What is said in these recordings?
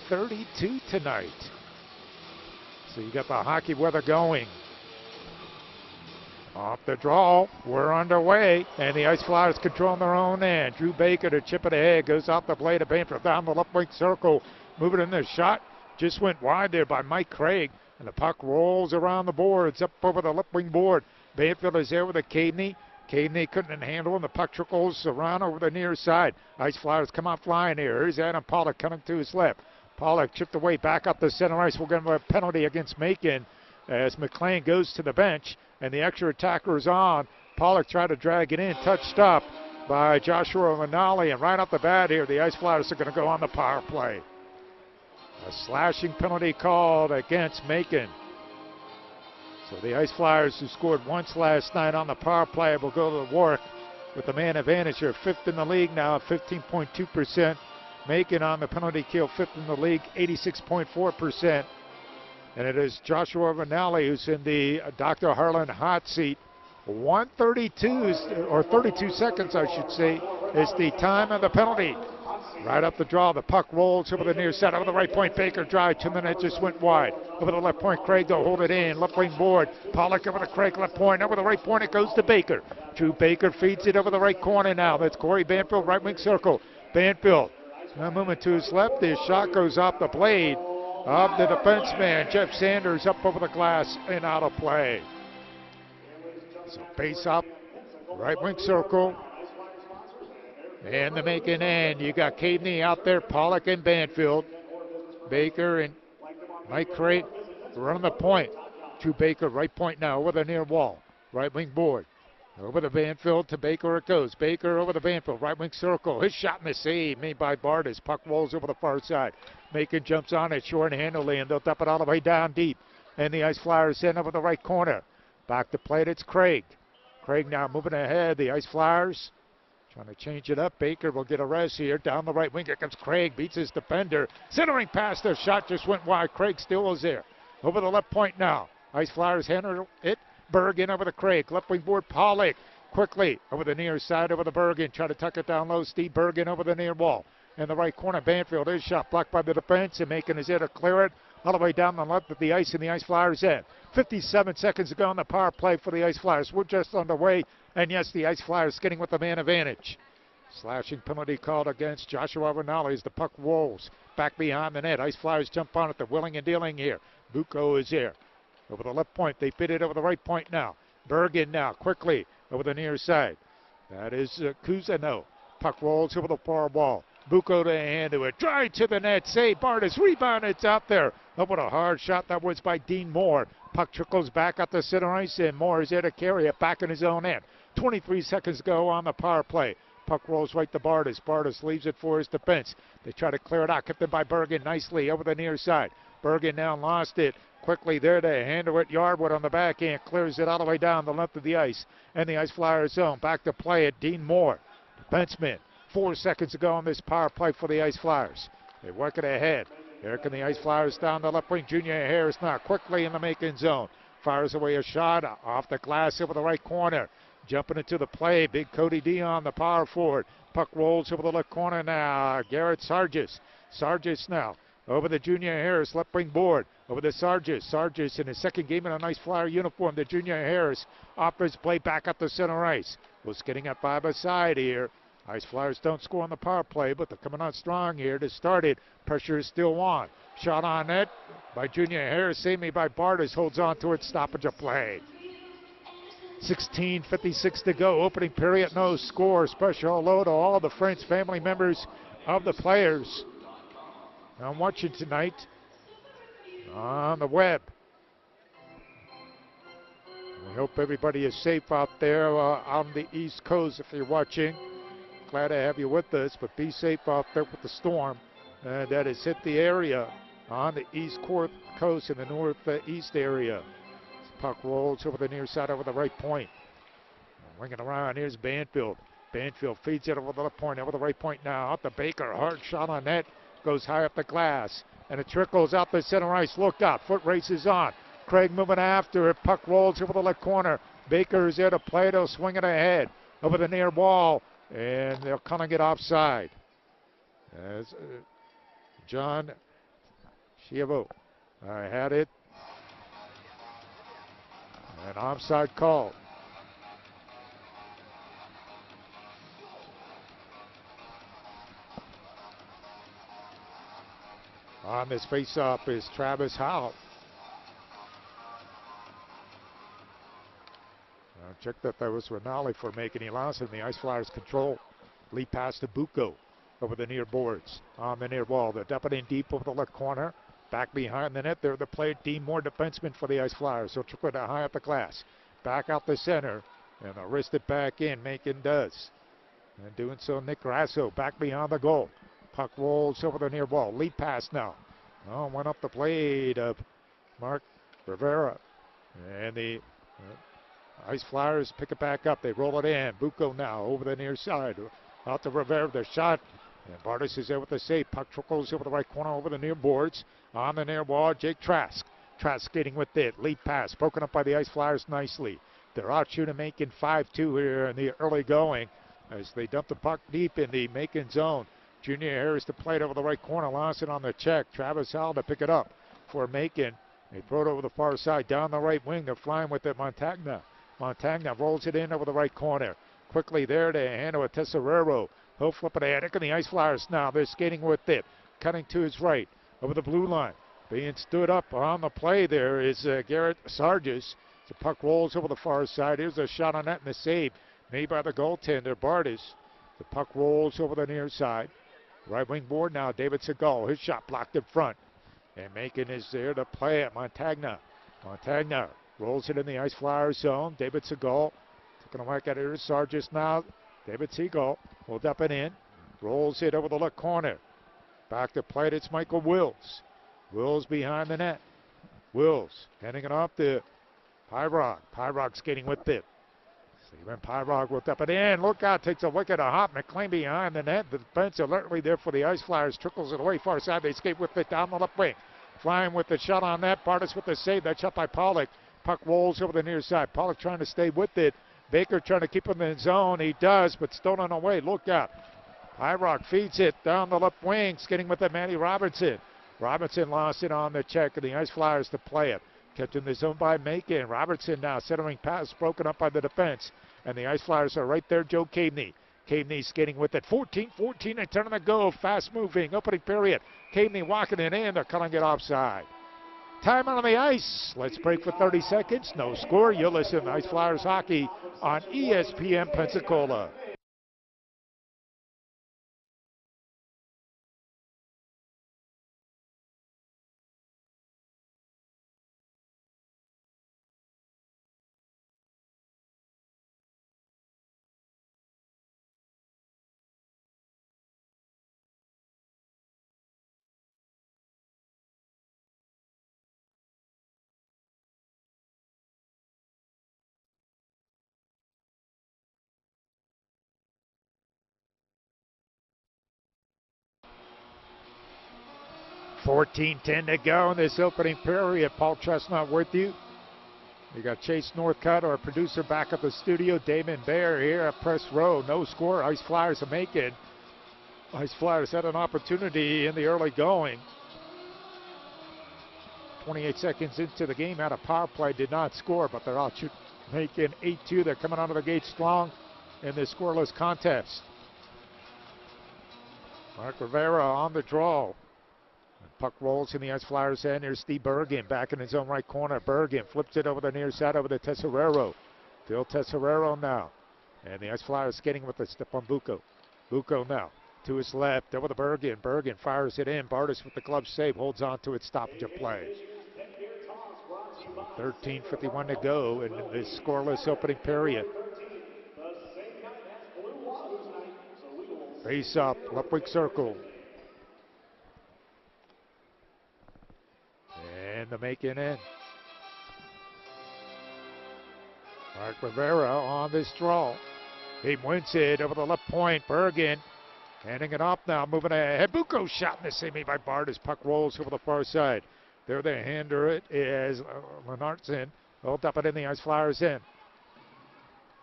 32 tonight. So you got the hockey weather going. Off the draw, we're underway, and the Ice Flyers controlling their own end. Drew Baker to chip it ahead, goes off the blade of Banfield down the left wing circle, moving in the shot. Just went wide there by Mike Craig, and the puck rolls around the boards, up over the left wing board. Banfield is there with a Cadeney. Cadeney couldn't handle him. The puck trickles around over the near side. Ice Flyers come out flying here. Here's Adam Pollock coming to his left. Pollock chipped away back up the center ice. We're going to have a penalty against Macon as McLean goes to the bench, and the extra attacker is on. Pollock tried to drag it in, touched up by Joshua Manali, and right off the bat here, the Ice Flyers are going to go on the power play. A slashing penalty called against Macon. So the Ice Flyers, who scored once last night on the power play, will go to work with the man advantage. They're fifth in the league now at 15.2%. Macon on the penalty kill, fifth in the league, 86.4%. And it is Joshua Vanelli who's in the Dr. Harlan hot seat. 1:32, or 32 seconds, I should say, is the time of the penalty. Right up the draw, the puck rolls over the near side, over the right point. Baker drive to the net, just went wide. Over the left point, Craig to hold it in. Left wing board, Pollock over to Craig, left point. Over the right point, it goes to Baker. Drew Baker feeds it over the right corner now. That's Corey Banfield, right wing circle. Banfield now moving to his left. His shot goes off the blade of the defenseman, Jeff Sanders, up over the glass and out of play. So face up, right wing circle. And the Macon end, you got Cadeney out there, Pollock and Banfield. Baker and Mike Craig running the point. Drew Baker, right point now, over the near wall. Right wing board. Over the Banfield to Baker it goes. Baker over the Banfield, right wing circle. His shot and the save made by Bartis. Puck rolls over the far side. Macon jumps on it short-handedly, and they'll dump it all the way down deep. And the Ice Flyers send over the right corner. Back to play, it's Craig. Craig now moving ahead. The Ice Flyers trying to change it up. Baker will get a rest here. Down the right wing, here comes Craig. Beats his defender. Centering past their shot just went wide. Craig still is there. Over the left point now. Ice Flyers handle it. Bergen over the Craig. Left wing board, Pollock. Quickly over the near side, over the Bergen. Try to tuck it down low. Steve Bergen over the near wall. In the right corner, Banfield. His shot blocked by the defense, and Macon is there to clear it all the way down the left of the ice, and the Ice Flyers end. 57 seconds to go on the power play for the Ice Flyers. We're just underway, and yes, the Ice Flyers getting with the man advantage. Slashing penalty called against Joshua Rinaldi as the puck rolls back behind the net. Ice Flyers jump on it. They're willing and dealing here. Bucco is there. Over the left point, they fit it over the right point now. Bergen now, quickly, over the near side. That is Cusano. Puck rolls over the far wall. Bucco to hand to it. Drive to the net. Save Bartis. Rebound. It's out there. Oh, what a hard shot that was by Dean Moore. Puck trickles back up the center ice, and Moore is there to carry it back in his own end. 23 seconds to go on the power play. Puck rolls right to Bartis. Bartis leaves it for his defense. They try to clear it out. Kept it by Bergen nicely over the near side. Bergen now lost it. Quickly there to handle it. Yardwood on the backhand. Clears it all the way down the length of the ice. And the Ice Flyers zone. Back to play it. Dean Moore. Defenseman. 4 seconds to go on this power play for the Ice Flyers. They work it ahead. Here come the Ice Flyers down the left wing. Junior Harris now quickly in the Macon zone. Fires away a shot off the glass over the right corner. Jumping into the play. Big Cody Dion, the power forward. Puck rolls over the left corner now. Garrett Sargis. Sargis now over the Junior Harris left wing board. Over the Sargis. Sargis in his second game in a nice Flyer uniform. The Junior Harris offers play back up the center ice. Was getting up by the side here. Ice Flyers don't score on the power play, but they're coming on strong here to start it. Pressure is still on. Shot on net by Junior Harris. Saved me by Bartis. Holds on to it. Stoppage of play. 16:56 to go. Opening period. No score. Special hello to all the friends, family members of the players. I'm watching tonight on the web. We hope everybody is safe out there on the East Coast if you're watching. Glad to have you with us, but be safe out there with the storm that has hit the area on the East Coast and the Northeast area. Puck rolls over the near side over the right point. Ringing around, here's Banfield. Banfield feeds it over the left point, over the right point now. Out to Baker, hard shot on net, goes high up the glass, and it trickles out the center ice. Look out, foot races on. Craig moving after it, puck rolls over the left corner. Baker is there to play, they'll swing it ahead over the near wall. And they'll kind of get offside. As John Chievo had it. An onside call. On this face-off is Travis Howell. Check that was Rinaldi for making Elanson. The Ice Flyers control. Lead pass to Bucco over the near boards. On the near wall. They're dumping in deep over the left corner. Back behind the net. They're the play. Dean Moore, defenseman for the Ice Flyers. He'll trickle it high up the glass. Back out the center. And they'll wrist it back in. Macon does. And doing so, Nick Grasso back behind the goal. Puck rolls over the near wall. Lead pass now. Oh, went up the blade of Mark Rivera. And the Ice Flyers pick it back up. They roll it in. Bucco now over the near side. Out to Rivera. The shot. And Bartis is there with the save. Puck trickles over the right corner over the near boards. On the near wall, Jake Trask. Trask skating with it. Lead pass. Broken up by the Ice Flyers nicely. They're out shooting Macon 5-2 here in the early going as they dump the puck deep in the Macon zone. Junior Harris to play it over the right corner. Lost it on the check. Travis Howell to pick it up for Macon. They throw it over the far side. Down the right wing. They're flying with it. Montagna. Montagna rolls it in over the right corner. Quickly there to handle it. Tesserero. He'll flip it ahead. And the Ice Flyers now. They're skating with it. Cutting to his right. Over the blue line. Being stood up on the play there is Garrett Sargis. The puck rolls over the far side. Here's a shot on net and a save made by the goaltender, Bartis. The puck rolls over the near side. Right wing board now, David Segal. His shot blocked in front. And Macon is there to play it. Montagna. Montagna rolls it in the Ice Flyers zone. David Segal taking a whack at it. Here's Sargis now. David Segal will dump it in. Rolls it over the left corner. Back to play it. It's Michael Wills. Wills behind the net. Wills handing it off to Pyrog. Pyrog skating with it. Steven Pyrog will dump it in. Look out. Takes a look at a hop. McLean behind the net. The defense alertly there for the Ice Flyers. Trickles it away far side. They skate with it down the left wing. Flying with the shot on net. Bartis with the save. That shot by Pollock. Puck rolls over the near side. Pollock trying to stay with it. Baker trying to keep him in zone. He does, but stolen away. Look out. Pyrog feeds it down the left wing. Skating with it, Manny Robinson. Robinson lost it on the check, and the Ice Flyers to play it. Kept in the zone by Macon. Robertson now centering pass broken up by the defense. And the Ice Flyers are right there. Joe Caveney. Caveney skating with it. 14-14 and turning to go. Fast moving. Opening period. Caveney walking it in. They're calling it offside. Time on the ice. Let's break for 30 seconds. No score. You'll listen to Ice Flyers hockey on ESPN Pensacola. $14-10 to go in this opening period. Paul Chestnut with you. We got Chase Northcutt, our producer, back at the studio. Damon Bear here at press row. No score. Ice Flyers are making. Ice Flyers had an opportunity in the early going. 28 seconds into the game, had a power play, did not score, but they're out making 8-2. They're coming out of the gate strong in this scoreless contest. Mark Rivera on the draw. Puck rolls in the Ice Flyers' end. Here's Steve Bergen back in his own right corner. Bergen flips it over the near side over to Tesserero. Phil Tesserero now. And the Ice Flyers skating with a step on Bucco. Bucco now to his left over to Bergen. Bergen fires it in. Bartis with the glove save. Holds on to it. Stoppage of play. 13:51 to go in this scoreless opening period. Face up. Left wing circle. And the Macon end. Mark Rivera on this draw. He wins it over the left point. Bergen handing it off now. Moving ahead. Bucco shot in the semi by Bartis. Puck rolls over the far side. There they hander it is Lenartson. Hold up it in the Ice Flyers in.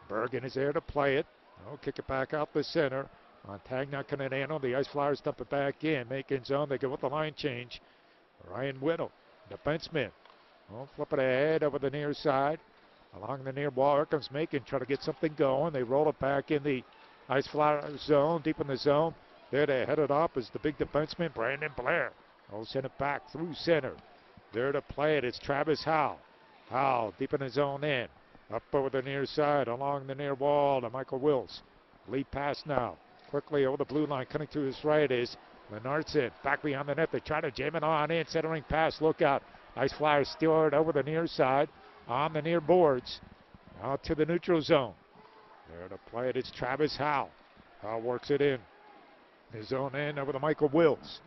Bergen is there to play it. Oh, kick it back out the center. Montagna couldn't handle. The Ice Flyers dump it back in. Macon zone. They go with the line change. Ryan Whittle, defenseman. Oh, flip it ahead over the near side. Along the near wall, here comes Macon, trying to get something going. They roll it back in the Ice Flower zone, deep in the zone. There to head it up is the big defenseman, Brandon Blair. Oh, send it back through center. There to play it is Travis Howe. Howe deep in his own end. Up over the near side, along the near wall to Michael Wills. Lead pass now. Quickly over the blue line, cutting to his right is Lenartson. Back behind the net, they try to jam it on in. Centering pass, look out. Ice Flyers steal it over the near side, on the near boards. Out to the neutral zone. There to play it is Travis Howe. Howe works it in. His own end over to Michael Wills.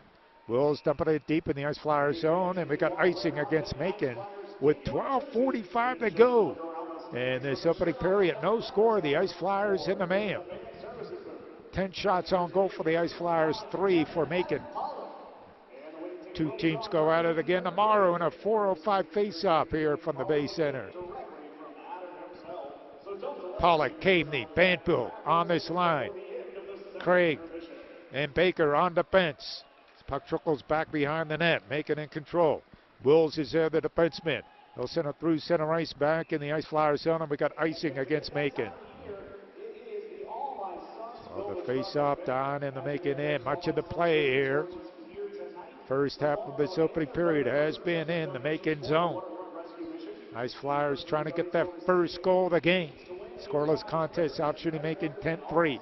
Wills dumping it deep in the Ice Flyers zone, and we got icing against Macon with 12:45 to go. And this opening period, no score. The Ice Flyers in the man. 10 shots on goal for the Ice Flyers, 3 for Macon. Two teams go at it again tomorrow in a 4:05 face-off here from the Bay Center. Pollock, Caveney, Banfield on this line. Craig and Baker on defense. Puck trickles back behind the net, Macon in control. Wills is there, the defenseman. They'll send it through center ice back in the Ice Flower zone, and we got icing against Macon. So the face-off down in the Macon end. Much of the play here. First half of this opening period has been in the Macon zone. Ice Flyers trying to get that first goal of the game. Scoreless contest, out shooting Macon 10-3.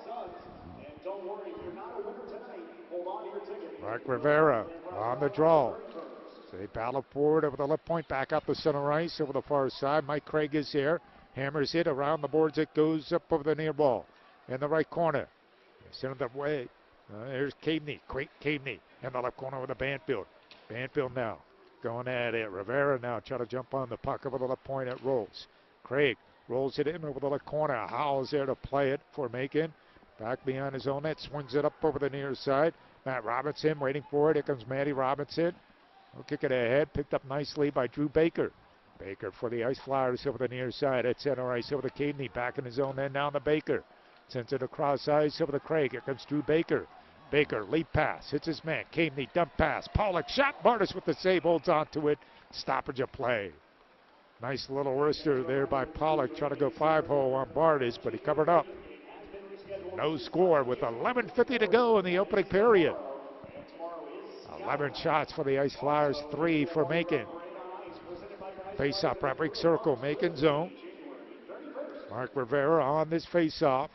Mark Rivera on the draw. They battle forward over the left point, back up the center ice over the far side. Mike Craig is here. Hammers it around the boards. It goes up over the near ball in the right corner. Send it the way. Here's Caveney. Caveney in the left corner with the Banfield. Banfield now going at it. Rivera now trying to jump on the puck over the left point. It rolls. Craig rolls it in over the left corner. Howell's there to play it for Macon. Back behind his own net. Swings it up over the near side. Matt Robinson waiting for it. Here comes Matty Robinson. We'll kick it ahead. Picked up nicely by Drew Baker. Baker for the Ice Flyers over the near side. At center ice over to Caveney. Back in his own end. Down to Baker. Sends it across ice over to Craig. Here comes Drew Baker. Baker, lead pass. Hits his man. Caveney, dump pass. Pollock shot. Bartis with the save. Holds on to it. Stoppage of play. Nice little wrister there by Pollock. Trying to go 5-hole on Bartis, but he covered up. No score with 11:50 to go in the opening period. 11 shots for the Ice Flyers, 3 for Macon. Face-off, right big circle, Macon zone. Mark Rivera on this face-off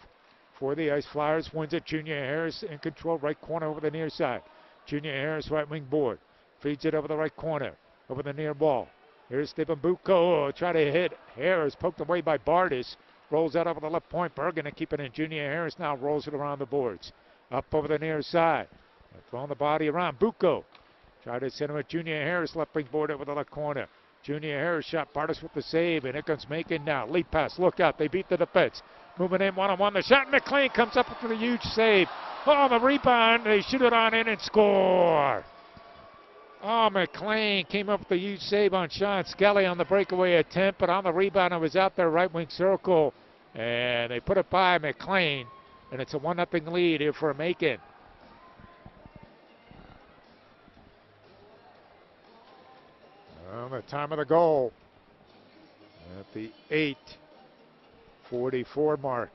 for the Ice Flyers. Wins it. Junior Harris in control, right corner over the near side. Junior Harris, right wing board. Feeds it over the right corner, over the near ball. Here's Stephen Bucco, try to hit Harris, poked away by Bartis. Rolls out over the left point. Bergen to keep it in. Junior Harris now rolls it around the boards. Up over the near side. Throwing the body around. Bucco. Try to send him with Junior Harris. Left wing board over the left corner. Junior Harris shot. Bartis with the save. And here comes Macon now. Lead pass. Look out. They beat the defense. Moving in one-on-one. The shot. McLean comes up for the huge save. Oh, the rebound. They shoot it on in and score. Oh, McLean came up with a huge save on Sean Skelly on the breakaway attempt, but on the rebound, it was out there right wing circle, and they put it by McLean, and it's a 1-0 lead here for Macon. Well, the time of the goal at the 8:44 mark.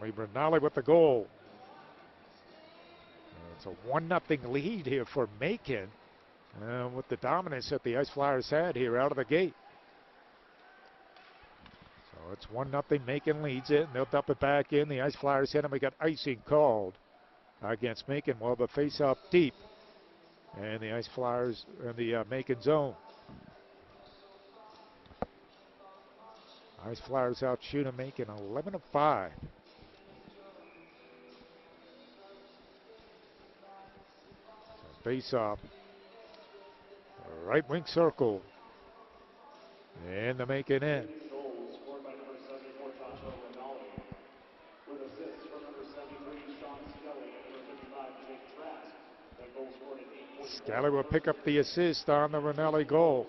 Bernali with the goal. It's a 1-0 lead here for Macon with the dominance that the Ice Flyers had here out of the gate. So it's 1-0. Macon leads it, and they'll dump it back in. The Ice Flyers hit them. We got icing called against Macon. Well, the face-off deep, and the Ice Flyers in the Macon zone. Ice Flyers out shooting Macon 11-5. Face-off, right wing circle, and the Macon end. Skelly will pick up the assist on the Rinelli goal.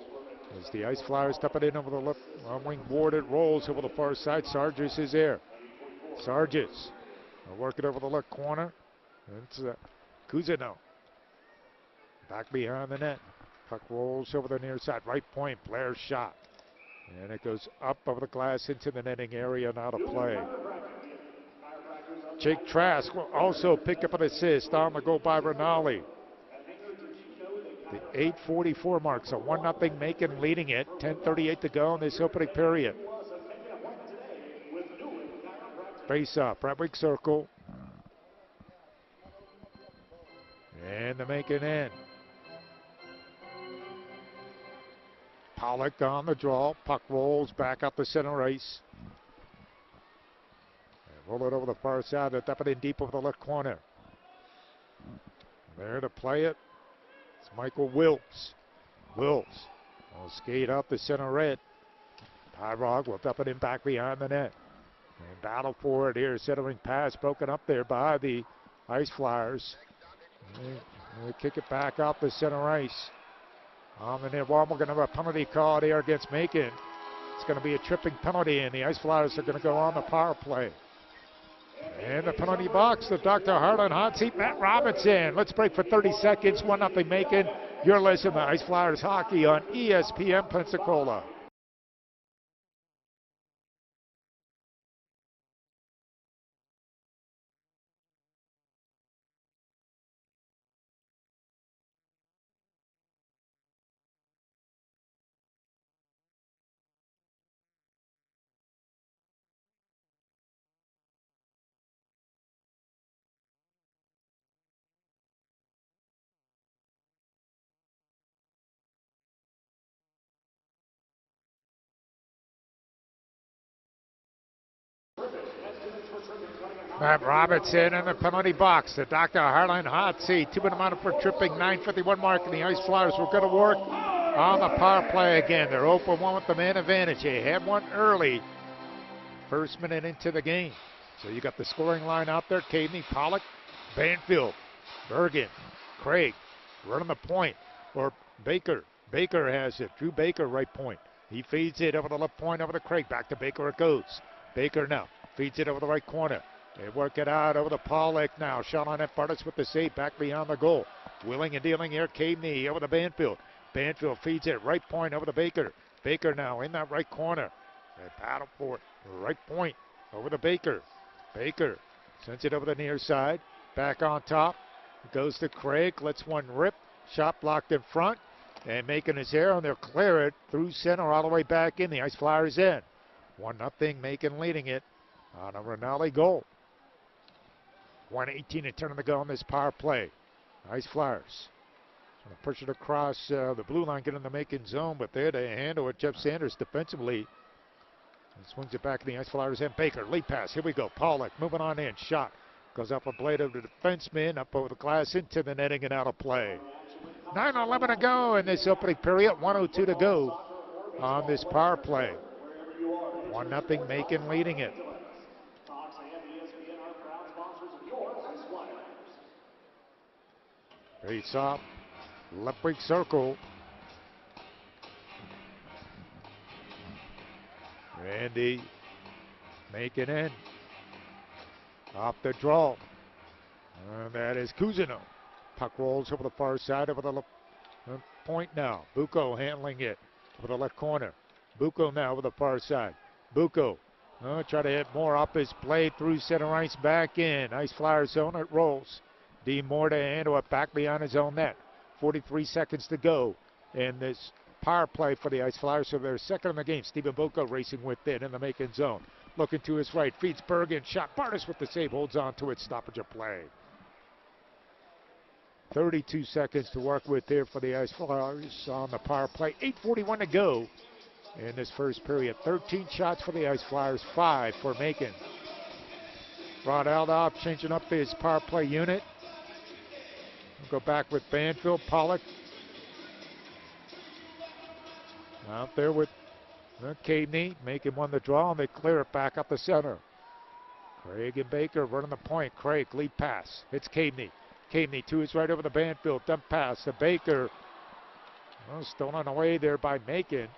As the Ice Flyers dump it in over the left wing board, it rolls over the far side. Sargis is there. Sargis will work it over the left corner. It's Cousineau. Back behind the net. Puck rolls over the near side. Right point. Blair's shot. And it goes up over the glass into the netting area and out of play. Jake Trask will also pick up an assist on the goal by Rinaldi. The 8:44 mark, so 1-0 Macon leading it. 10:38 to go in this opening period. Face up, right wing circle. And the Macon end. Pollock on the draw. Puck rolls back up the center ice. And roll it over the far side. They're dumping in deep over the left corner. There to play it. It's Michael Wilkes. Wilkes will skate up the center red. Tyrog will dump it in back behind the net. And battle for it here. Settling pass broken up there by the Ice Flyers. They kick it back out the center ice. On the near wall, we're going to have a penalty call here against Macon. It's going to be a tripping penalty, and the Ice Flyers are going to go on the power play. And the penalty box, the Dr. Harlan hot seat, Matt Robinson. Let's break for 30 seconds. 1-0 Macon. You're listening to Ice Flyers hockey on ESPN Pensacola. Matt Robinson in the penalty box. The Dr. Harlan hot seat. 2-minute amount for tripping. 9:51 mark, and the Ice Flyers will go to work on the power play again. They're 0-1 with the man advantage. They had one early. First minute into the game. So you got the scoring line out there. Cadeney, Pollock, Banfield, Bergen, Craig, running the point. Or Baker. Baker has it. Drew Baker, right point. He feeds it over the left point, over to Craig. Back to Baker it goes. Baker now feeds it over the right corner. They work it out over to Pollock now. Shot on net. Bartis with the save back beyond the goal. Willing and dealing here. Cadeney over to Banfield. Banfield feeds it right point over to Baker. Baker now in that right corner. They battle for it. Right point over to Baker. Baker sends it over the near side. Back on top. It goes to Craig. Lets one rip. Shot blocked in front. And making his air, and they'll clear it through center all the way back in. The Ice Flyers in. 1-0 Macon leading it on a Rinaldi goal. 1:18 to turn to go on this power play. Ice Flyers trying to push it across the blue line, get in the Macon zone, but there to handle it. Jeff Sanders defensively. And swings it back to the Ice Flyers and Baker. Lead pass. Here we go. Pollock moving on in. Shot. Goes up a blade of the defenseman, up over the glass, into the netting and out of play. 9:11 to go in this opening period. 1:02 to go on this power play. 1-0 Macon leading it. Face off. Left wing circle. Randy making in. Off the draw. And that is Cousineau. Puck rolls over the far side, over the left point now. Bucco handling it over the left corner. Bucco now over the far side. Bucco try to hit more up his blade through center ice back in. Ice Flyers zone, it rolls. D. Moore to handle it back beyond his own net. 43 seconds to go in this power play for the Ice Flyers. So they're second in the game. Stephen Bucco racing with it in the Macon zone. Looking to his right, feeds Bergen. Shot. Bartis with the save, holds on to it. Stoppage of play. 32 seconds to work with there for the Ice Flyers on the power play. 8:41 to go in this first period. 13 shots for the Ice Flyers, 5 for Macon. Rod Aldoff changing up his power play unit. We'll go back with Banfield. Pollock out there with Cadeney, making one the draw, and they clear it back up the center. Craig and Baker running the point. Craig, lead pass. It's Cadeney. Cadeney to his right over the Banfield. Dump pass to Baker. Well, stolen away there by Macon.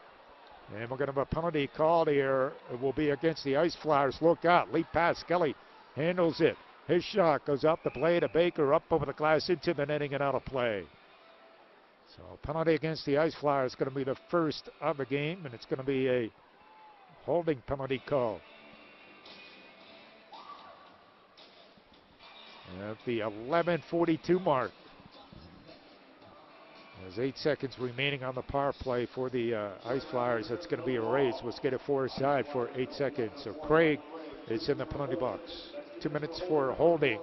And we're going to have a penalty called here. It will be against the Ice Flyers. Look out. Lead pass. Skelly handles it. His shot goes up the blade of Baker, up over the glass into the netting and out of play. So penalty against the Ice Flyers is going to be the first of the game, and it's going to be a holding penalty call. At the 11:42 mark. There's 8 seconds remaining on the power play for the Ice Flyers. That's going to be erased. Let's get it four-side for 8 seconds. So Craig is in the penalty box. 2 minutes for holding.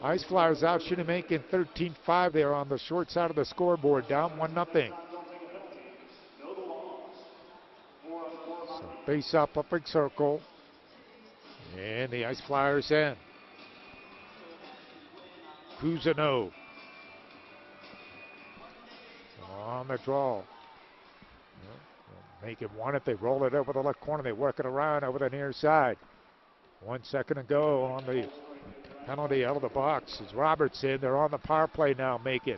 Ice Flyers out shooting Macon 13-5 there on the short side of the scoreboard, down 1-0. So face up, big circle. And the Ice Flyers in. Cousineau on the draw. Macon want it. They roll it over the left corner. They work it around over the near side. 1 second to go on the penalty out of the box. As Roberts in, they're on the power play now, Macon.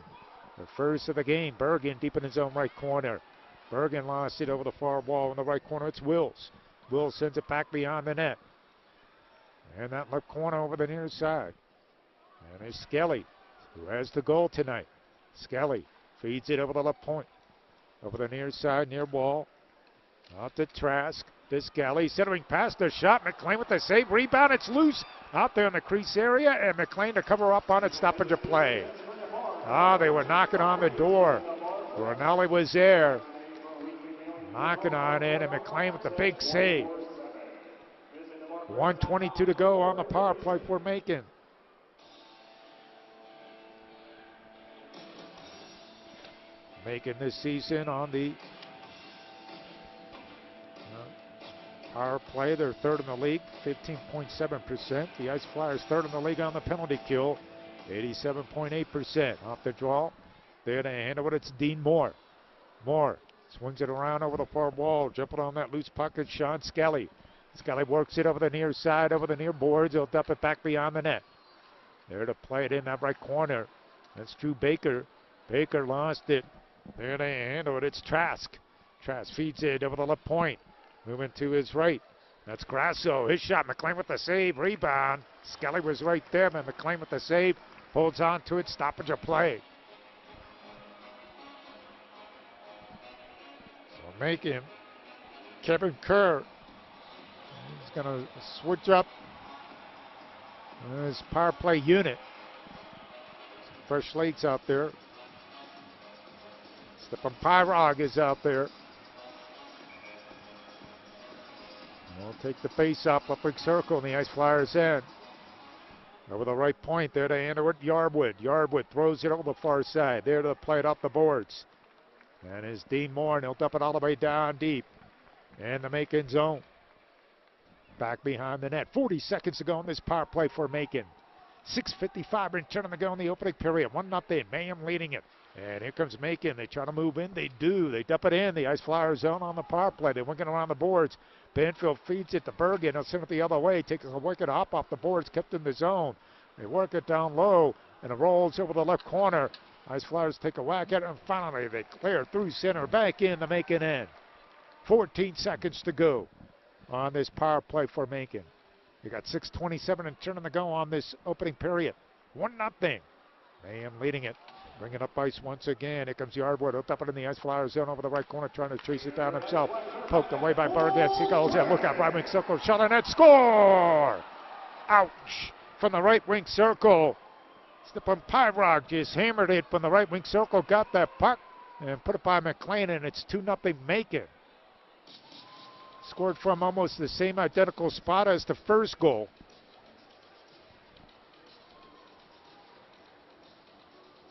The first of the game. Bergen deep in his own right corner. Bergen lost it over the far wall in the right corner. It's Wills. Wills sends it back beyond the net. And that left corner over the near side. And it's Skelly, who has the goal tonight. Skelly feeds it over the left point. Over the near side, near wall. Out to Trask. This Skelly centering past the shot. McLean with the save. Rebound. It's loose out there in the crease area. And McLean to cover up on it. Stoppage of play. They were knocking on the door. Ronelli was there. Knocking on it. And McLean with the big save. 1:22 to go on the power play for Macon. Macon this season on the power play. They're third in the league, 15.7%. The Ice Flyers third in the league on the penalty kill, 87.8%. Off the draw, there to handle it. It's Dean Moore. Moore swings it around over the far wall, jumping on that loose puck. It's Sean Skelly. Skelly works it over the near side, over the near boards. He'll dump it back beyond the net. There to play it in that right corner. That's Drew Baker. Baker lost it. There they handle it. It's Trask. Trask feeds it over the left point. Moving to his right. That's Grasso. His shot. McLean with the save. Rebound. Skelly was right there, but McLean with the save. Holds on to it. Stoppage of play. So Macon. Kevin Kerr. He's going to switch up his power play unit. Some fresh slates out there. Stefan Pyrog is out there. We'll take the face up, a big circle, and the Ice Flyers in. Over the right point there to handle it, Yarbwood. Yarbwood throws it over the far side. There to play it off the boards. And is Dean Moore, and he'll dump it all the way down deep. In the Macon zone. Back behind the net. 40 seconds to go in this power play for Macon. 6:55 return to go in the opening period. 1-0. Mayhem leading it. And here comes Macon. They try to move in. They do. They dump it in. The Ice Flyers zone on the power play. They're working around the boards. Banfield feeds it to Bergen. He'll send it the other way. Takes a wicked hop off the boards. Kept in the zone. They work it down low. And it rolls over the left corner. Ice Flyers take a whack at it. And finally they clear through center. Back in the Macon end. 14 seconds to go on this power play for Macon. You got 6:27 and turning to go on this opening period. 1-0. Mayhem leading it. Bring it up ice once again. Here comes Yardwood. Hooked up it in the Ice Flyers zone over the right corner, trying to chase it down himself. Poked away by Bergen. He goes in. Look out, right wing circle. Shot on net. Score! Ouch! From the right wing circle. Stefan Pyrog just hammered it from the right wing circle. Got that puck and put it by McLean, and it's 2-0 Macon. Scored from almost the same identical spot as the first goal.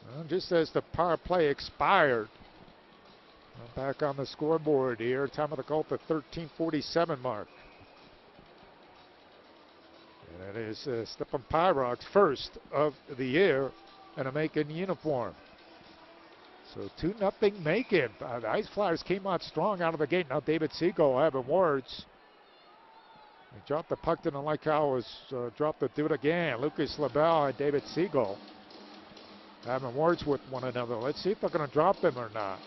Well, just as the power play expired. Back on the scoreboard here. Time of the goal at the 13:47 mark. And it is Stefan Pyrog's first of the year in a Macon uniform. So 2-0 Macon. The Ice Flyers came out strong out of the gate. Now David Siegel having words. He dropped the puck, didn't like how it was dropped to do it again. Lucas LaBelle and David Siegel having words with one another. Let's see if they're going to drop them or not.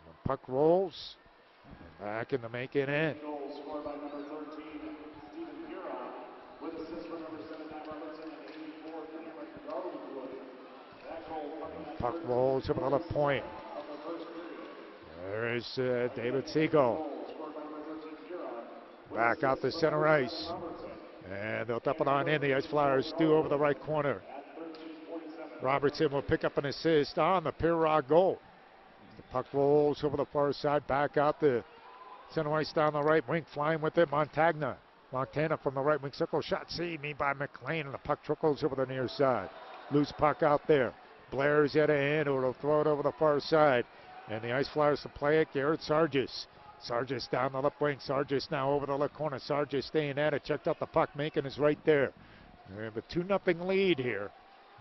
And the puck rolls. And back in the Macon end. Puck rolls over the left point. There is David Siegel. Back out to center ice. And they'll dump it on in. The Ice Flyers do over the right corner. Robertson will pick up an assist on the Pirog goal. The puck rolls over the far side. Back out the center ice down the right wing. Flying with it, Montagna from the right wing circle. Shot saved me by McLean. And the puck trickles over the near side. Loose puck out there. Blair's at a hand, or will throw it over the far side. And the Ice Flyers to play it. Garrett Sargis. Sargis down the left wing. Sargis now over the left corner. Sargis staying at it. Checked out the puck. Macon is right there. We have a 2-0 lead here.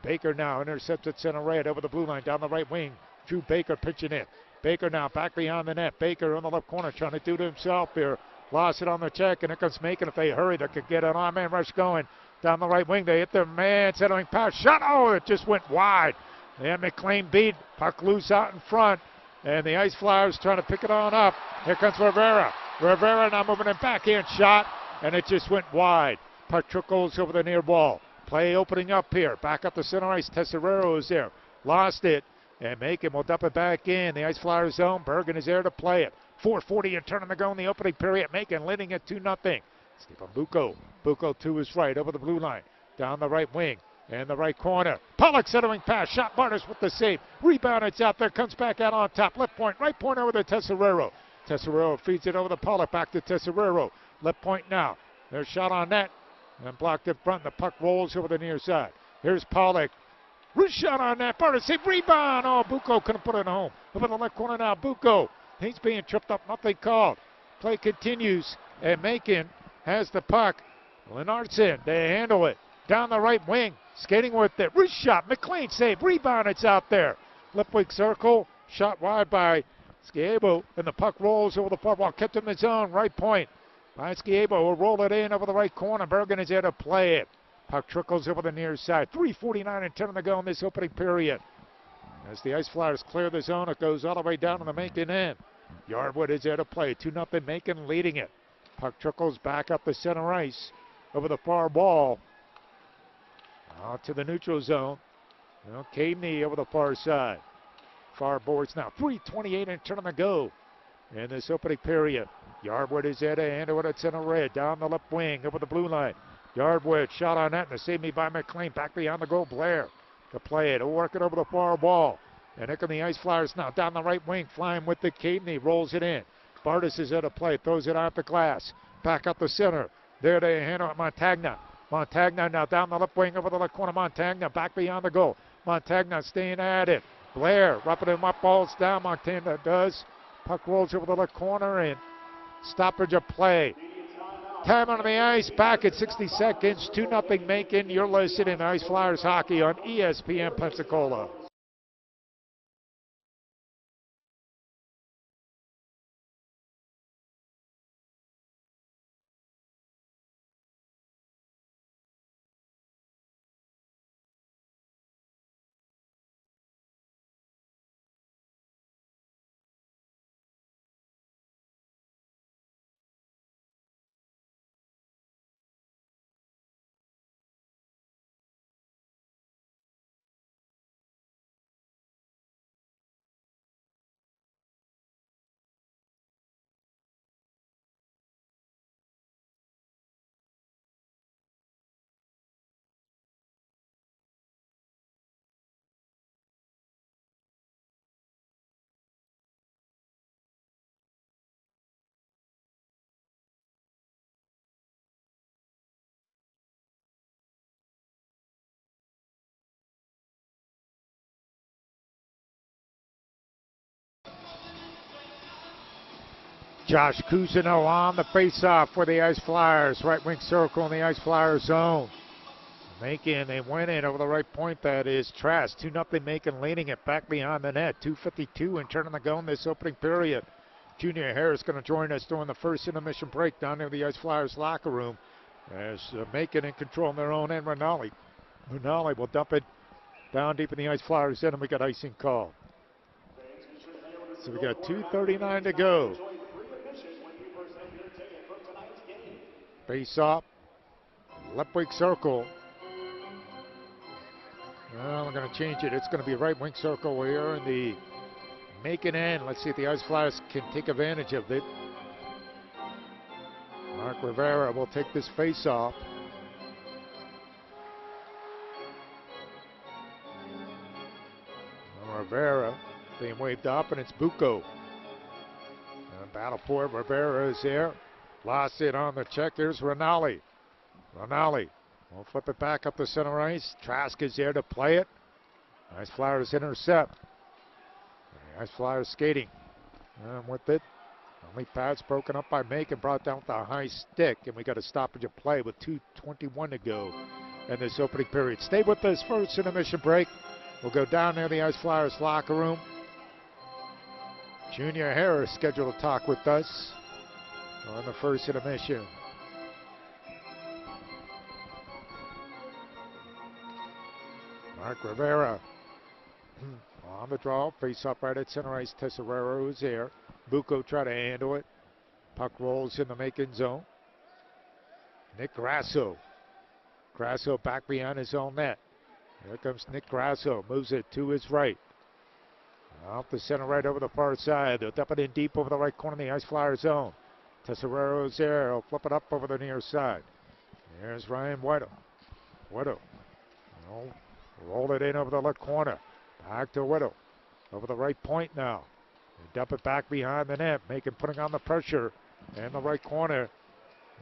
Baker now intercepts at center right over the blue line down the right wing. Drew Baker pitching it. Baker now back behind the net. Baker on the left corner trying to do to himself here. Lost it on the check, and here comes Macon. If they hurry, they could get an on-man rush going. Down the right wing, they hit their man. Centering pass. Shot. Oh, it just went wide. They had McLean beat. Puck loose out in front. And the Ice Flyers trying to pick it on up. Here comes Rivera. Rivera now moving a backhand shot, and it just went wide. Puck trickles over the near wall. Play opening up here. Back up the center ice. Tesserero is there. Lost it. And Macon will dump it back in. The Ice Flyers zone. Bergen is there to play it. 4:40 and turning to go in the opening period. Macon leading it 2-0. Stephen Bucco. Bucco to his right over the blue line. Down the right wing. And the right corner. Pollock centering pass. Shot Barnes with the save. Rebound. It's out there. Comes back out on top. Left point. Right point over to Tesserero. Tesserero feeds it over to Pollock. Back to Tesserero. Left point now. There's a shot on net. And blocked in front. The puck rolls over the near side. Here's Pollock. Wrist shot on that. Barnes save. Rebound. Oh, Bucco couldn't put it home. Over the left corner now. Bucco. He's being tripped up. Nothing called. Play continues. And Macon has the puck. Lennartson. They handle it. Down the right wing. Skating with it. Wrist shot. McLean save. Rebound. It's out there. Left wing circle. Shot wide by Sciebo. And the puck rolls over the far wall. Kept in the zone. Right point. By Sciebo. Will roll it in over the right corner. Bergen is there to play it. Puck trickles over the near side. 3:49 and 10 to go in this opening period. As the Ice Flyers clear the zone, it goes all the way down to the Macon end. Yardwood is there to play. 2-0 Macon leading it. Puck trickles back up the center ice over the far wall. Out to the neutral zone. Caveney over the far side. Far boards now. 3:28 and 10 to go in this opening period. Yardwood is there to handle it at center red. Down the left wing over the blue line. Yardwood shot on that and saved me by McLean. Back behind the goal. Blair to play it. He'll work it over the far wall. And here come the Ice Flyers now. Down the right wing. Flying with the Caveney. Rolls it in. Bartis is there to play. Throws it out the glass. Back up the center. There they handle it. Montagna. Montagna now down the left wing over the left corner. Montagna back beyond the goal. Montagna staying at it. Blair roughing him up. Balls down. Montagna does. Puck rolls over the left corner and stoppage of play. Time on the ice. Back at 60 seconds. 2-0 Macon. You're listening to Ice Flyers Hockey on ESPN Pensacola. Josh Cousineau on the faceoff for the Ice Flyers. Right wing circle in the Ice Flyers zone. Macon, they went in over the right point. That is Trask. 2-0 Macon leading it back behind the net. 2:52 and turning the go in this opening period. Junior Harris going to join us during the first intermission break down near the Ice Flyers locker room. As Macon in control on their own end. Rinaldi will dump it down deep in the Ice Flyers end, and we got icing called. So we got 2:39 to go. Face off, left wing circle. Well, we're going to change it. It's going to be right wing circle here in the Macon end. Let's see if the Ice Flyers can take advantage of it. Mark Rivera will take this face off. Rivera being waved up, and it's Bucco. And battle for it. Rivera is there. Lost it on the check. Here's Rinaldi. Rinaldi will flip it back up the center ice. Trask is there to play it. Ice Flyers intercept. The Ice Flyers skating. And with it, only pass broken up by Macon, brought down with a high stick, and we got a stoppage of play with 2:21 to go in this opening period. Stay with us first intermission break. We'll go down near the Ice Flyers locker room. Junior Harris scheduled to talk with us on the first intermission. Mark Rivera on the draw, face up right at center ice. Tesserero is there. Bucco try to handle it. Puck rolls in the Macon zone. Nick Grasso. Grasso back behind his own net. Here comes Nick Grasso. Moves it to his right. Off the center right over the far side. They'll dump it in deep over the right corner of the Ice Flyer zone. Tesserero is there. He'll flip it up over the near side. Here's Ryan Weddle. Weddle. Roll it in over the left corner. Back to Weddle. Over the right point now. They dump it back behind the net. Macon putting on the pressure in the right corner.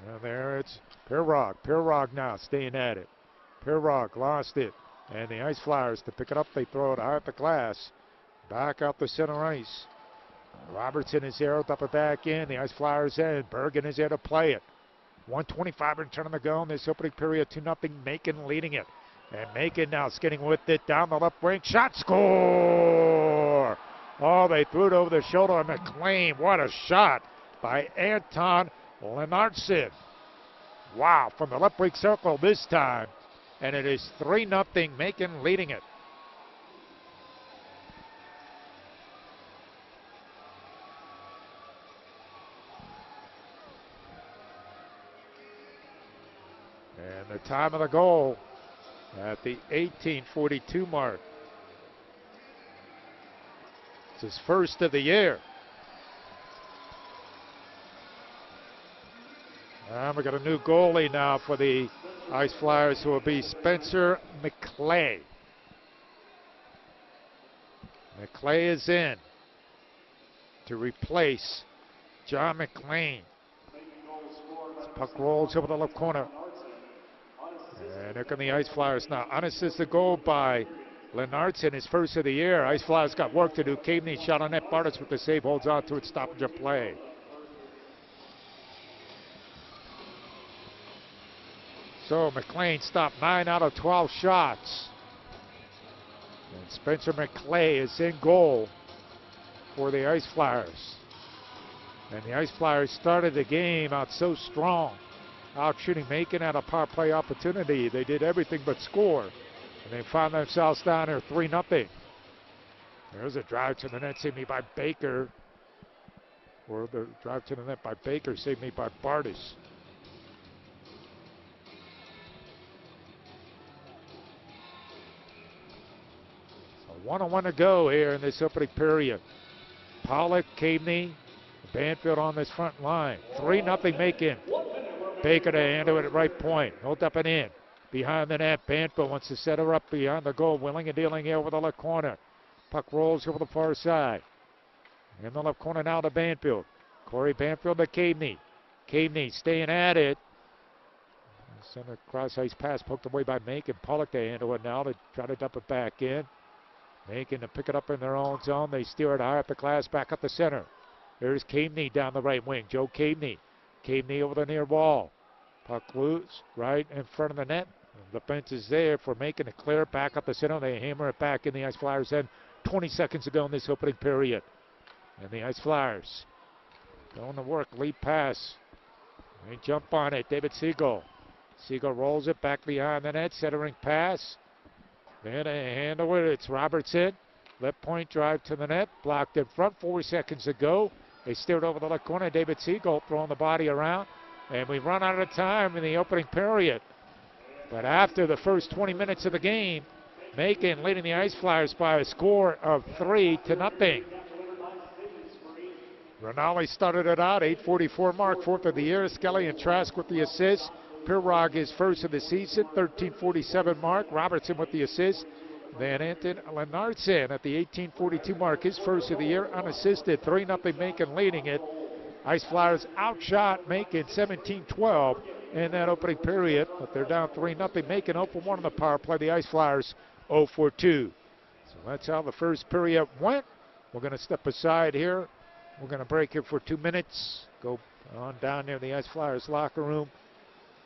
And there it's Pirog. Pirog now staying at it. Pirog lost it. And the Ice Flyers, to pick it up, they throw it high at the glass. Back out the center ice. Robertson is there, dump it back in. The Ice Flyers in. Bergen is there to play it. 1:25 return on the go in this opening period. 2-0 Macon leading it. And Macon now skating with it down the left wing. Shot, score! Oh, they threw it over the shoulder of McLean. What a shot by Anton Lennartson. Wow, from the left wing circle this time. And it is 3-0 Macon leading it. And the time of the goal at the 18:42 mark. It's his first of the year. And we got a new goalie now for the Ice Flyers, who will be Spencer McClay. McClay is in to replace John McLean. This puck rolls over the left corner. And here come the Ice Flyers now. Unassisted goal by Lennartson, his first of the year. Ice Flyers got work to do. Caveney shot on net. Bartis with the save, holds on to it, stoppage of play. So McLean stopped 9 out of 12 shots. And Spencer McClay is in goal for the Ice Flyers. And the Ice Flyers started the game out so strong. Out shooting Macon at a power play opportunity. They did everything but score. And they found themselves down there 3-0. There's a drive to the net, saved me by Baker. Or the drive to the net by Baker, saved me by Bartis. So 1-1 to go here in this opening period. Pollock, Caveney, Banfield on this front line. 3-0 Macon. Baker to handle it at right point. Hold up and in. Behind the net, Banfield wants to set her up behind the goal. Willing and dealing here over the left corner. Puck rolls over the far side. In the left corner now to Banfield. Corey Banfield to Caveney. Caveney staying at it. Center cross ice pass poked away by Macon. Pollock to handle it now to try to dump it back in. Macon to pick it up in their own zone. They steer it high up the glass, back up the center. There's Caveney down the right wing. Joe Caveney. Caveney over the near wall. Puck loose right in front of the net. The fence is there for Macon to clear it back up the center. They hammer it back in the Ice Flyers end. 20 seconds to go in this opening period. And the Ice Flyers going to work. Lead pass. They jump on it. David Siegel. Siegel rolls it back behind the net. Centering pass. Then a handle it. It's Robertson. Left point drive to the net. Blocked in front. 4 seconds to go. They steered over the left corner. David Siegel throwing the body around. And we run out of time in the opening period. But after the first 20 minutes of the game, Macon leading the Ice Flyers by a score of 3-0. Rinaldi started it out, 8:44 mark, fourth of the year. Skelly and Trask with the assist. Pirog is first of the season, 13:47 mark. Robertson with the assist. Van Anton Lennartson at the 18:42 mark, his first of the year, unassisted. 3-0 Macon leading it. Ice Flyers outshot Macon 17-12 in that opening period, but they're down 3-0. Macon 0 for 1 on the power play. The Ice Flyers 0 for 2. So that's how the first period went. We're going to step aside here. We're going to break here for 2 minutes. Go on down near the Ice Flyers locker room.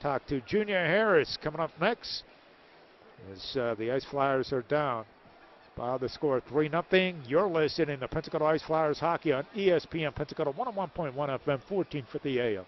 Talk to Junior Harris coming up next as the Ice Flyers are down by the score 3-0. You're listening to Pensacola Ice Flyers hockey on ESPN Pensacola 101.1 FM, 1450 AM.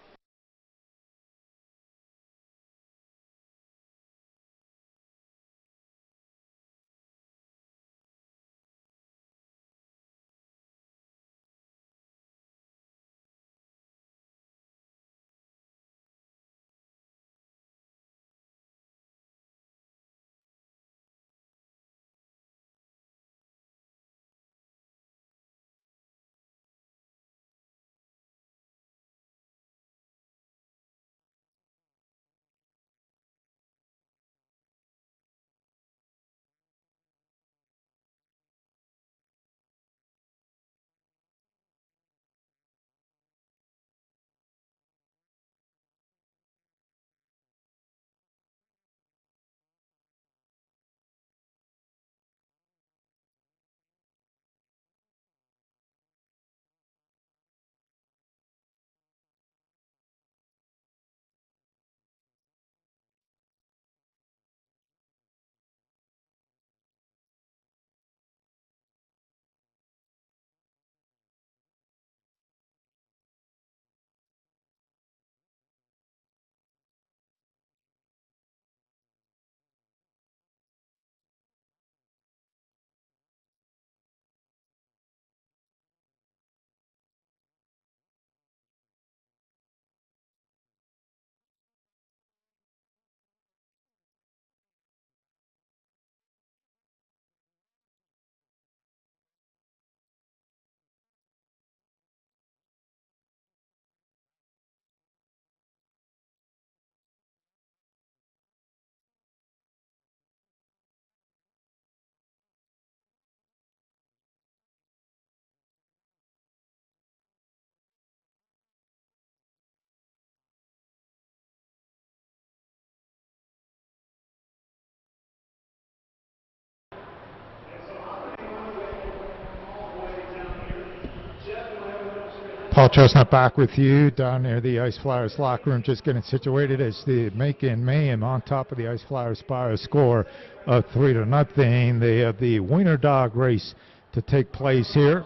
Paul Chestnut back with you down near the Ice Flyers locker room, just getting situated as the Macon Mayhem on top of the Ice Flyers by a score of 3-0. They have the Wiener Dog race to take place here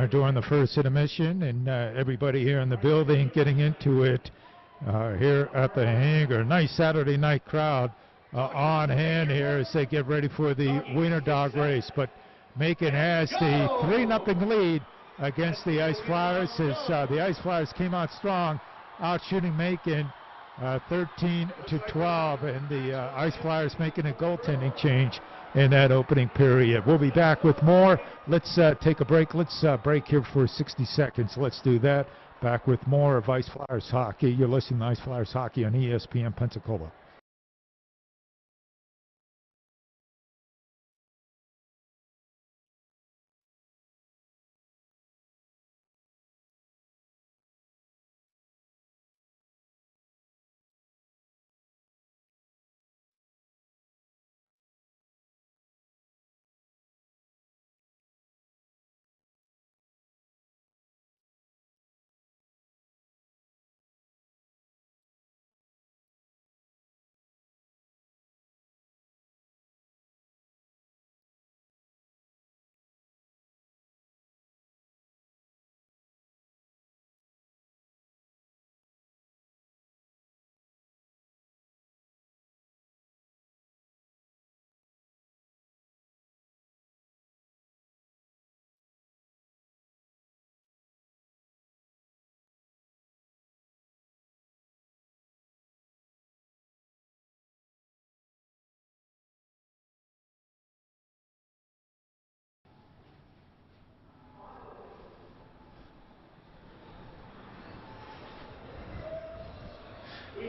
during the first intermission, and everybody here in the building getting into it here at the hangar. Nice Saturday night crowd on hand here as they get ready for the Wiener Dog race, but Macon has the 3-0 lead against the Ice Flyers as the Ice Flyers came out strong, out shooting Macon 13-12, and the Ice Flyers making a goaltending change in that opening period. We'll be back with more. Let's take a break. Let's break here for 60 seconds. Let's do that. Back with more of Ice Flyers hockey. You're listening to Ice Flyers hockey on ESPN Pensacola.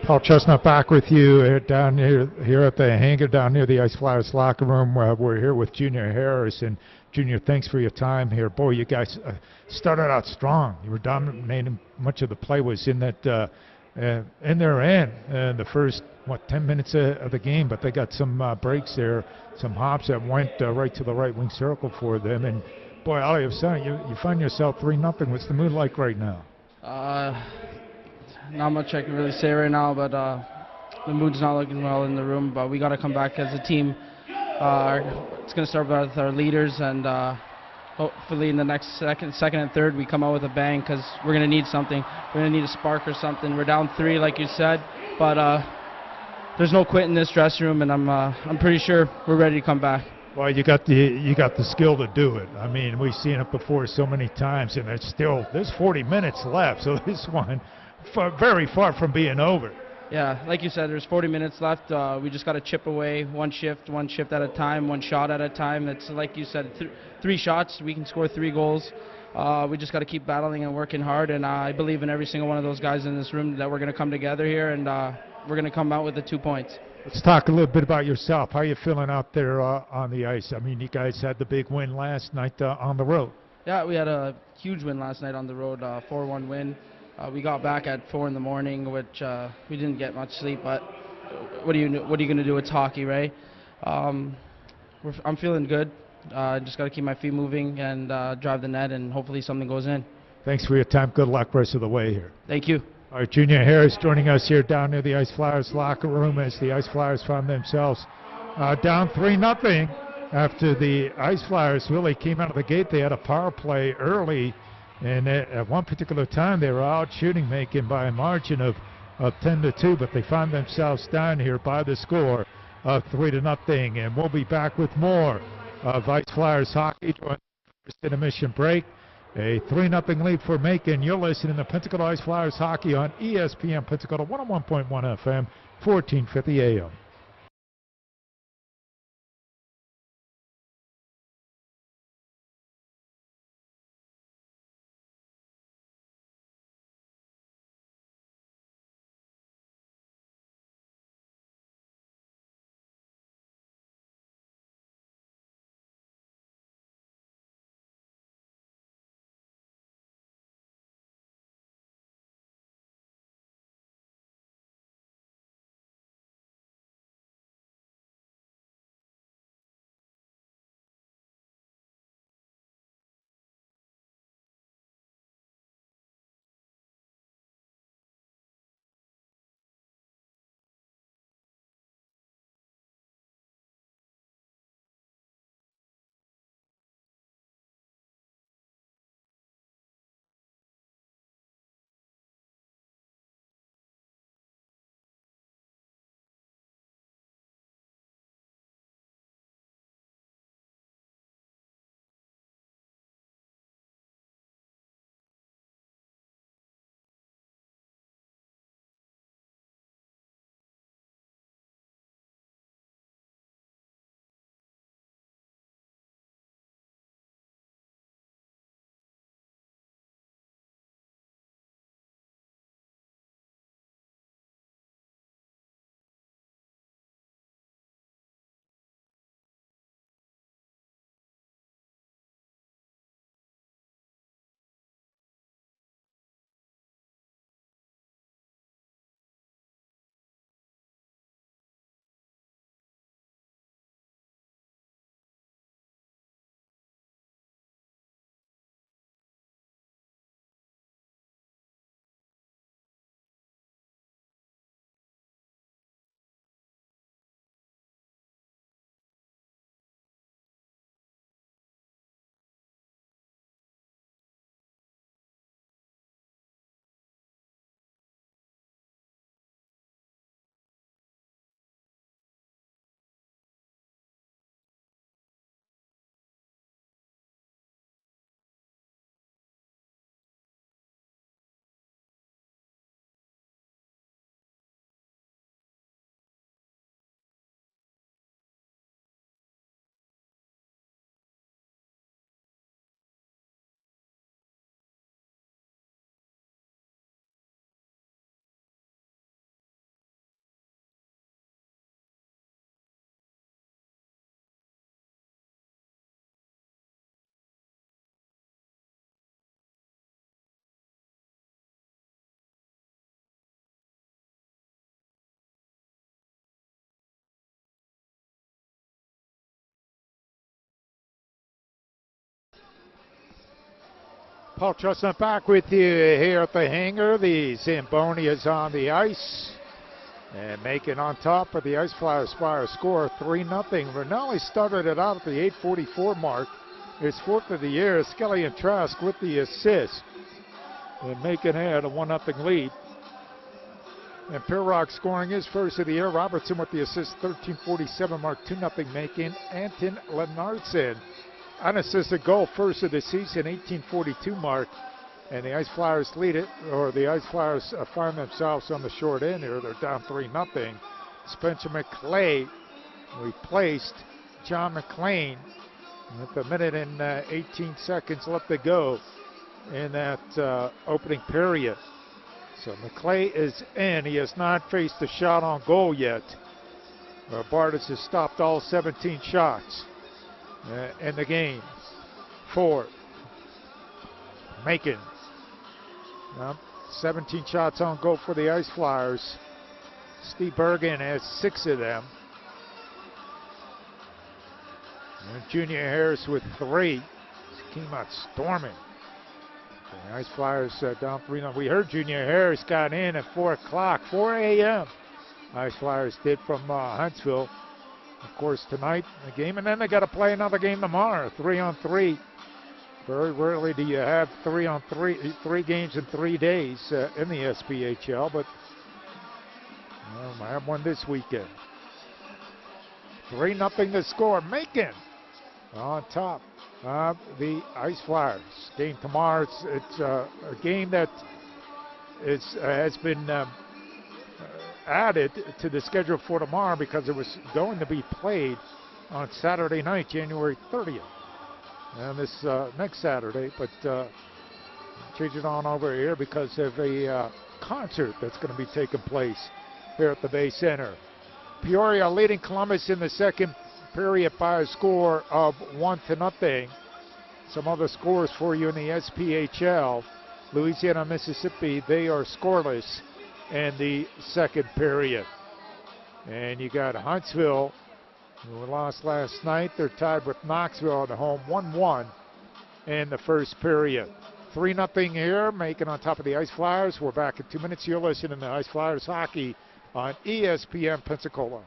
Paul Chestnut back with you down here at the hangar down near the Ice Flyers locker room. We're here with Junior Harris. And Junior, thanks for your time here. Boy, you guys started out strong. You were dominating. Much of the play was in that in their end, the first 10 minutes of the game. But they got some breaks there, some hops that went right to the right wing circle for them. And boy, all of a sudden you find yourself 3-0. What's the mood like right now? Not much I can really say right now, but the mood's not looking well in the room. But we got to come back as a team. It's going to start with our leaders, and hopefully in the next second and third we come out with a bang, because we're going to need something. We're going to need a spark or something. We're down 3, like you said, but there's no quit in this dressing room, and I'm pretty sure we're ready to come back. Well, you got the skill to do it. I mean, we've seen it before so many times, and there's 40 minutes left, so this one very far from being over. Yeah, like you said, there's 40 minutes left. We just got to chip away one shift at a time, one shot at a time. It's like you said, 3 shots, we can score 3 goals. We just got to keep battling and working hard, and I believe in every single one of those guys in this room that we're going to come together here, and we're going to come out with the 2 points. Let's talk a little bit about yourself. How are you feeling out there on the ice? I mean, you guys had the big win last night on the road. Yeah, we had a huge win last night on the road, 4-1 win. We got back at 4 in the morning, which we didn't get much sleep. But what are you going to do? It's hockey, right? I'm feeling good. Just got to keep my feet moving and drive the net, and hopefully something goes in. Thanks for your time. Good luck rest of the way here. Thank you. All right, Junior Harris joining us here down near the Ice Flyers locker room as the Ice Flyers found themselves down 3-0 after the Ice Flyers really came out of the gate. They had a power play early, and at one particular time they were out shooting Macon by a margin of 10-2, but they found themselves down here by the score of 3-0. And we'll be back with more of Ice Flyers hockey during the first intermission break. A 3-0 lead for Macon. You're listening to Pensacola Ice Flyers hockey on ESPN Pensacola 101.1 FM, 1450 AM. Paul Chestnut back with you here at the hangar. The Zamboni is on the ice. And making on top of the Ice Flyers Spire score 3-0. Rinaldi started it out at the 8:44 mark. His fourth of the year. Skelly and Trask with the assist. And Macon had a 1-0 lead. And Pirrock scoring his first of the year. Robertson with the assist, 13:47 mark, 2-0 Macon. Anton Lenardson, unassisted goal, first of the season, 18:42 mark. And the Ice Flyers lead it, or the Ice Flyers find themselves on the short end here. They're down 3-0. Spencer McClay replaced John McLean with a minute and 18 seconds left to go in that opening period. So McClay is in. He has not faced a shot on goal yet. Bartis has stopped all 17 shots in the game for Macon. 17 shots on goal for the Ice Flyers. Steve Bergen has 6 of them. And Junior Harris with 3. Came out storming. The Ice Flyers down 3-0. We heard Junior Harris got in at 4 o'clock, 4 a.m. Ice Flyers did from Huntsville. Of course, tonight the game, and then they got to play another game tomorrow, 3-on-3. Very rarely do you have 3-on-3, 3 games in 3 days in the SPHL, but I have one this weekend. 3-0 to score. Macon on top of the Ice Flyers. Game tomorrow. It's a game that has been added to the schedule for tomorrow because it was going to be played on Saturday night, January 30th. And this next Saturday, but change it on over here because of a concert that's going to be taking place here at the Bay Center. Peoria leading Columbus in the second period by a score of 1-0. Some other scores for you in the SPHL. Louisiana, Mississippi, they are scoreless in the second period. And you got Huntsville, who lost last night. They're tied with Knoxville at home, 1-1 in the first period. 3-0 here, Macon on top of the Ice Flyers. We're back in 2 minutes. You're listening to Ice Flyers Hockey on ESPN Pensacola.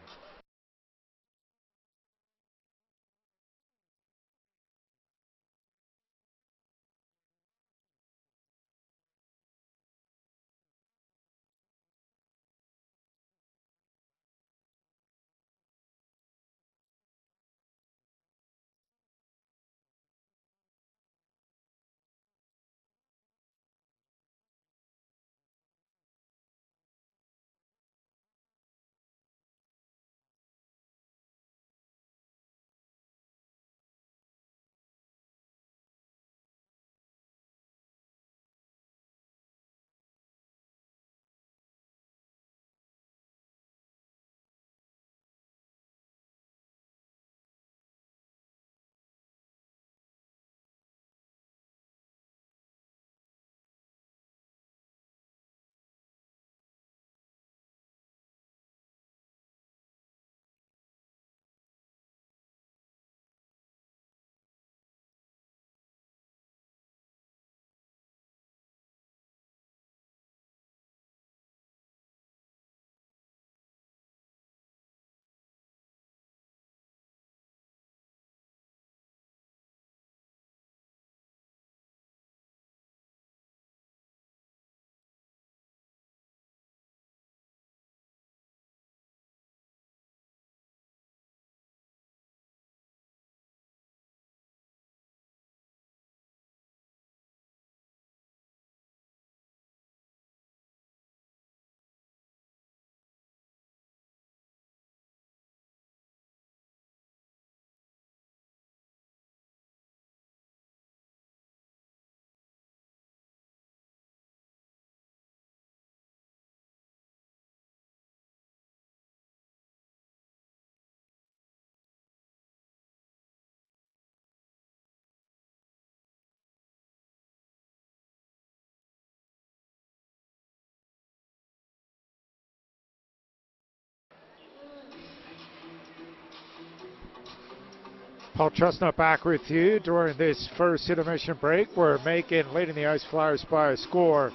Paul Chestnut back with you during this first intermission break. We're making leading the Ice Flyers by a score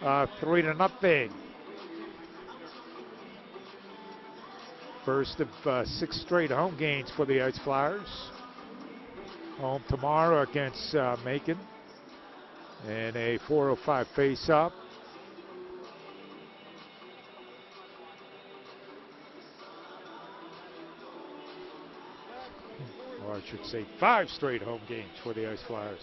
3-0. First of 6 straight home games for the Ice Flyers. Home tomorrow against Macon in a 4:05 face-off. Or I should say 5 straight home games for the Ice Flyers.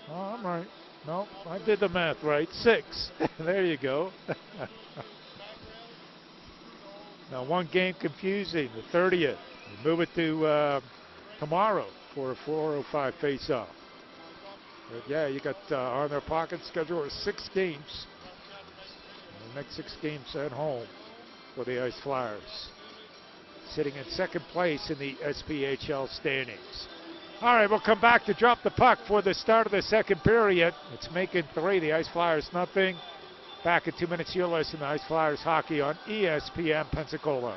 Oh, I'm right. No, I did the math right. 6. There you go. Now, one game confusing, the 30th. We move it to tomorrow for a 4:05 face-off. But yeah, you got on their pocket schedule 6 games. The next 6 games at home for the Ice Flyers, sitting in second place in the SPHL standings. All right, we'll come back to drop the puck for the start of the second period. It's Macon 3, the Ice Flyers nothing. Back in 2 minutes, you'll listen to Ice Flyers hockey on ESPN Pensacola.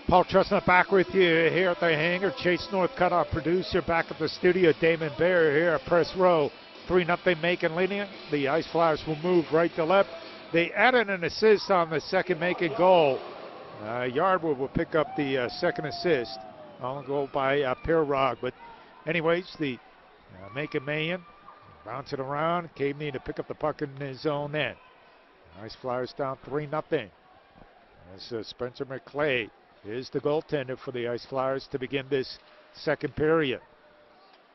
Paul Chestnut back with you here at the hangar. Chase Northcutt, our producer, back at the studio. Damon Bear here at press row. 3-0 Macon leading. The Ice Flyers will move right to left. They added an assist on the second Macon goal. Yardwood will pick up the second assist on goal by Pirrog. But anyways, the Macon man bounce it around. Caveney to pick up the puck in his own end. Ice Flyers down 3-0. As Spencer McClay is the goaltender for the Ice Flyers to begin this second period.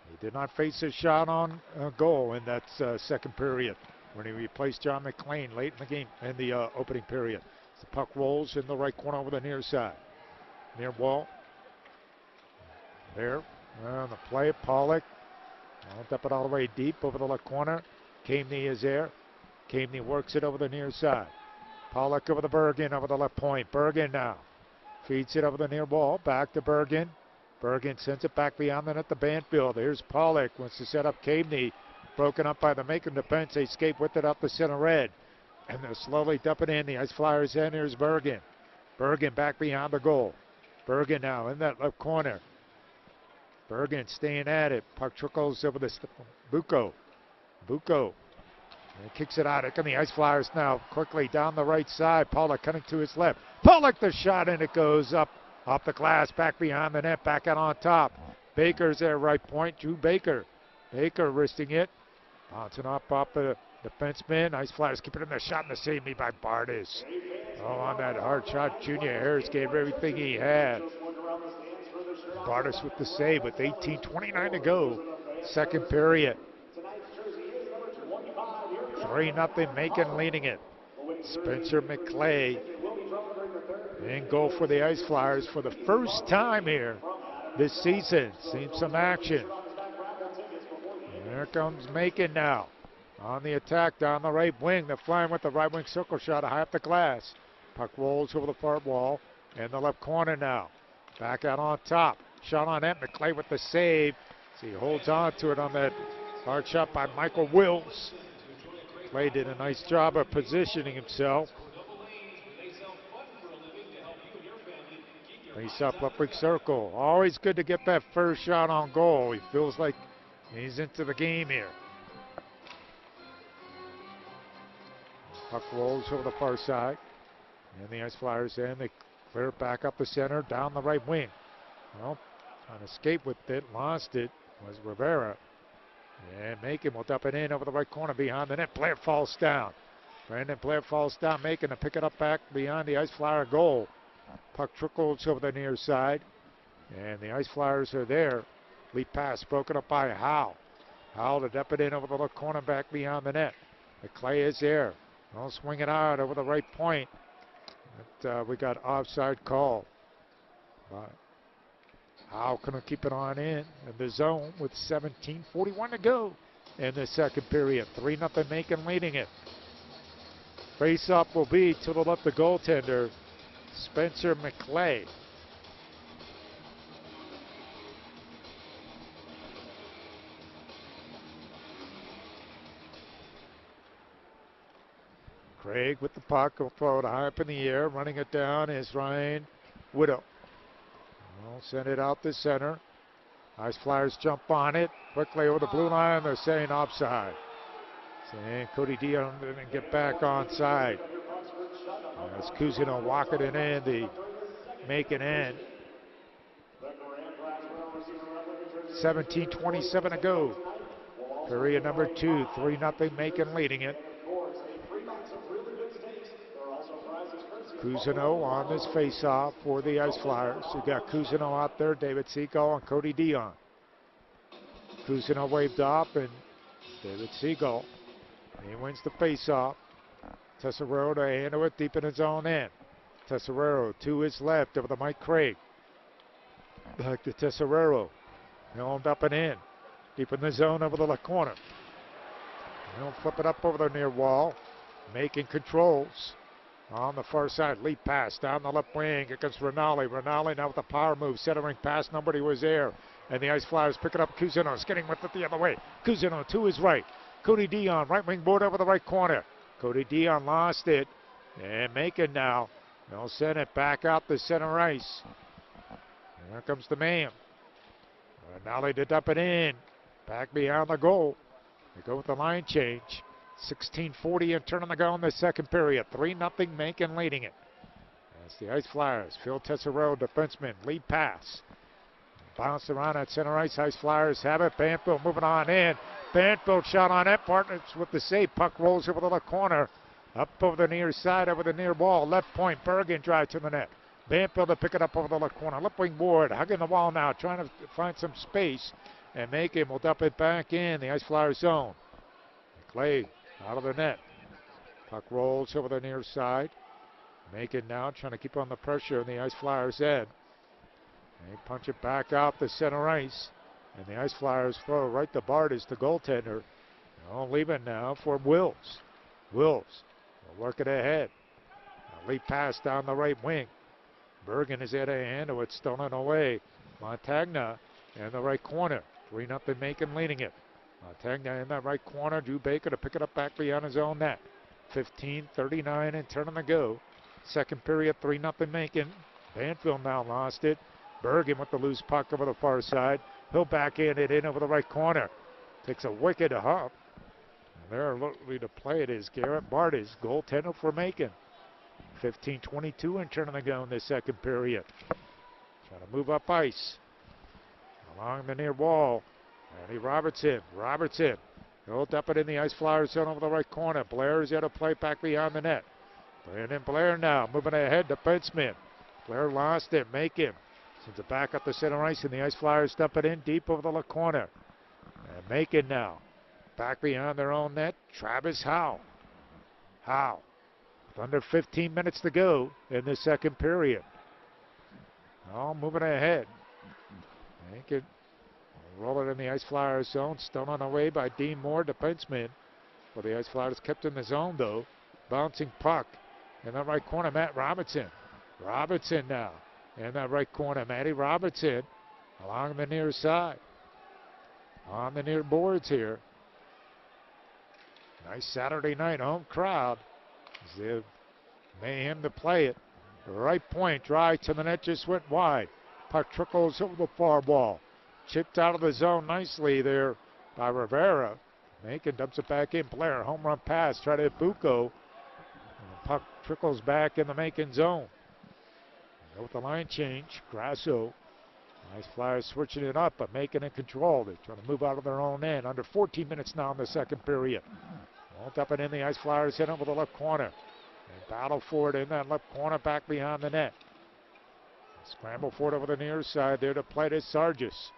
He did not face a shot on goal in that second period when he replaced John McLean late in the game in the opening period. The puck rolls in the right corner over the near side. Near wall. There. On the play, Pollock. Won't up it all the way deep over the left corner. Caveney is there. Caveney works it over the near side. Pollock over the Bergen over the left point. Bergen now. Feeds it over the near wall. Back to Bergen. Bergen sends it back beyond the net to Banfield. Here's Pollock. Wants to set up Caveney. Broken up by the Macon defense. They escape with it up the center red. And they're slowly dumping in the Ice Flyers end. Here's Bergen. Bergen back beyond the goal. Bergen now in that left corner. Bergen staying at it. Puck trickles over the Bucco. Bucco. And kicks it out. Here come the Ice Flyers now quickly down the right side. Pollock cutting to his left. Pollock the shot, and it goes up Off the glass, back behind the net, back out on top. Baker's there, right point. Drew Baker. Baker wristing it. Bouncing off the defenseman. Nice flyers. Keep it in the shot and the save made by Bardis. Oh, on that hard shot, Junior Harris gave everything he had. Bardis with the save with 18:29 to go. Second period. 3-0 Macon leading it. Spencer McClay in goal for the Ice Flyers for the first time here this season. Seen some action. Here comes Macon now. On the attack down the right wing. They're flying with the right wing circle shot high up the glass. Puck rolls over the far wall in the left corner now. Back out on top. Shot on net. McClay with the save. So he holds on to it on that hard shot by Michael Wills. Clay did a nice job of positioning himself. Face up left wing circle. Always good to get that first shot on goal. He feels like he's into the game here. Puck rolls over the far side. And the Ice Flyers in. They clear it back up the center, down the right wing. Well, trying to escape with it, lost it, was Rivera. And Macon will dump it in over the right corner behind the net. Blair falls down. Brandon Blair falls down, Macon to pick it up back behind the Ice Flyer goal. Puck trickles over the near side. And the Ice Flyers are there. Lead pass broken up by Howe. Howe to dump it in over the left corner back behind the net. McClay is there. They'll swing it out over the right point. But, we got offside call. But Howe couldn't keep it on in the zone with 17:41 to go in the second period. 3-0 Macon leading it. Face-off will be to the left of goaltender, Spencer McClay. Craig with the puck, will throw it high up in the air. Running it down is Ryan Widow. We'll send it out the center. Ice Flyers jump on it. Quickly over the blue line. They're saying offside. Saying Cody Dion didn't get back onside. As Cousineau walking it in, the Macon end. 17:27 to go. Period number 2. 3-0 Macon leading it. Cousineau on this face-off for the Ice Flyers. You got Cousineau out there, David Seagull, and Cody Dion. Cousineau waved off, and David Seagull, he wins the face-off. Tesserero to handle it deep in his own end. Tesserero to his left over the Mike Craig. Back to Tesserero. He'll up and in. Deep in the zone over the left corner. He'll flip it up over the near wall. Making controls. On the far side, lead pass down the left wing against Rinaldi. Rinaldi now with a power move, centering pass, nobody was there. And the Ice Flyers pick it up. Cousineau skating with it the other way. Cousineau to his right. Cody Dion, right wing board over the right corner. Cody Dion lost it. And Macon now. They'll send it back out the center ice. And here comes the man. Rinaldi to dump it in. Back behind the goal. They go with the line change. 16:40 and turn on the go in the second period. 3-0 Macon leading it. As the Ice Flyers, Phil Tesserero, defenseman, lead pass. Bounced around at center ice. Ice Flyers have it. Banfield moving on in. Banfield shot on it. Partners with the save. Puck rolls over the left corner. Up over the near side, over the near wall. Left point. Bergen drive to the net. Banfield to pick it up over the left corner. Left wing board. Hugging the wall now. Trying to find some space. And Macon will dump it back in the Ice Flyers zone. Clay out of the net. Puck rolls over the near side. Macon now trying to keep on the pressure in the Ice Flyers' end. They punch it back out the center ice. And the Ice Flyers throw right to Bardis, the goaltender. They'll leave it now for Wills. Wills will work it ahead. A lead pass down the right wing. Bergen is there to handle it, stolen away. Montagna in the right corner. 3-0 Macon leading it. Montagna in that right corner. Drew Baker to pick it up back beyond his own net. 15:39 and turn on the go. Second period, 3-0 Macon. Banfield now lost it. Bergen with the loose puck over the far side. He'll backhand it in over the right corner. Takes a wicked hop. And there literally to play it is Garrett Bardis, goaltender for Macon. 15:22 and turn on the go in the second period. Trying to move up ice. Along the near wall. Andy Robertson. Robertson. He'll dump it in the Ice Flyers zone over the right corner. Blair is there to play back behind the net. Brandon Blair now moving ahead. Defenseman. Blair lost it. Make him. Sends it back up the center ice, and the Ice Flyers dump it in deep over the left corner. And Macon now. Back behind their own net. Travis Howe. Howe. With under 15 minutes to go in the second period. All moving ahead. Macon roll it in the Ice Flyers zone. Still on the way by Dean Moore, defenseman. Well, the Ice Flyers kept in the zone, though. Bouncing puck. In the right corner, Matt Robinson. Robinson now. In that right corner, Matty Robertson along the near side. On the near boards here. Nice Saturday night home crowd. They mayhem to play it. The right point, dry to the net, just went wide. Puck trickles over the far wall. Chipped out of the zone nicely there by Rivera. Macon dumps it back in. Blair, home run pass, try to hit Bucco. And the puck trickles back in the Macon zone. With the line change, Grasso. Nice Flyers switching it up, but Macon in control. They're trying to move out of their own end. Under 14 minutes now in the second period. Won't up and in, the Ice Flyers hit over the left corner. And battle for it in that left corner back behind the net. Scramble for it over the near side there to play to Sargis.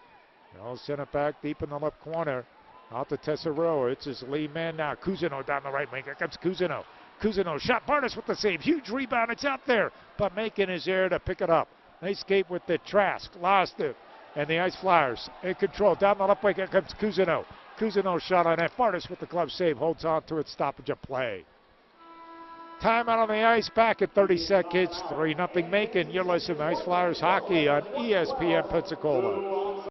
They'll send it back deep in the left corner. Out to Tesseroa. It's his lead man now. Cousineau down the right wing. Here comes Cousineau. Cousineau shot. Barnes with the save. Huge rebound. It's out there. But Macon is there to pick it up. Nice skate with the Trask. Lost it. And the Ice Flyers in control. Down the left wing. Here comes Cousineau. Cousineau shot on that. Barnes with the glove save. Holds on to it. Stoppage of play. Timeout on the ice. Back at 30 seconds. 3-0 Macon. You're listening to Ice Flyers hockey on ESPN Pensacola.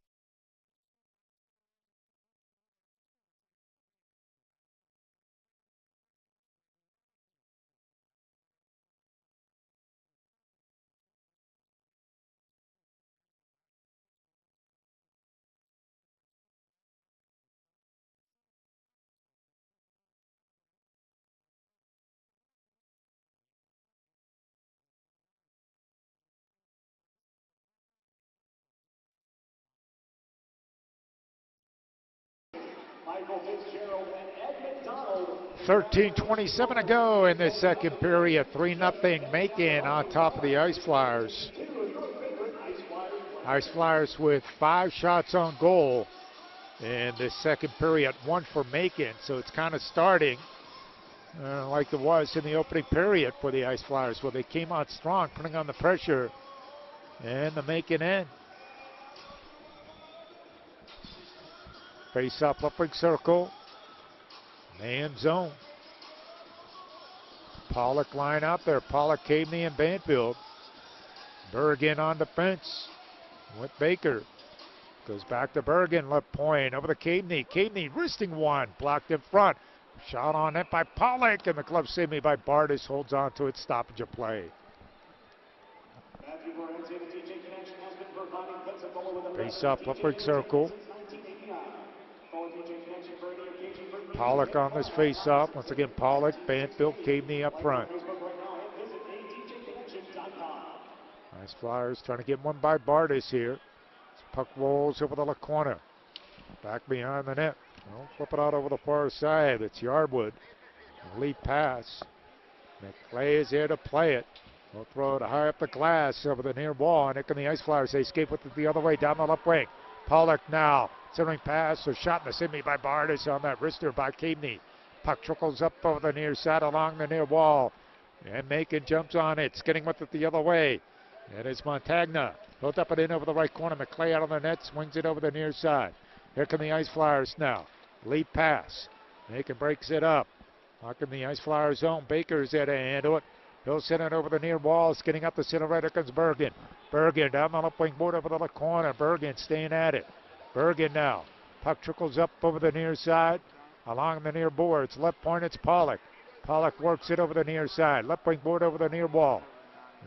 Michael Fitzgerald and Ed McDonald. 13:27 to go in this second period. 3-0 Macon on top of the Ice Flyers. Ice Flyers with 5 shots on goal in this second period. 1 for Macon, so it's kind of starting like it was in the opening period for the Ice Flyers, where they came out strong, putting on the pressure in the Macon end. Face up, left wing circle. Man zone. Pollock line out there. Pollock, Caveney, and Banfield. Bergen on defense with Baker. Goes back to Bergen, left point, over to Caveney. Caveney wristing one, blocked in front. Shot on net by Pollock, and the glove saved me by Bardis. Holds on to it, stoppage of play. Face up, left wing circle. Pollock on this face-off. Once again, Pollock, Banfield, Caveney up front. Nice Flyers trying to get one by Bardis here. Puck rolls over the left corner. Back behind the net. Well, flip it out over the far side. It's Yardwood. Lead pass. McClay is there to play it. We'll throw it high up the glass over the near wall. And here come the Ice Flyers. They escape with it the other way down the left wing. Pollock now. Centering pass, or shot in the semi by Bardis on that wrister by Caveney. Puck trickles up over the near side along the near wall. And Macon jumps on it, skidding with it the other way. It is Montagna. Built up it in over the right corner. McClay out on the net, swings it over the near side. Here come the Ice Flyers now. Lead pass. Macon breaks it up. Puck in the Ice Flyers zone. Baker's there to handle it. He'll send it over the near wall, skidding up the center right. Here comes Bergen. Bergen down the left wing board over the left corner. Bergen staying at it. Bergen now. Puck trickles up over the near side. Along the near boards. Left point, it's Pollock. Pollock works it over the near side. Left wing board over the near wall.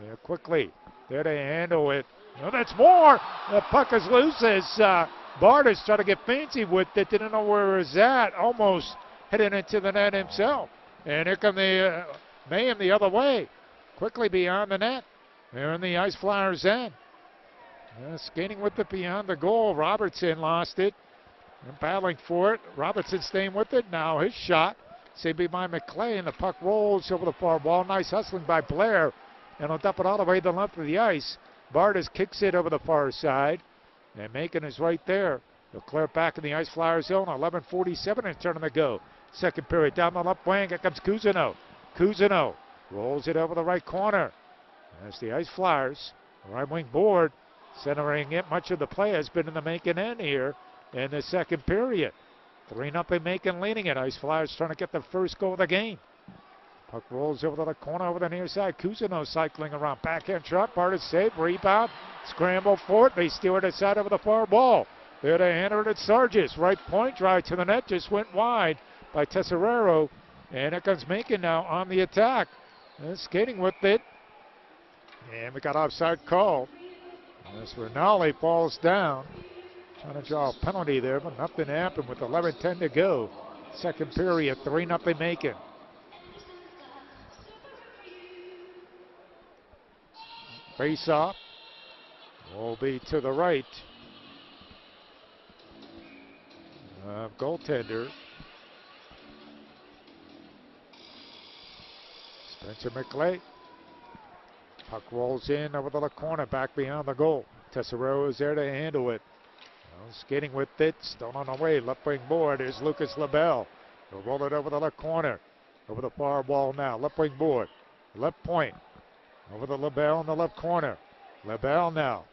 There quickly. There to handle it. No, that's more. The puck is loose as Bardis trying to get fancy with it. Didn't know where it was at. Almost heading into the net himself. And here come the Mayhem the other way. Quickly beyond the net. They're in the Ice Flyers end. Skating with it beyond the goal. Robertson lost it. And battling for it. Robertson staying with it. Now his shot. Saved by McClay, and the puck rolls over the far wall. Nice hustling by Blair. And he'll dump it all the way to the left of the ice. Bartis kicks it over the far side. And Macon is right there. He'll clear it back in the Ice Flyer zone. 11:47 and turning to go. Second period down the left wing. Here comes Cousineau. Cousineau rolls it over the right corner. That's the Ice Flyers. Right wing board. Centering it. Much of the play has been in the Macon end here in the second period. 3-0 Macon leading it. Ice Flyers trying to get the first goal of the game. Puck rolls over to the corner over the near side. Cousineau cycling around. Backhand shot. Bartis save. Rebound. Scramble for it. They steal it aside over the far wall. There to enter it at Sargis. Right point. Drive to the net. Just went wide by Tesserero. And here comes Macon now on the attack. And skating with it. And we got offside call. As Rinaldi falls down. Trying to draw a penalty there, but nothing happened with 11:10 to go. Second period, 3-0 Macon. Face off will be to the right. Goaltender. Spencer McClay. Puck rolls in over the left corner, back beyond the goal. Tesserero is there to handle it. Skating with it, still on the way, left wing board. Here's Lucas LaBelle. He'll roll it over the left corner, over the far wall now. Left wing board, left point, over the LaBelle in the left corner. LaBelle now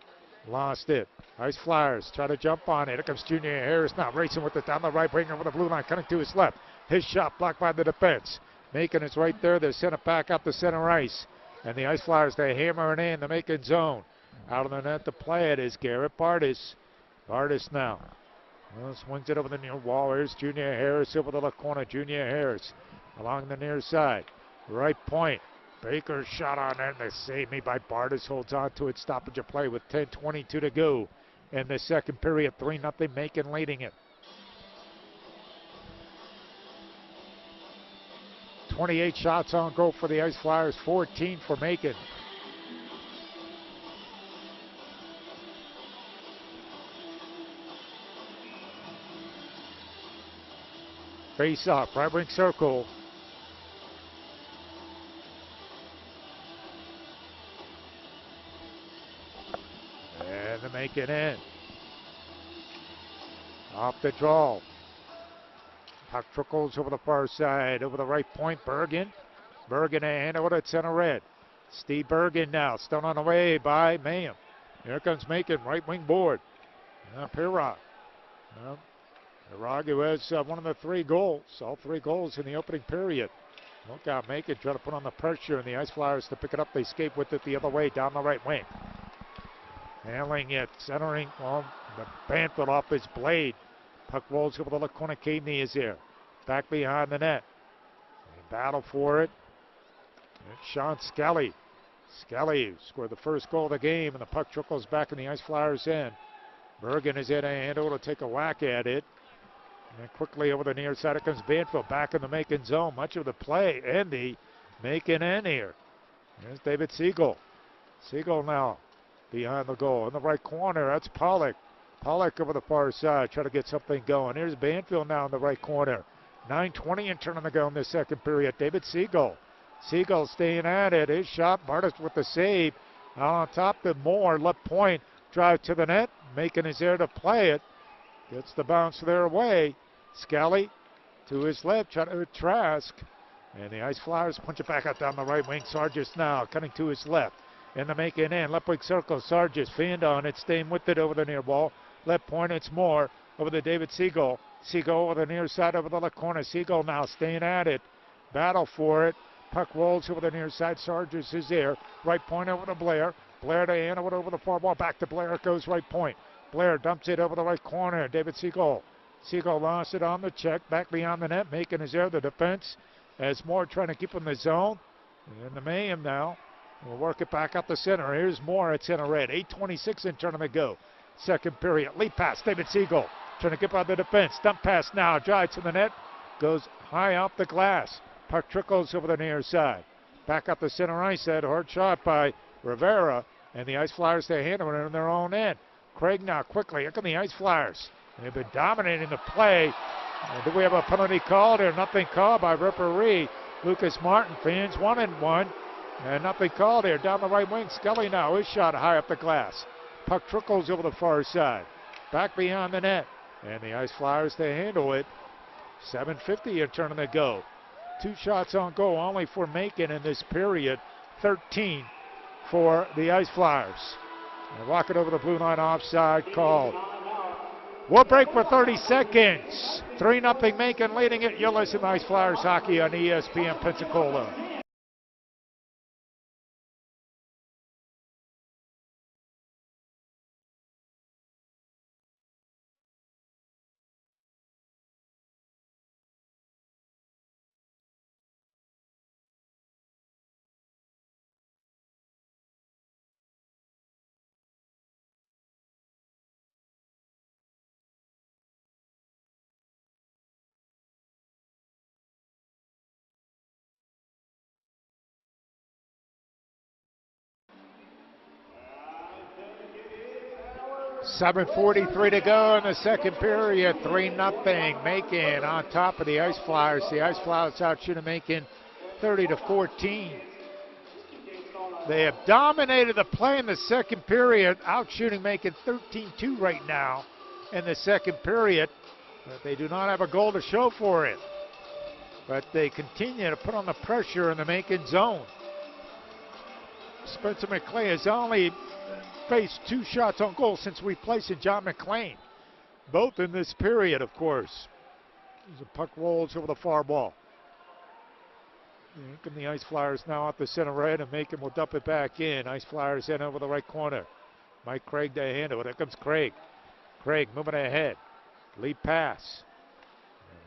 lost it. Ice Flyers try to jump on it. Here comes Junior Harris now racing with it down the right wing over the blue line, cutting to his left. His shot blocked by the defense. Macon is right there. They send it back up the center ice. And the Ice Flyers, they hammer it in the Macon zone. Out of the net to play it is Garrett Bartis. Bartis now. Well, swings it over the near wall. Here's Junior Harris over the left corner. Junior Harris along the near side. Right point. Baker's shot on it. They save me by Bartis. Holds on to it. Stoppage of play with 10:22 to go in the second period. 3-0 Macon leading it. 28 shots on goal for the Ice Flyers. 14 for Macon. Face off, right wing circle. And to make it in. Off the draw. Puck trickles over the far side, over the right point. Bergen. Bergen and over to center red. Steve Bergen now, still on the way by Mayhem. Here comes Macon, right wing board. Pirog. Pirog, who has one of the 3 goals, all 3 goals in the opening period. Look out, Macon trying to put on the pressure, and the Ice Flyers to pick it up. They escape with it the other way down the right wing. Handling it, centering, well, the Banfield off his blade. Puck rolls over the left corner. Cadeney is there. Back behind the net. They battle for it. It's Sean Skelly. Skelly scored the first goal of the game, and the puck trickles back in the Ice Flyers' end. Bergen is in a handle to take a whack at it. And quickly over the near side, it comes Banfield back in the Macon zone. Much of the play in the Macon end here. There's David Siegel. Siegel now behind the goal. In the right corner, that's Pollock. Pollock over the far side, trying to get something going. Here's Banfield now in the right corner. 9:20 and turning to go in the second period. David Siegel. Siegel staying at it. His shot, Bartis with the save. Out on top to Moore, left point. Drive to the net. Macon is there to play it. Gets the bounce their way. Skelly to his left, trying to Trask. And the Ice Flyers punch it back out down the right wing. Sargis now cutting to his left. In the Macon end, left wing circle. Sargis fanned on it, staying with it over the near wall. Left point, it's Moore over to David Siegel. Siegel over the near side over the left corner. Siegel now staying at it. Battle for it. Puck rolls over the near side. Sargis is there. Right point over to Blair. Blair to Anna over the far wall. Back to Blair. It goes right point. Blair dumps it over the right corner. David Siegel. Siegel lost it on the check. Back beyond the net. Macon is there. The defense as Moore trying to keep him in the zone. And the Mayhem now will work it back up the center. Here's Moore at center red. 8:26 in turn to go. Second period. Lead pass. David Siegel trying to get by the defense. Dump pass now. Drive to the net. Goes high off the glass. Puck trickles over the near side. Back up the center ice. That hard shot by Rivera. And the Ice Flyers, they handle it in their own end. Craig now quickly. Here come the Ice Flyers. They've been dominating the play. Do we have a penalty called or nothing called by referee Lucas Martin? Fans 1-1. And nothing called here. Down the right wing, Scully now. His shot high up the glass. Puck trickles over the far side. Back beyond the net. And the Ice Flyers, they handle it. 7:50 a turn to go. 2 shots on goal only for Macon in this period. 13 for the Ice Flyers. And rocket over the blue line, offside called. We'll break for 30 seconds. 3-0 Macon leading it. You're listening to Ice Flyers hockey on ESPN Pensacola. .7:43 to go in the second period. 3-0 Macon on top of the Ice Flyers. The Ice Flyers out shooting Macon 30-14. They have dominated the play in the second period, out shooting Macon 13-2 right now in the second period. But they do not have a goal to show for it. But they continue to put on the pressure in the Macon zone. Spencer McClay has only faced 2 shots on goal since replacing John McClain. Both in this period, of course. As the puck rolls over the far ball. And the Ice Flyers now at the center red, and Macon will dump it back in. Ice Flyers in over the right corner. Mike Craig to handle it. Here comes Craig. Craig moving ahead. Lead pass.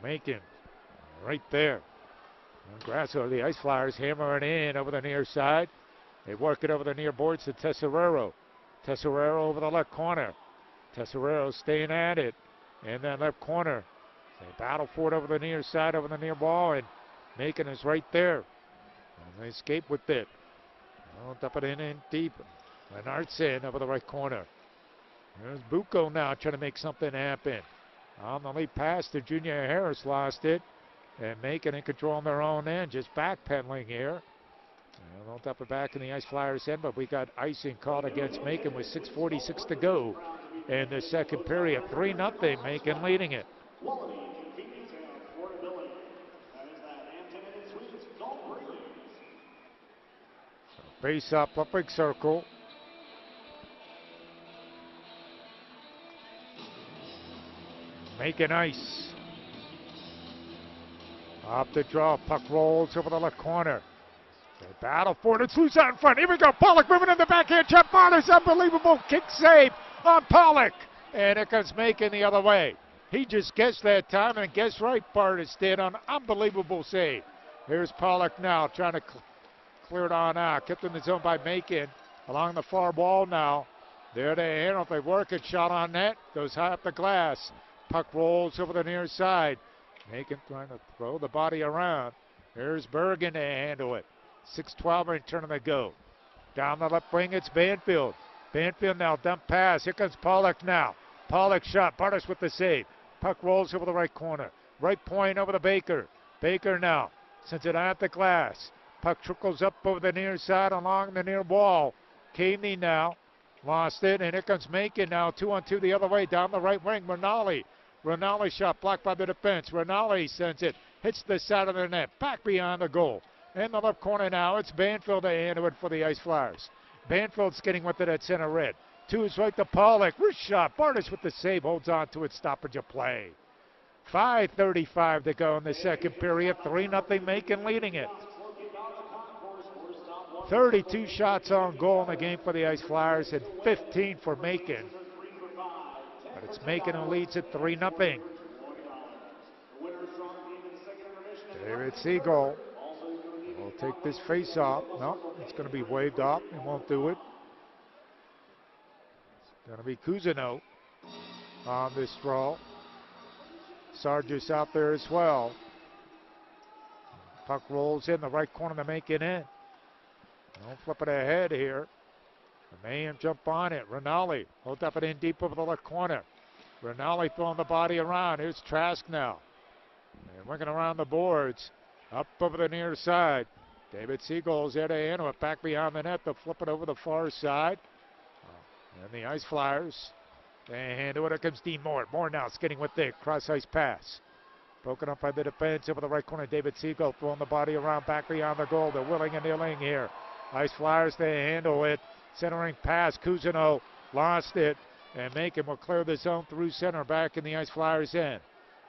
Macon right there. And Grasso, the Ice Flyers hammering in over the near side. They work it over the near boards to Tesserero. Tesserero over the left corner. Tesserero staying at it. And then left corner. They battle for it over the near side, over the near ball, and Macon is right there. And they escape with it. They'll dump it in deep. Lenartson over the right corner. There's Bucco now trying to make something happen. On the lead pass to Junior Harris, lost it. And Macon in control on their own end, just backpedaling here. And they'll dump it back in the Ice Flyers' end, but we got icing called against Macon with 6:46 to go in the second period. 3-0, Macon leading it. Face up big circle. Macon ice. Up the draw, puck rolls over the left corner. They battle for it. It's loose out in front. Here we go. Pollock moving in the backhand. Jeff Bonner's unbelievable kick save on Pollock. And it comes Macon the other way. He just guessed that time and guessed right. Bartis did on unbelievable save. Here's Pollock now trying to clear it on out. Kept in the zone by Macon along the far wall now. There they handle it. They work it. Shot on net. Goes high up the glass. Puck rolls over the near side. Macon trying to throw the body around. Here's Bergen to handle it. 6:12 return to go. Down the left wing, it's Banfield. Banfield now dump pass. Here comes Pollock now. Pollock shot. Bartis with the save. Puck rolls over the right corner. Right point over the Baker. Baker now sends it at the glass. Puck trickles up over the near side along the near wall. Caney now lost it, and here comes Macon now. 2-on-2 the other way down the right wing. Rinaldi. Rinaldi shot blocked by the defense. Rinaldi sends it. Hits the side of the net. Back beyond the goal. In the left corner now, it's Banfield to handle it for the Ice Flyers. Banfield skating with it at center red. 2 is right to Pollock. Wrist shot. Bartis with the save. Holds on to it. Stoppage of play. 5:35 to go in the second period. 3-0 Macon leading it. 32 shots on goal in the game for the Ice Flyers and 15 for Macon. But it's Macon who leads it 3-0. David Siegel will take this face off. No, it's going to be waved off. He won't do it. It's going to be Cousineau on this draw. Sargis out there as well. Puck rolls in the right corner to make it in. Don't flip it ahead here. The Mayhem jump on it. Rinaldi will dump it in deep over the left corner. Rinaldi throwing the body around. Here's Trask now. And working around the boards. Up over the near side. David Siegel's there to handle it. Back behind the net. They'll flip it over the far side. And the Ice Flyers. They handle it. Here comes Dean Moore. Moore now skating with the cross ice pass. Broken up by the defense over the right corner. David Siegel throwing the body around back beyond the goal. They're willing and dealing here. Ice Flyers, they handle it. Centering pass. Cousineau lost it. And Macon will clear the zone through center. Back in the Ice Flyers end.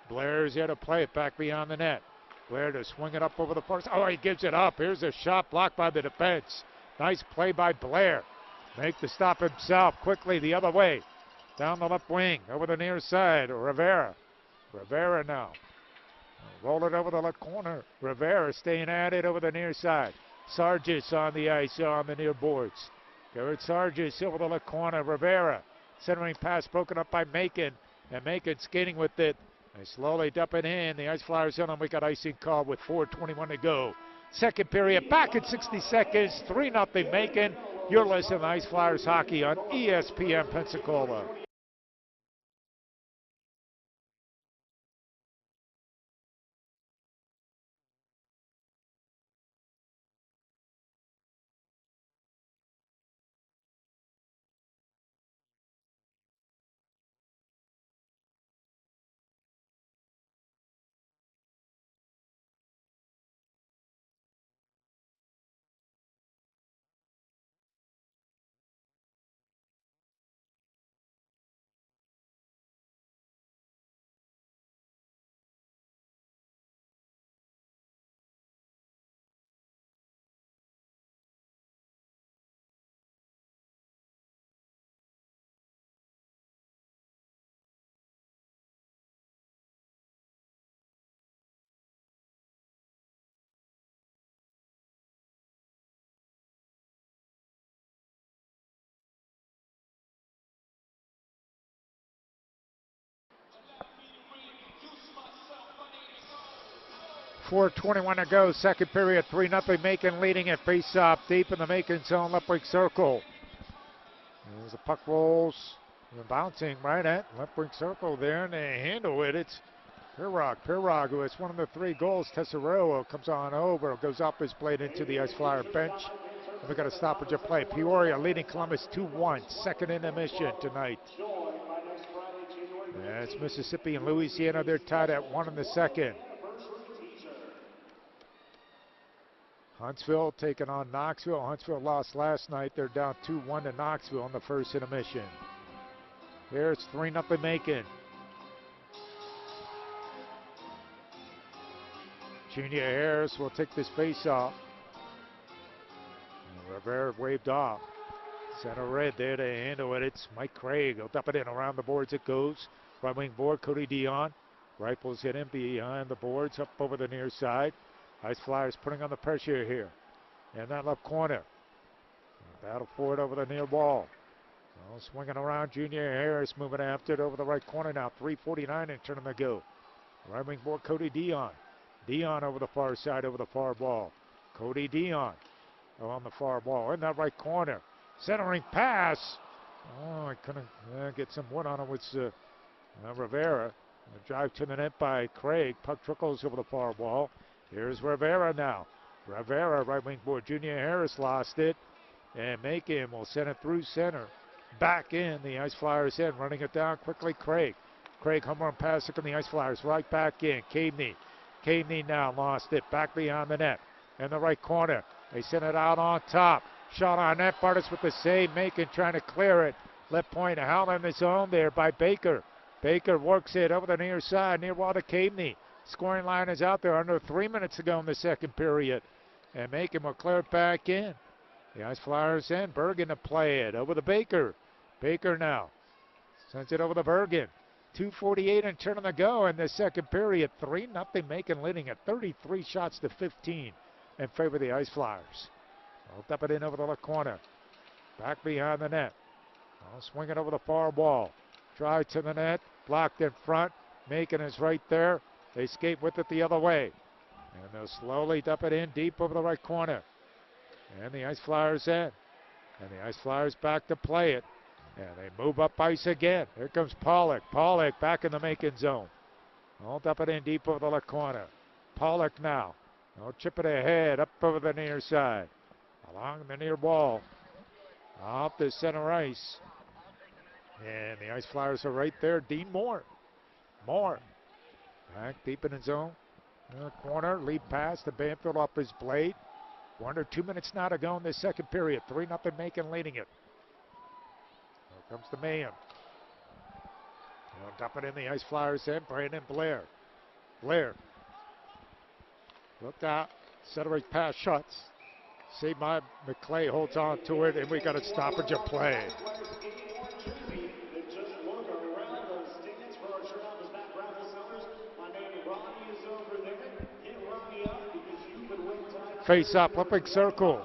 Blair's there to play it back beyond the net. Blair to swing it up over the first. Oh, he gives it up. Here's a shot blocked by the defense. Nice play by Blair. Make the stop himself quickly the other way. Down the left wing. Over the near side. Rivera. Rivera now. Roll it over the left corner. Rivera staying at it over the near side. Sargis on the ice on the near boards. Garrett Sargis over the left corner. Rivera. Centering pass broken up by Macon. And Macon skating with it. They slowly dump it in. The Ice Flyers in, and we got icing called with 4:21 to go. Second period back in 60 seconds. 3-0 Macon. You're listening to Ice Flyers hockey on ESPN Pensacola. .421 to go, second period, 3-0 Macon leading it. Face-off deep in the Macon zone, left wing circle. As the puck rolls, bouncing right at left wing circle there, and they handle it. It's Pirog, who has one of the 3 goals. Tesoro comes on over, goes off his blade into the Ice Flyer bench. And we got a stoppage of play. Peoria leading Columbus 2-1, second intermission tonight. As Mississippi and Louisiana, they're tied at 1 in the second. Huntsville taking on Knoxville. Huntsville lost last night. They're down 2-1 to Knoxville in the first intermission. Here it's 3-0 Macon. Junior Harris will take this face off. Rivera waved off. Center red there to handle it. It's Mike Craig. He'll dump it in around the boards. It goes. Right wing board, Cody Dion. Rifles hit him behind the boards, up over the near side. Ice Flyers putting on the pressure here. In that left corner. Battle for it over the near wall. Well, swinging around, Junior Harris moving after it over the right corner now. 3:49 and turn him to go. Right wing board, Cody Dion. Dion over the far side, over the far wall. Cody Dion on the far wall in that right corner. Centering pass. Oh, I couldn't get some wood on it with Rivera. A drive to the net by Craig. Puck trickles over the far wall. Here's Rivera now. Rivera, right wing board. Junior Harris lost it. And Macon will send it through center. Back in the Ice Flyers end. Running it down quickly, Craig. Craig home run pass from the Ice Flyers. Right back in. Caveney. Caveney now lost it. Back behind the net. In the right corner. They send it out on top. Shot on net. Bartis with the save. Macon trying to clear it. Left point held in the zone there by Baker. Baker works it over the near side. Near wall to Caveney. Scoring line is out there under 3 minutes to go in the second period. And Macon will clear it back in. The Ice Flyers in. Bergen to play it over to Baker. Baker now sends it over to Bergen. 2:48 and turn on the go in the second period. 3-0 Macon leading at 33 shots to 15 in favor of the Ice Flyers. I'll dump it in over the left corner. Back behind the net. I'll swing it over the far wall. Drive to the net. Blocked in front. Macon is right there. They skate with it the other way. And they'll slowly dump it in deep over the right corner. And the Ice Flyers in. And the Ice Flyers back to play it. And they move up ice again. Here comes Pollock. Pollock back in the Macon zone. I'll dump it in deep over the left corner. Pollock now. I'll chip it ahead up over the near side. Along the near wall. Off the center ice. And the Ice Flyers are right there. Dean Moore. Moore. Back deep in the zone. In the corner. Lead pass to Banfield off his blade. 1 or 2 minutes now to go in this second period. 3-0 Macon leading it. Here comes the man. He'll dump it in the Ice Flyers end. Brandon Blair. Blair. Looked out. Center pass shots. Saved by McClay. Holds on to it. And we got a stoppage of play. Face up, flipping circle.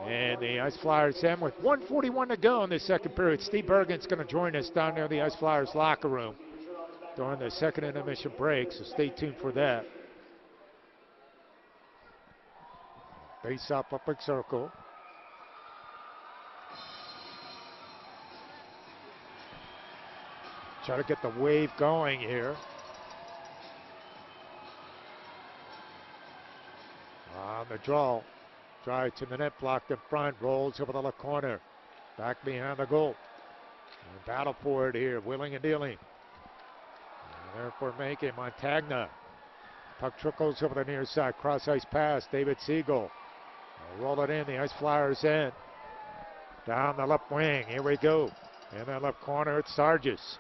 And the Ice Flyers end with 1:41 to go in the second period. Steve Bergen's going to join us down near the Ice Flyers locker room during the second intermission break, so stay tuned for that. Face up, flipping circle. Try to get the wave going here. On the draw. Drive to the net, blocked in front, rolls over the left corner. Back behind the goal. And battle for it here, wheeling and dealing. And therefore making Montagna. Puck trickles over the near side, cross ice pass, David Siegel. Roll it in, the Ice Flyers end. Down the left wing, here we go. In that left corner, it's Sargis.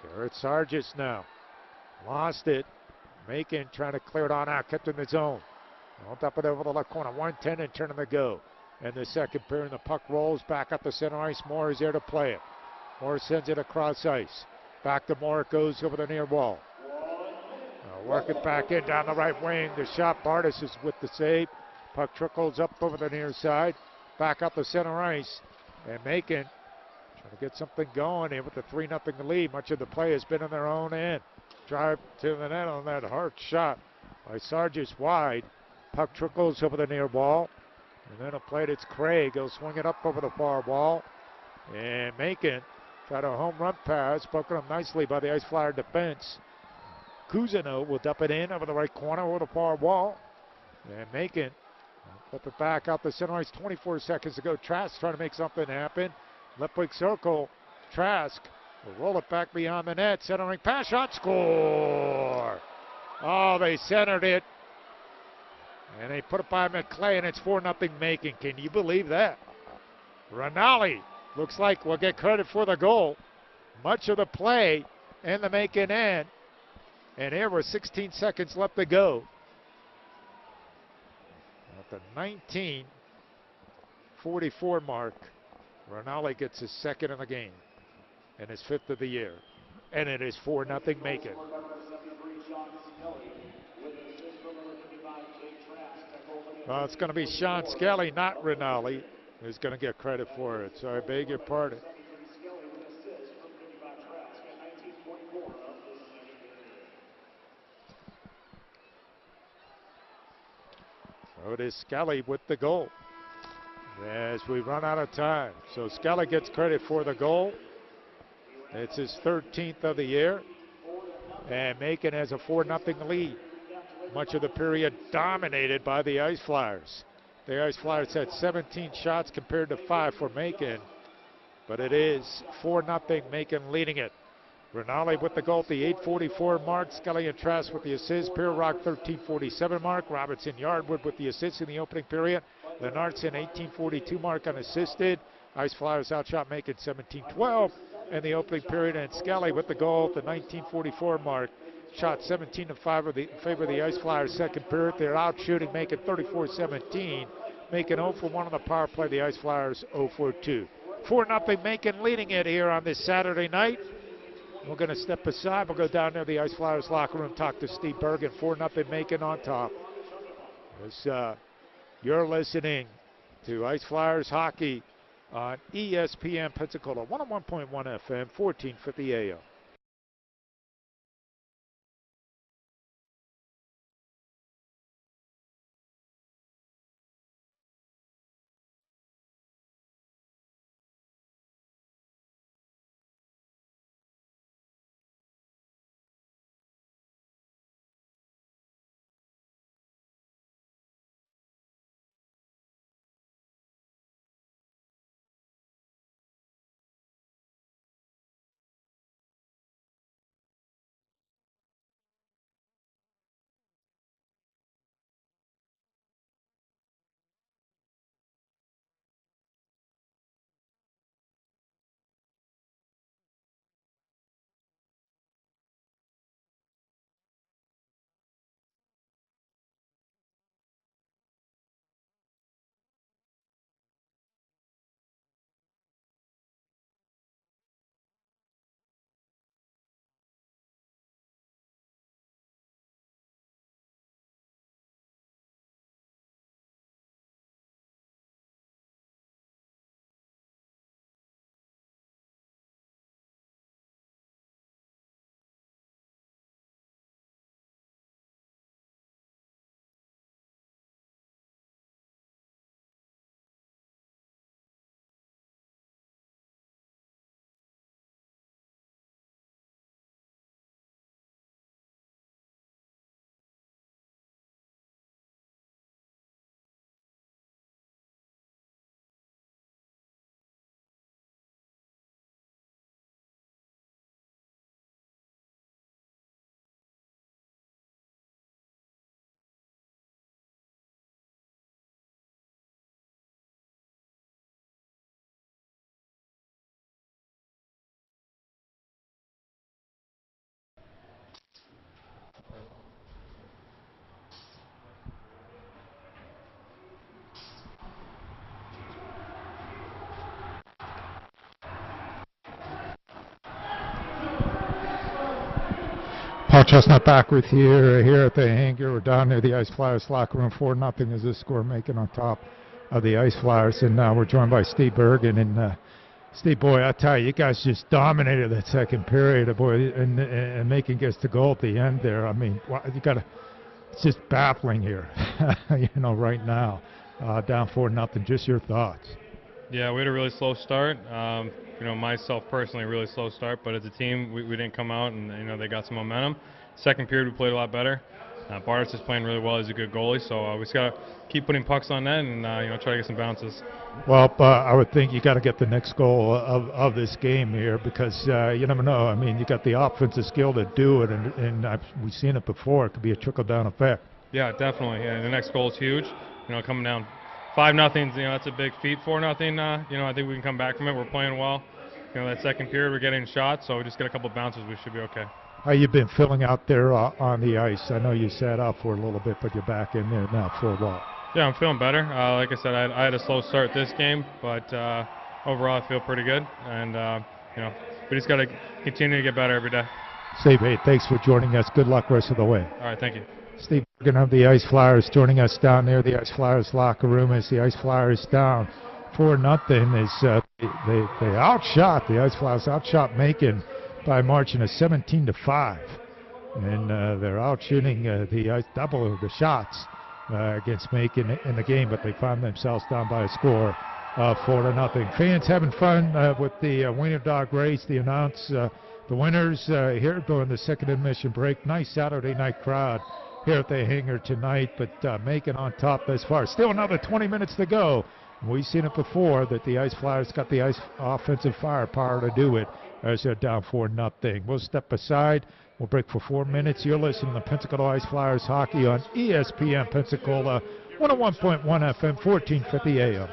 Garrett Sargis now. Lost it. Macon trying to clear it on out, kept in the zone. I'll dump it over the left corner, 1:10 and turning to go. And the second period, the puck rolls back up the center ice. Moore is there to play it. Moore sends it across ice. Back to Moore, it goes over the near wall. Work it back in down the right wing. The shot, Bartis is with the save. Puck trickles up over the near side. Back up the center ice. And Macon trying to get something going here with the 3-0 lead. Much of the play has been in their own end. Drive to the net on that hard shot by Sargis wide. Puck trickles over the near wall. And then a play, it's Craig. He'll swing it up over the far wall. And Macon tried a home run pass. Broken up nicely by the Ice Flyer defense. Cousineau will dump it in over the right corner over the far wall. And Macon flip it back out the center ice. 24 seconds to go. Trask trying to make something happen. Left wing circle. Trask will roll it back beyond the net. Centering pass shot. Score! Oh, they centered it. And they put it by McClay, and it's 4-0 Macon. Can you believe that? Rinaldi looks like we'll get credit for the goal. Much of the play in the Macon end. And here with 16 seconds left to go. At the 19:44 mark, Rinaldi gets his second in the game and his fifth of the year. And it is 4-0 Macon. Well, it's going to be Sean Skelly, not Rinaldi, who's going to get credit for it. So I beg your pardon. So it is Skelly with the goal as we run out of time. So Skelly gets credit for the goal. It's his 13th of the year. And Macon has a 4-0 lead. Much of the period dominated by the Ice Flyers. The Ice Flyers had 17 shots compared to 5 for Macon. But it is 4-0 Macon leading it. Rinaldi with the goal at the 8:44 mark. Skelly and Trask with the assist. Pierrock 13:47 mark. Robinson Yardwood with the assist in the opening period. Lennartson 18:42 mark unassisted. Ice Flyers outshot Macon 17-12 in the opening period. And Skelly with the goal at the 19:44 mark. Shot 17-5 in favor of the Ice Flyers second period. They're out shooting Macon 34-17. Macon 0 for 1 on the power play. The Ice Flyers 0 for 2. 4-0 Macon leading it here on this Saturday night. We're going to step aside. We'll go down there to the Ice Flyers locker room, talk to Steve Bergen. 4-0 Macon on top. As you're listening to Ice Flyers hockey on ESPN Pensacola, 101.1 FM, 1450 AM. Paul Chestnut back with you here at the hangar. We're down near the Ice Flyers locker room. 4-0 is the score, making on top of the Ice Flyers. And now we're joined by Steve Bergen. And Steve, boy, I tell you, you guys just dominated that second period, boy, and Macon gets the goal at the end there. I mean, you got to. It's just baffling here, right now. Down 4-0. Just your thoughts. Yeah, we had a really slow start. Myself personally, a really slow start, but as a team, we didn't come out, and they got some momentum. Second period, we played a lot better. Bartis is playing really well. He's a good goalie, so we just got to keep putting pucks on net and try to get some bounces. Well, I would think you got to get the next goal of this game here because you never know. I mean, you got the offensive skill to do it, and we've seen it before. It could be a trickle-down effect. Yeah, definitely. Yeah, the next goal is huge. Coming down 5-0. That's a big feat. 4-0. I think we can come back from it. We're playing well. That second period, we're getting shots, so we just get a couple bounces. We should be okay. How you been feeling out there on the ice? I know you sat out for a little bit, but you're back in there now for a while. Yeah, I'm feeling better. Like I said, I had a slow start this game, but overall I feel pretty good. And we just got to continue to get better every day. Steve, hey, thanks for joining us. Good luck rest of the way. All right, thank you. Steve Bergen of the Ice Flyers joining us down there, the Ice Flyers locker room, as the Ice Flyers down 4-0. As they outshot the Ice Flyers, outshot Macon by a margin of 17-5, and they're out shooting the Ice double of the shots against Macon in the game, but they find themselves down by a score of 4-0. Fans having fun with the Wiener Dog race. They announce the winners here during the second admission break. Nice Saturday night crowd here at the hangar tonight, but Macon on top thus far. Still another 20 minutes to go. We've seen it before that the Ice Flyers got the ice offensive firepower to do it as they're down 4-0. We'll step aside. We'll break for 4 minutes. You're listening to Pensacola Ice Flyers hockey on ESPN Pensacola, 101.1 FM, 1450 AM.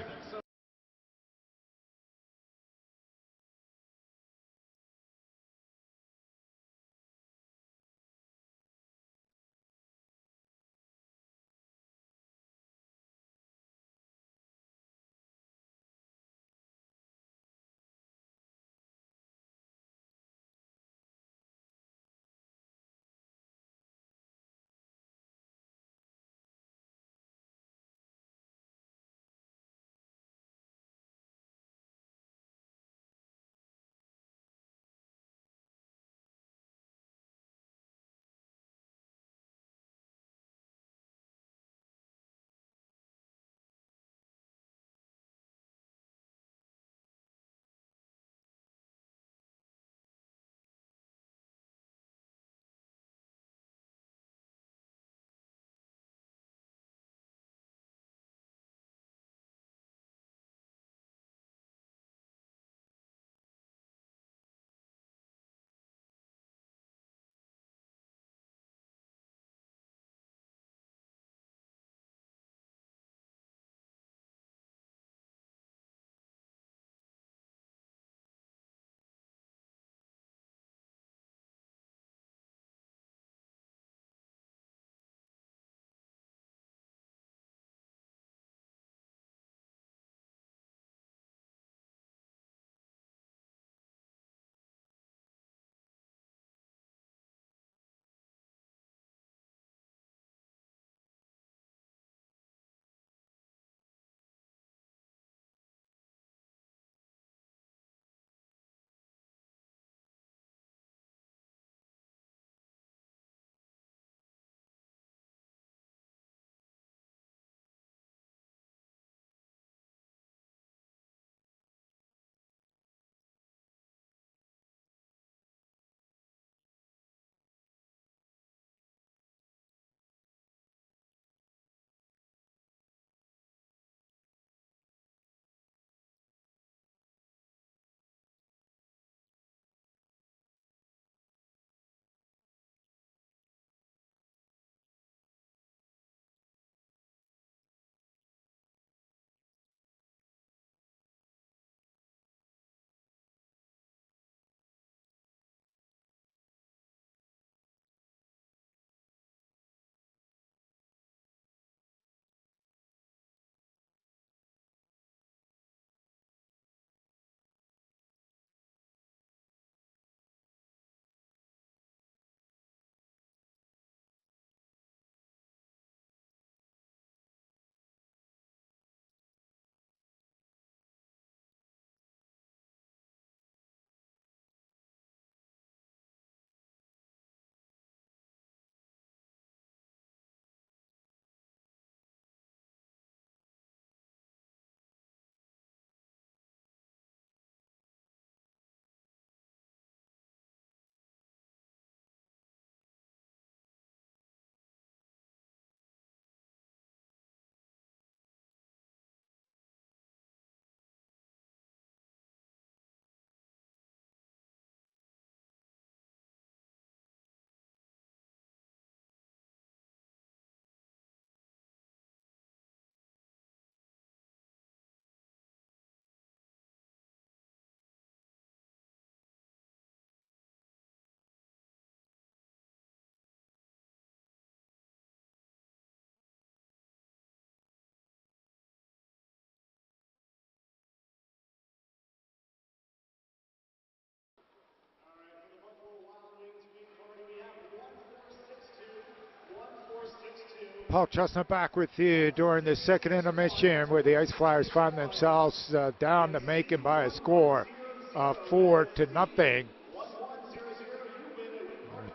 Paul Chestnut back with you during the second intermission where the Ice Flyers find themselves down to Macon by a score of 4-0. We're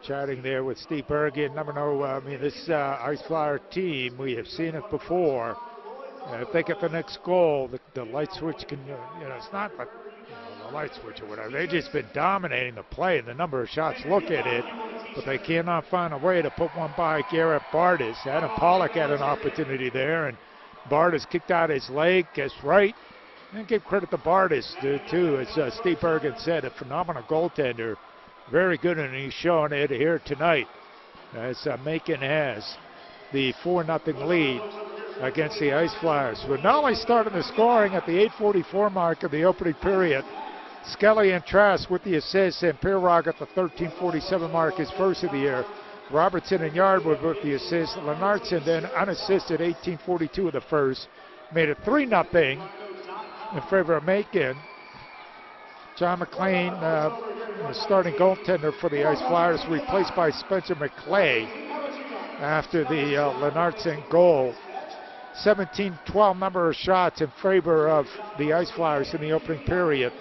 chatting there with Steve Bergen. Never know, I mean, this Ice Flyer team, we have seen it before. If they get the next goal, the light switch can, it's not like the light switch or whatever. They've just been dominating the play and the number of shots. Look at it. But they cannot find a way to put one by Garrett Bartis. Adam Pollock had an opportunity there, and Bartis kicked out his leg, gets right. And give credit to Bartis, too, as Steve Bergen said, a phenomenal goaltender. Very good, and he's showing it here tonight as Macon has the 4-0 lead against the Ice Flyers. We're not only starting the scoring at the 8:44 mark of the opening period. Skelly and Trask with the assists, and Pirog at the 13:47 mark, his first of the year. Robertson and Yardwood with the assist. Lenartson then unassisted, 18:42 of the first. Made it 3-0 in favor of Macon. John McLean, the starting goaltender for the Ice Flyers, replaced by Spencer McClay after the Lenartson goal. 17-12 number of shots in favor of the Ice Flyers in the opening period.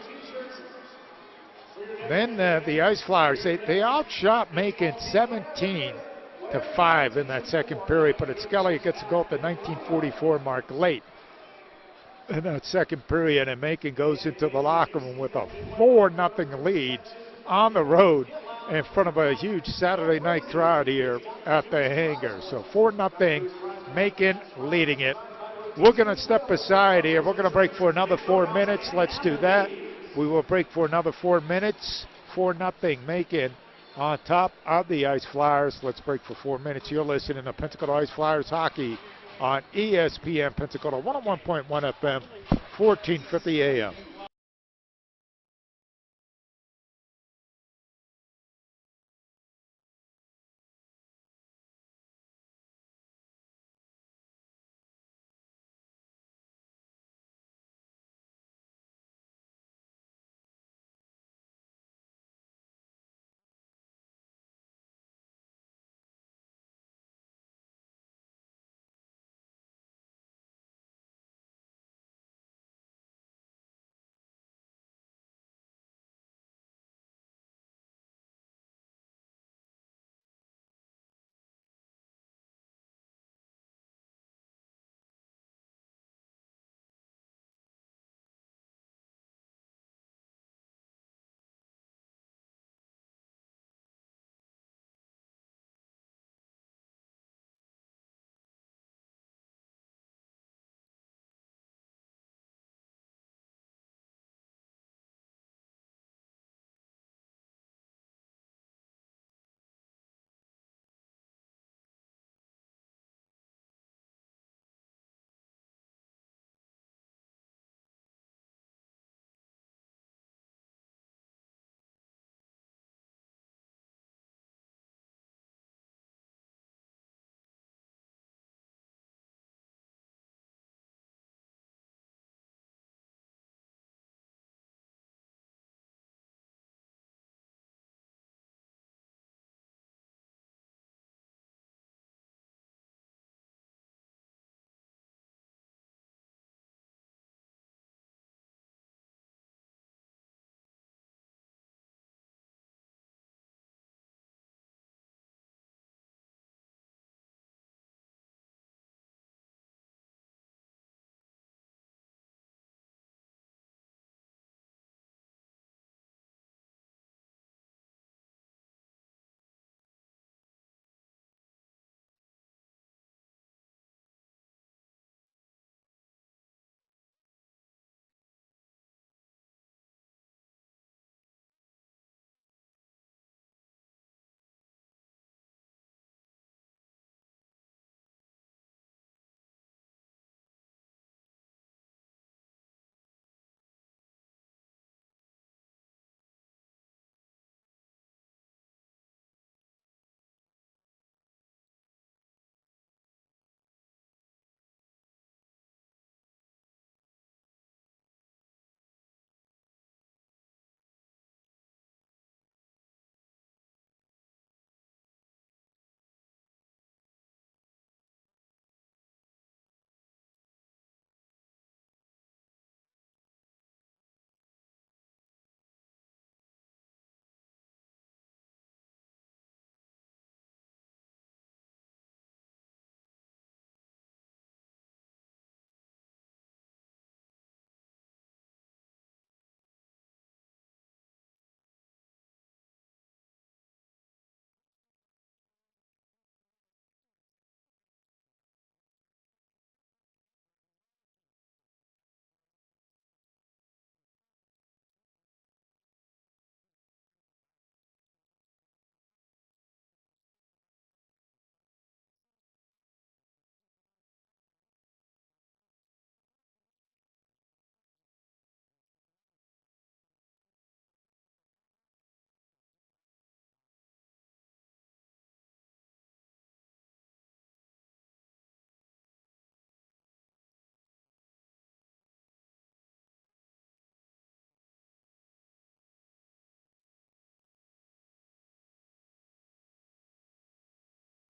Then the Ice Flyers, they outshot Macon 17-5 in that second period, but it's Skelly gets a goal at the 19:44 mark late in that second period, and Macon goes into the locker room with a 4-0 lead on the road in front of a huge Saturday night crowd here at the hangar. So 4-0, Macon leading it. We're going to step aside here. We're going to break for another 4 minutes. Let's do that. We will break for another 4 minutes. 4-0 Macon on top of the Ice Flyers. Let's break for 4 minutes. You're listening to Pensacola Ice Flyers hockey on ESPN Pensacola 101.1 FM, 1450 AM.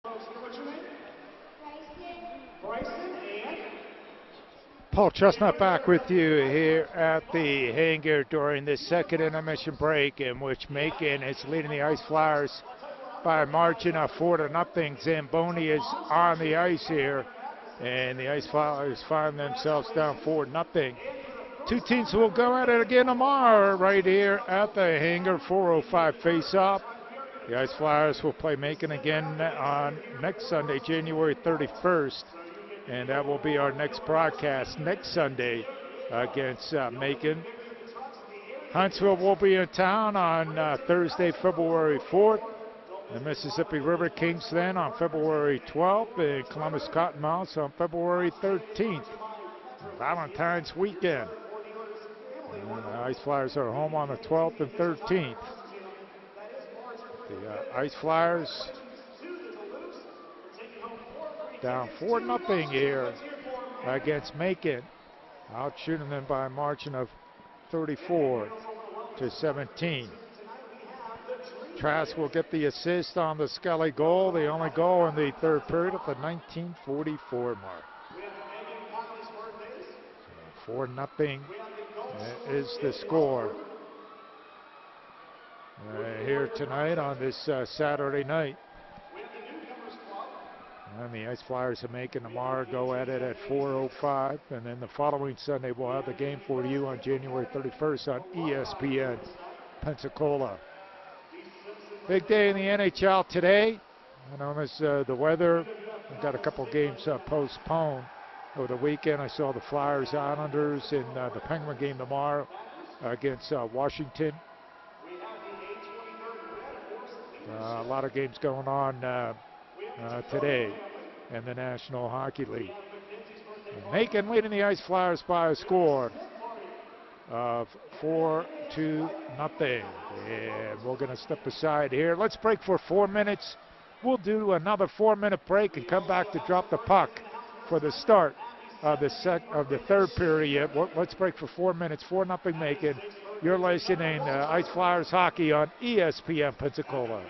What's your name? Bryson and? Paul Chestnut back with you here at the hangar during this second intermission break, in which Macon is leading the Ice Flyers by a margin of 4-0. Zamboni is on the ice here, and the Ice Flyers find themselves down 4-0. Two teams will go at it again tomorrow right here at the hangar. 4:05 face-off. The Ice Flyers will play Macon again on next Sunday, January 31st, and that will be our next broadcast next Sunday against Macon. Huntsville will be in town on Thursday, February 4th. The Mississippi River Kings then on February 12th, and Columbus Cottonmouths on February 13th. Valentine's weekend. And the Ice Flyers are home on the 12th and 13th. The Ice Flyers down 4-0 here against Macon, outshooting them by a margin of 34-17. Trask will get the assist on the Scully goal, the only goal in the third period at the 1944 mark. 4-0 is the score here tonight on this Saturday night. And the Ice Flyers of Macon tomorrow go at it at 4:05, and then the following Sunday we'll have the game for you on January 31st on ESPN Pensacola. Big day in the NHL today. I know the weather. We've got a couple games postponed over the weekend. I saw the Flyers Islanders in the Penguin game tomorrow against Washington. A lot of games going on today in the National Hockey League. Macon leading the Ice Flyers by a score of 4-0. And we're going to step aside here. Let's break for 4 minutes. We'll do another 4-minute break and come back to drop the puck for the start of the third period. Let's break for 4 minutes. 4-0 Macon. You're listening to Ice Flyers hockey on ESPN Pensacola.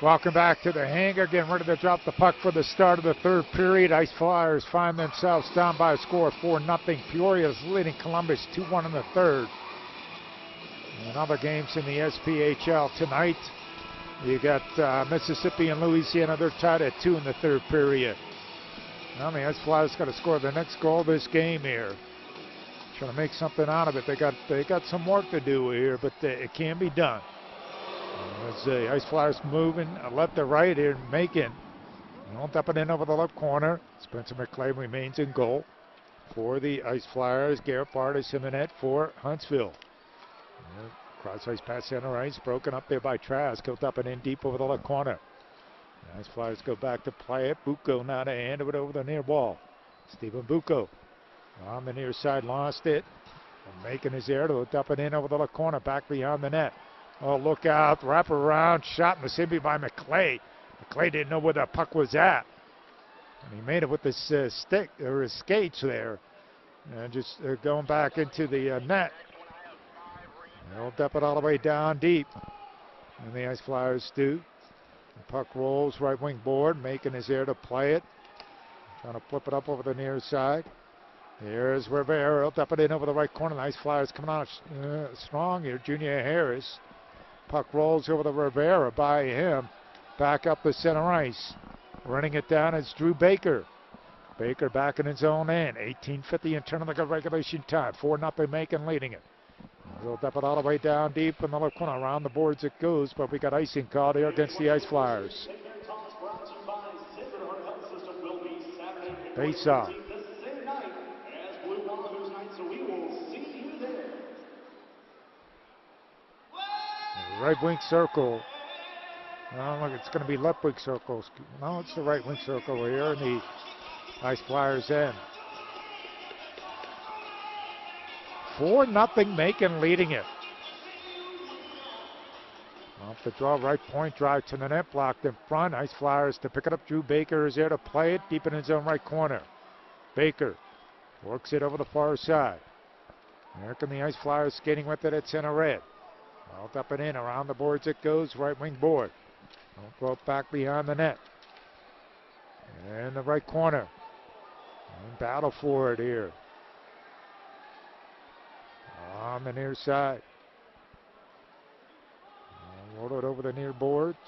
Welcome back to the hangar, getting ready to drop the puck for the start of the third period. Ice Flyers find themselves down by a score of 4-0. Peoria is leading Columbus 2-1 in the third. And other games in the SPHL tonight, you got Mississippi and Louisiana. They're tied at 2 in the third period. Now the Ice Flyers got to score the next goal of this game here. Trying to make something out of it. They got some work to do here, but it can be done. As the Ice Flyers moving left to right here, making. They'll dump it in over the left corner. Spencer McClay remains in goal for the Ice Flyers. Garrett Bartis in the net for Huntsville. Cross ice pass center ice, broken up there by Trask. He'll dump it in deep over the left corner. The Ice Flyers go back to play it. Bucco now to hand it over the near wall. Stephen Bucco on the near side, lost it. Making his error to dump it in over the left corner, back beyond the net. Oh, look out, wrap around, shot in the semi by McClay. McClay didn't know where the puck was at. And he made it with his stick, or his skates there. And just going back into the net. They'll dump it all the way down deep. And the Ice Flyers do. The puck rolls right wing board, making his air to play it. Trying to flip it up over the near side. Here's Rivera. He'll dump it in over the right corner. The Ice Flyers coming out strong here. Junior Harris. Puck rolls over the Rivera by him. Back up the center ice. Running it down is Drew Baker. Baker back in his own end. 18:50 in tournament regulation time. 4-0 Macon leading it. He'll dump it all the way down deep in the left corner. Around the boards it goes, but we got icing called here against the Ice Flyers. Face off. Right wing circle. Oh, look, it's going to be left wing circle. No, it's the right wing circle here in the Ice Flyers end. 4-0 Macon leading it. Off the draw, right point, drive to the net, blocked in front. Ice Flyers to pick it up. Drew Baker is there to play it deep in his own right corner. Baker works it over the far side. Here come the Ice Flyers skating with it at center red. Out up and in, around the boards it goes, right wing board. Don't throw it back behind the net. And the right corner. And battle for it here. On the near side. Roll it over the near boards.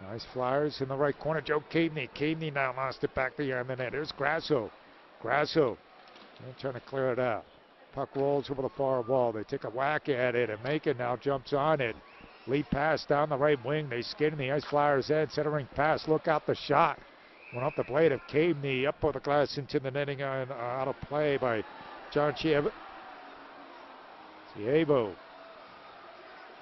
Nice Flyers in the right corner. Joe Caveney. Caveney now lost it back behind the net. Here's Grasso. Grasso trying to clear it out. Puck rolls over the far wall. They take a whack at it, and Macon now jumps on it. Lead pass down the right wing. They skid in the Ice Flyers' end. Centering pass. Look out the shot. Went off the blade of Caveney up over the glass into the netting and out of play by John Ciebo.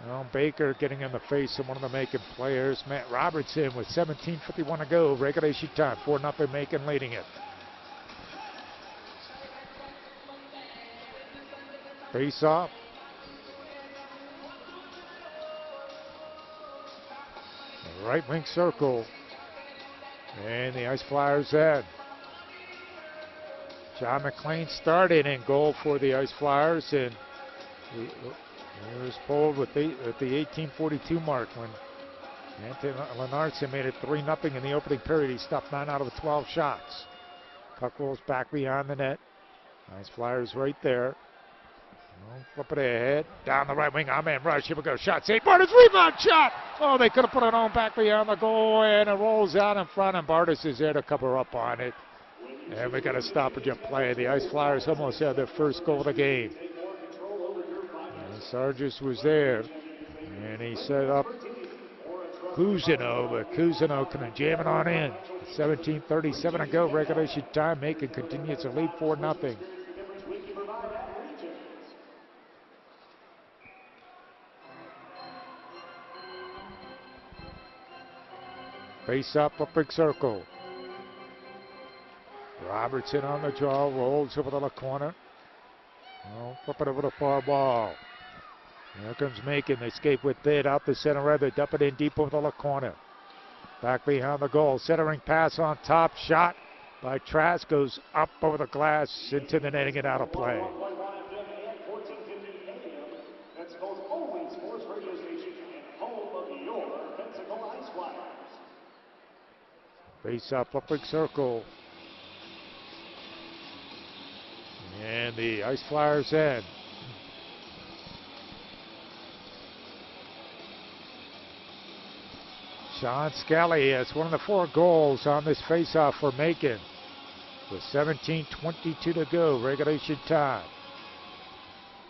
Well, Baker getting in the face of one of the Macon players. Matt Robertson with 17:51 to go. Regulation time. 4-0 Macon leading it. Face off. Right wing circle. And the Ice Flyers end. John McLean started in goal for the Ice Flyers, and he was pulled at the 18:42 mark when Anthony Lenartson made it 3-0 in the opening period. He stopped 9 out of 12 shots. Puck rolls back behind the net. Ice Flyers right there. Flip it ahead. Down the right wing. Amen rush. Here we go. Shot. St. Bartis. Rebound shot. Oh, they could have put it on back beyond the goal. And it rolls out in front. And Bartis is there to cover up on it. And we got a stoppage of play. The Ice Flyers almost had their first goal of the game. And Sargis was there. And he set up Cousineau. But Cousineau couldn't jam it on in. 17:37 to go. Regulation time. Macon continues to lead 4-0. Face up a big circle. Robertson on the draw, rolls over the left corner. Oh, flip it over the far wall. Here comes Macon. They escape with it out the center red. They dump it in deep over the left corner. Back behind the goal. Centering pass on top. Shot by Trask. Goes up over the glass into the netting and out of play. Face off Flipwick circle. And the Ice Flyers end. Sean Scally has one of the 4 goals on this face-off for Macon. With 17:22 to go, regulation time.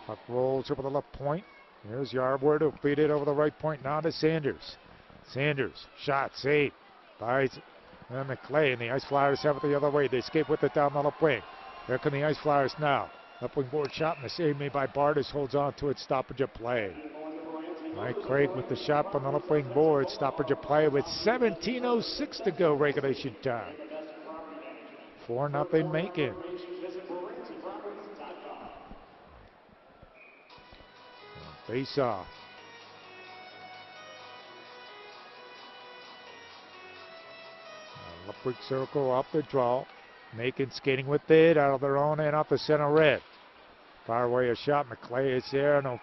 Puck rolls over the left point. Here's Yarborough to feed it over the right point now to Sanders. Sanders, shot, save by McClay, and the Ice Flyers have it the other way. They escape with it down the left wing. Here come the Ice Flyers now. Left wing board shot, and the save made by Bartis holds on to it. Stoppage of play. Mike Craig with the shot from the left wing board. Stoppage of play with 17:06 to go, regulation time. 4-0 Macon. Face off. Left circle off the draw. Macon skating with it out of their own end off the center red. Far away a shot. McClay is there and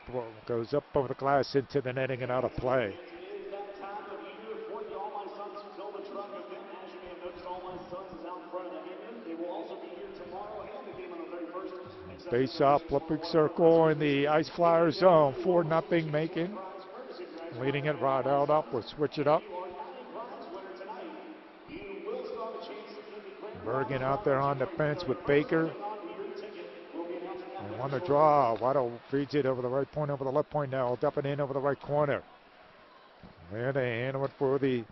goes up over the glass into the netting and out of play. Face off, Flipwick circle in the Ice Flyers zone. 4-0 Macon. Leading it right out up. We'll switch it up. Bergen out there on defense with Baker. And on the draw, Waddle feeds it over the right point, over the left point now. Dump it in over the right corner. There they handle it for the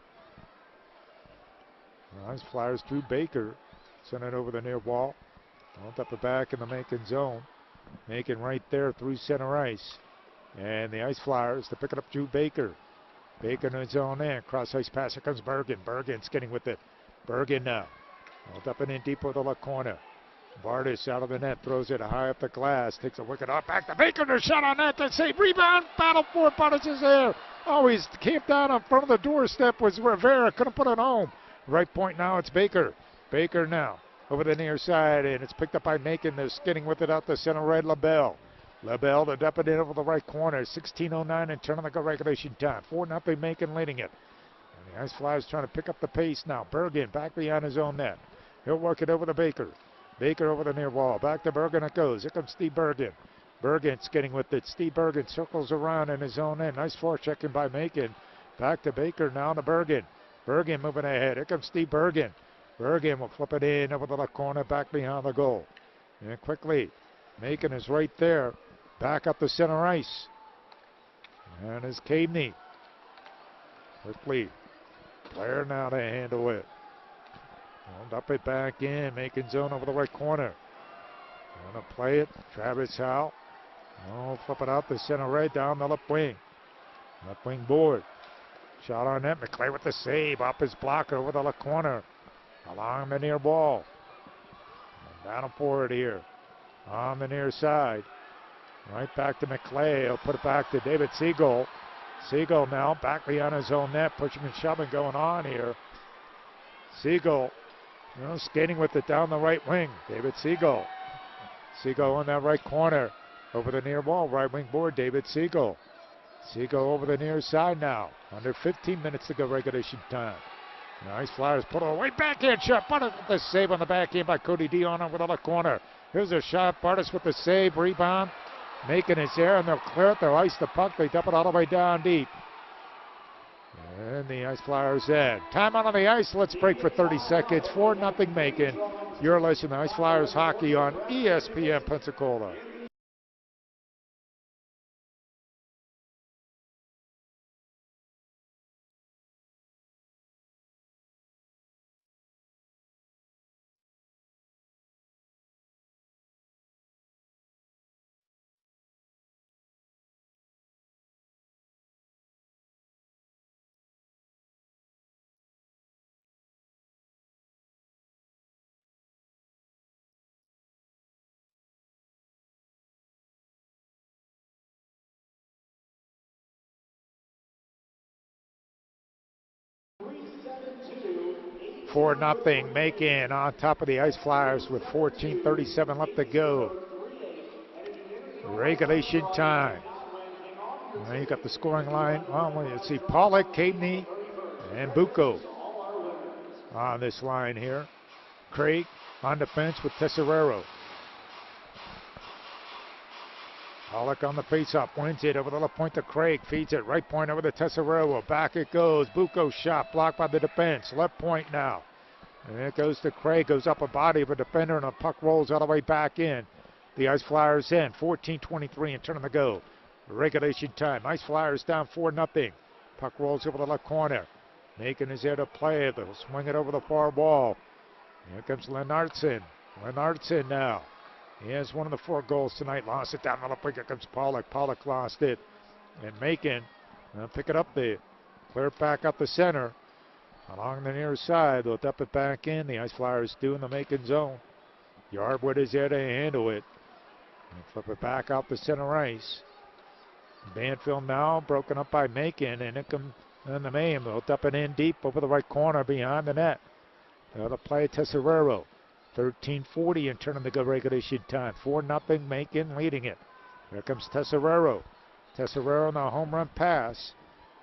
Ice Flyers. Drew Baker sent it over the near wall. Up the back in the Macon zone. Macon right there through center ice. And the Ice Flyers to pick it up, Drew Baker. Baker in his own end. Cross ice pass. Here comes Bergen. Bergen's getting with it. Bergen now. Up and in deep over the left corner. Bartis out of the net. Throws it high up the glass. Takes a wicket off. Back to Baker. The shot on net. To save. Rebound. Battle for it. Bartis is there. Oh, he's camped down in front of the doorstep. Was Rivera. Couldn't put it home. Right point now. It's Baker. Baker now. Over the near side, and it's picked up by Macon. They're skidding with it out the center red. LaBelle. LaBelle to dump it in over the right corner. 16:09 and turn on the regulation time. 4-0 Macon leading it. And the Ice Flyers trying to pick up the pace now. Bergen back behind his own net. He'll work it over to Baker. Baker over the near wall. Back to Bergen it goes. Here comes Steve Bergen. Bergen skidding with it. Steve Bergen circles around in his own end. Nice forechecking by Macon. Back to Baker now to Bergen. Bergen moving ahead. Here comes Steve Bergen. Bergen will flip it in over the left corner, back behind the goal. And quickly, Macon is right there, back up the center ice. And is Cadeney. Quickly, Blair now to handle it. Up it back in, Macon zone over the right corner. Gonna play it, Travis Howe. Flip it out the center right down the left wing. Left wing board. Shot on net, McClay with the save, up his blocker over the left corner. Along the near wall. Battle for it here. On the near side. Right back to McClay. He'll put it back to David Siegel. Siegel now back behind his own net. Pushing and shoving going on here. Siegel, skating with it down the right wing. David Siegel. Siegel in that right corner. Over the near wall. Right wing board. David Siegel. Siegel over the near side now. Under 15 minutes to go regulation time. Nice Flyers put it away. Backhand shot. Bartis with the save on the backhand by Cody Dion over the left corner. Here's a shot. Bartis with the save. Rebound. Macon is there, and they'll clear it. They'll ice the puck. They dump it all the way down deep. And the Ice Flyers end. Time out on the ice. Let's break for 30 seconds. 4-0 Macon. You're listening to Ice Flyers hockey on ESPN Pensacola. For nothing, Macon on top of the Ice Flyers with 14:37 left to go. Regulation time. Now you got the scoring line. Well, let's see, Pollock, Cadeney, and Bucco. on this line here. Craig on defense with Tesserero. Pollock on the faceoff, wins it over the left point to Craig, feeds it right point over to Tesserero. Back it goes. Bucco shot blocked by the defense. Left point now. And it goes to Craig, goes up a body of a defender, and a puck rolls all the way back in. The Ice Flyers in, 14:23 and turn to go. Regulation time. Ice Flyers down 4-0. Puck rolls over the left corner. Macon is there to play it. They'll swing it over the far wall. Here comes Lennartson. Lennartson now. He has one of the 4 goals tonight. Lost it down the left wing. Here comes Pollock. Pollock lost it. And Macon pick it up there. Clear it back up the center. Along the near side. They'll dump it back in. The Ice Flyers do in the Macon zone. Yardwood is there to handle it. And flip it back out the center ice. Banfield now broken up by Macon. And it comes in the main. They'll dump it in deep over the right corner behind the net. They'll play Tesserero. 13:40 and turning to go regulation time. 4-0 Macon leading it. Here comes Tesserero. Tesserero on the home run pass.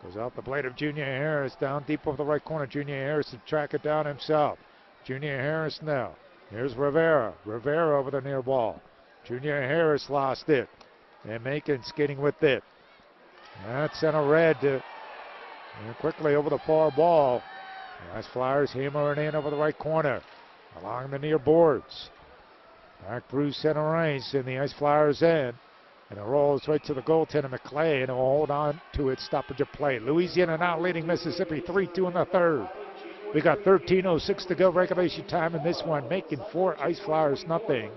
Goes out the blade of Junior Harris down deep over the right corner. Junior Harris to track it down himself. Junior Harris now. Here's Rivera. Rivera over the near wall. Junior Harris lost it. And Macon skating with it. That's center red. And quickly over the far wall. The Ice Flyers hammering in over the right corner. Along the near boards. Back through center ice and the Ice Flyers in. And it rolls right to the goaltender, McClay, and he'll hold on to it, stoppage of play. Louisiana now leading Mississippi 3-2 in the third. We got 13:06 to go regulation time in this one. Macon 4, Ice Flyers nothing.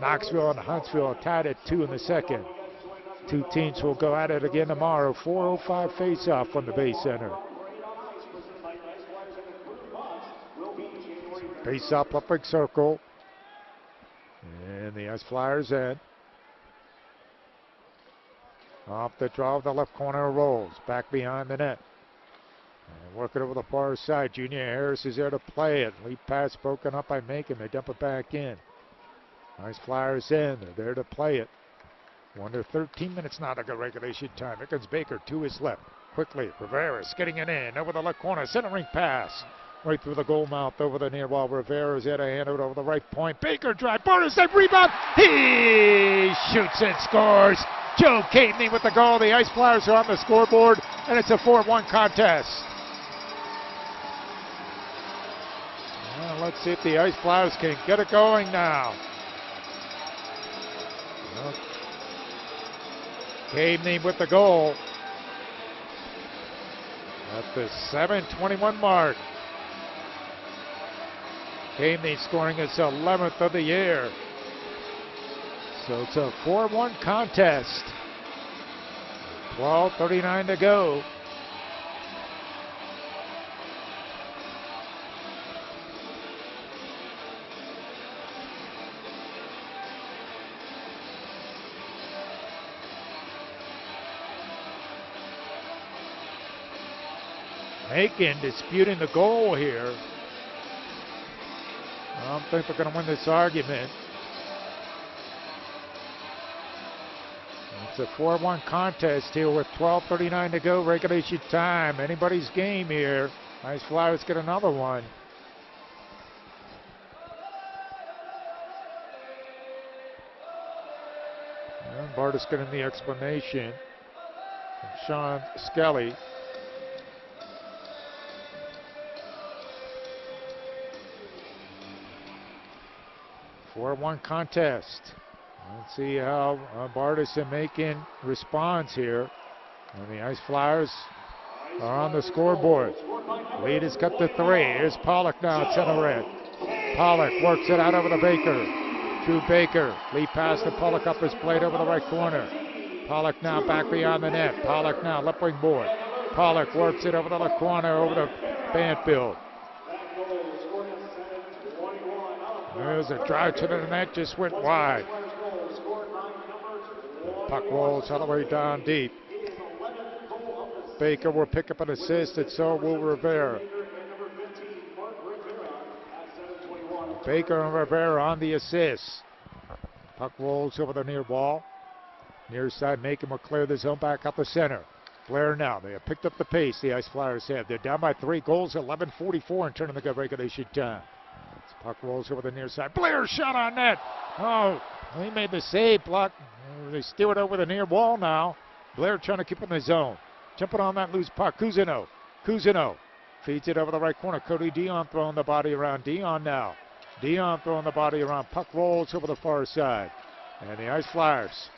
Knoxville and Huntsville tied at 2 in the second. Two teams will go at it again tomorrow. 4:05 face-off from the Bay Center. Face-off left big circle. And the Ice Flyers in. Off the draw of the left corner rolls. Back behind the net. And working over the far side. Junior Harris is there to play it. Lead pass broken up by Macon. They dump it back in. Ice Flyers in. They're there to play it. Under 13 minutes now to go regulation time. Here comes Baker to his left. Quickly, Rivera getting it in. Over the left corner. Centering pass. Right through the goal mouth over the near wall. Rivera is there to hand it over the right point. Baker drive. Bonus save rebound. He shoots and scores. Joe Cadeney with the goal. The Ice Flyers are on the scoreboard, and it's a 4-1 contest. Well, let's see if the Ice Flyers can get it going now. Well, Cadeney with the goal at the 7:21 mark. Cadeney scoring his 11th of the year. So it's a 4-1 contest. 12:39 to go. Macon disputing the goal here. I don't think they're going to win this argument. It's a 4-1 contest here with 12:39 to go, regulation time. Anybody's game here. Ice Flyers get another one. And Bartis getting the explanation from Sean Skelly. Four-1 contest. Let's see how Bartis and Macon responds here. And the Ice Flyers are on the scoreboard. Lead is cut to 3. Here's Pollock now at center red. Pollock works it out over to Baker. Drew Baker. Lead pass to Pollock up his plate over the right corner. Pollock now back beyond the net. Pollock now left wing board. Pollock works it over the left corner over to Banfield. There's a drive to the net, just went wide. The puck rolls all the way down deep. Baker will pick up an assist, and so will Rivera. Baker and Rivera on the assist. Puck rolls over the near wall. Near side, Macon will clear the zone back up the center. Blair now. They have picked up the pace, the Ice Flyers have. They're down by 3 goals, 11:44 and turning the regulation time. Puck rolls over the near side. Blair shot on net. Oh, he made the save. Block. They steal it over the near wall now. Blair trying to keep it in the zone. Jumping on that loose puck. Cousineau feeds it over the right corner. Cody Dion throwing the body around. Dion now. Dion throwing the body around. Puck rolls over the far side. And the Ice Flyers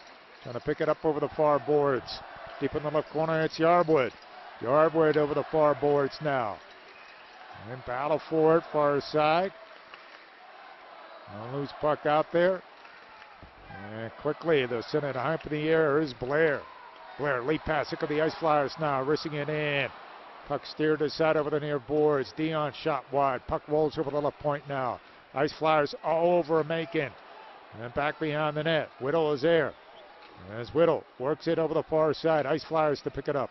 trying to pick it up over the far boards. Deep in the left corner, it's Yarbwood. Yarbwood over the far boards now. And battle for it, far side. No loose puck out there. And quickly, they'll send it high up in the air. Is Blair. Blair, late pass. Look at the Ice Flyers now, racing it in. Puck steered aside over the near boards. Dion shot wide. Puck rolls over the left point now. Ice Flyers all over Macon. And back behind the net. Whittle is there. As Whittle works it over the far side. Ice Flyers to pick it up.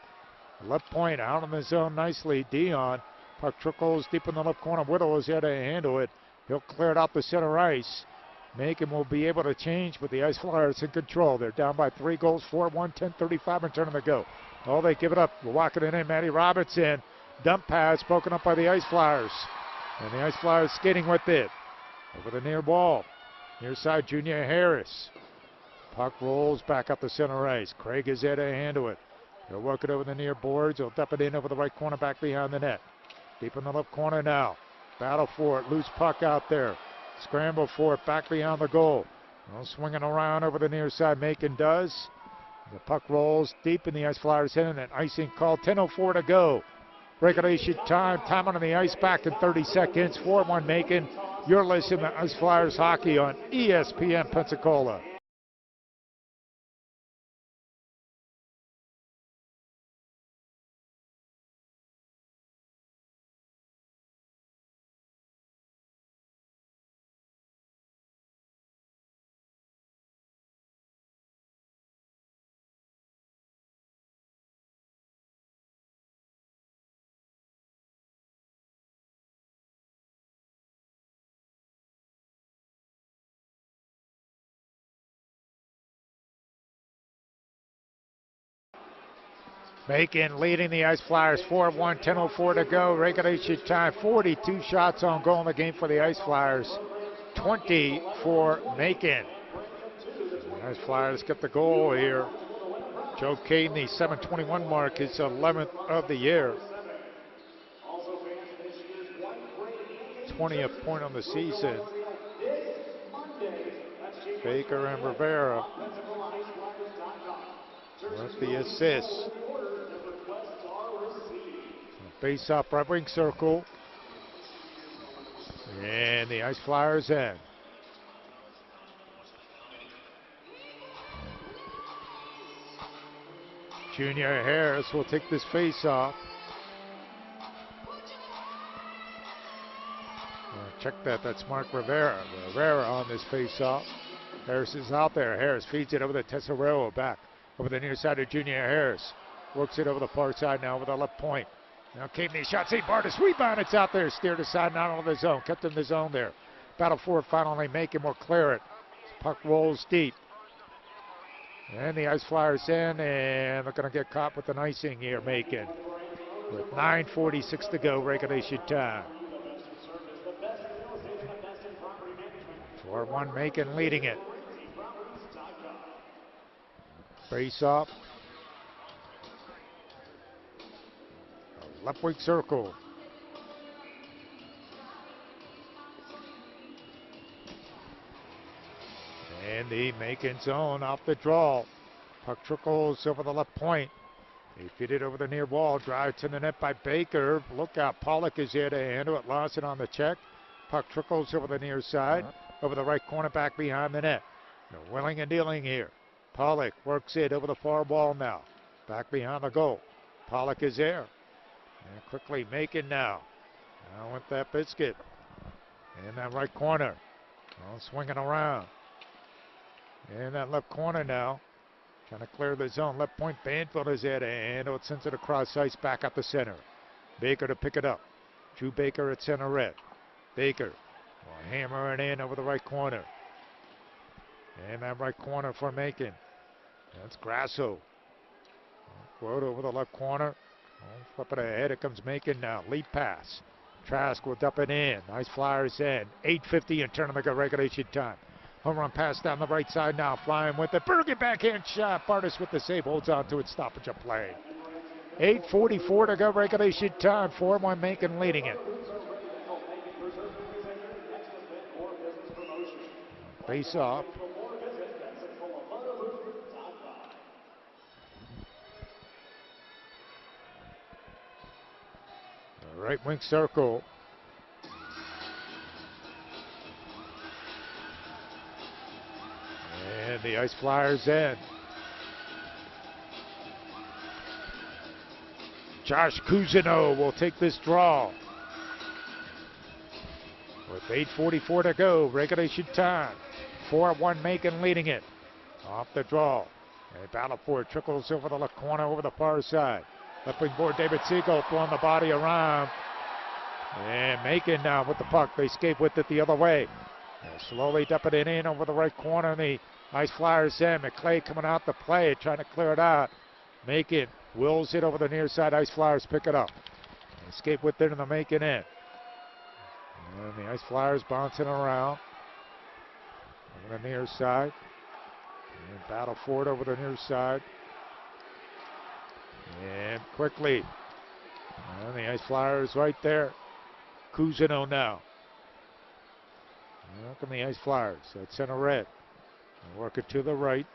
Left point out in the zone nicely. Dion. Puck trickles deep in the left corner. Whittle is there to handle it. He'll clear it out the center ice. Macon will be able to change, but the Ice Flyers in control. They're down by 3 goals, 4-1, 10:35 and turning to go. Oh, they give it up. We're walking it in. Matty Robinson. Dump pass broken up by the Ice Flyers. And the Ice Flyers skating with it. Over the near wall. Near side, Junior Harris. Puck rolls back up the center ice. Craig is there to handle it. He'll work it over the near boards. He'll dump it in over the right corner back behind the net. Deep in the left corner now. Battle for it. Loose puck out there. Scramble for it back behind the goal. Well, swinging around over the near side. Macon does. The puck rolls deep in the Ice Flyers' end, and an icing call. 10:04 to go. Regulation time. Time on the ice back in 30 seconds. 4-1 Macon. You're listening to Ice Flyers hockey on ESPN Pensacola. Macon leading the Ice Flyers 4-1, 10:04 to go. Regulation time, 42 shots on goal in the game for the Ice Flyers, 20 for Macon. The Ice Flyers get the goal here. Joe Caden, the 7:21 mark, his 11th of the year. 20th point on the season. Baker and Rivera with the assist. Face up, right wing circle. And the Ice Flyers in. Junior Harris will take this face off. Check that, that's Mark Rivera. Rivera on this face off. Harris is out there. Harris feeds it over the Tesserero back. Over the near side of Junior Harris. Works it over the far side now over the left point. Now Cadeney shot, St. Bartis rebound, it's out there, steered aside, not out of the zone, kept in the zone there. Battle for it, finally Macon will clear it. Puck rolls deep. And the Ice Flyers in, and they're going to get caught with an icing here, Macon. With 9:46 to go, regulation time. 4-1 Macon leading it. Face off. Left wing circle. And the Macon zone off the draw. Puck trickles over the left point. They feed it over the near wall. Drive to the net by Baker. Look out. Pollock is here to handle it. Lost it on the check. Puck trickles over the near side. Over the right corner back behind the net. They're willing and dealing here. Pollock works it over the far wall now. Back behind the goal. Pollock is there. And quickly Macon now. Now with that biscuit. In that right corner. Well, swinging around. In that left corner now. Trying to clear the zone. Left point, Banfield is there to handle it. Sends it across ice back up the center. Baker to pick it up. Drew Baker at center red. Baker will hammer it in over the right corner. In that right corner for Macon. That's Grasso. Float over the left corner. Flip it ahead. It comes Macon now. Lead pass. Trask will dump it in. Nice Flyers in. 8:50 in tournament regulation time. Home run pass down the right side now. Flying with it. Bergen backhand shot. Bartis with the save. Holds on to it. Stoppage of play. 8:44 to go regulation time. 4-1 Macon leading it. Face off. Right wing circle. And the Ice Flyers in. Josh Cousineau will take this draw. With 8:44 to go, regulation time. 4-1 Macon leading it. Off the draw. A battle for it. Trickles over the left corner, over the far side. Left wing board, David Siegel throwing the body around. And Macon now with the puck. They escape with it the other way. They're slowly dumping it in over the right corner. The Ice Flyers in. McClay coming out to play, trying to clear it out. Macon wills it over the near side. Ice Flyers pick it up. Escape with it in the Macon end. And the Ice Flyers bouncing around. Over the near side. And battle for it over the near side. And quickly. And the Ice Flyers right there. Cousineau now. Look at the Ice Flyers. That's center red. Working to the right.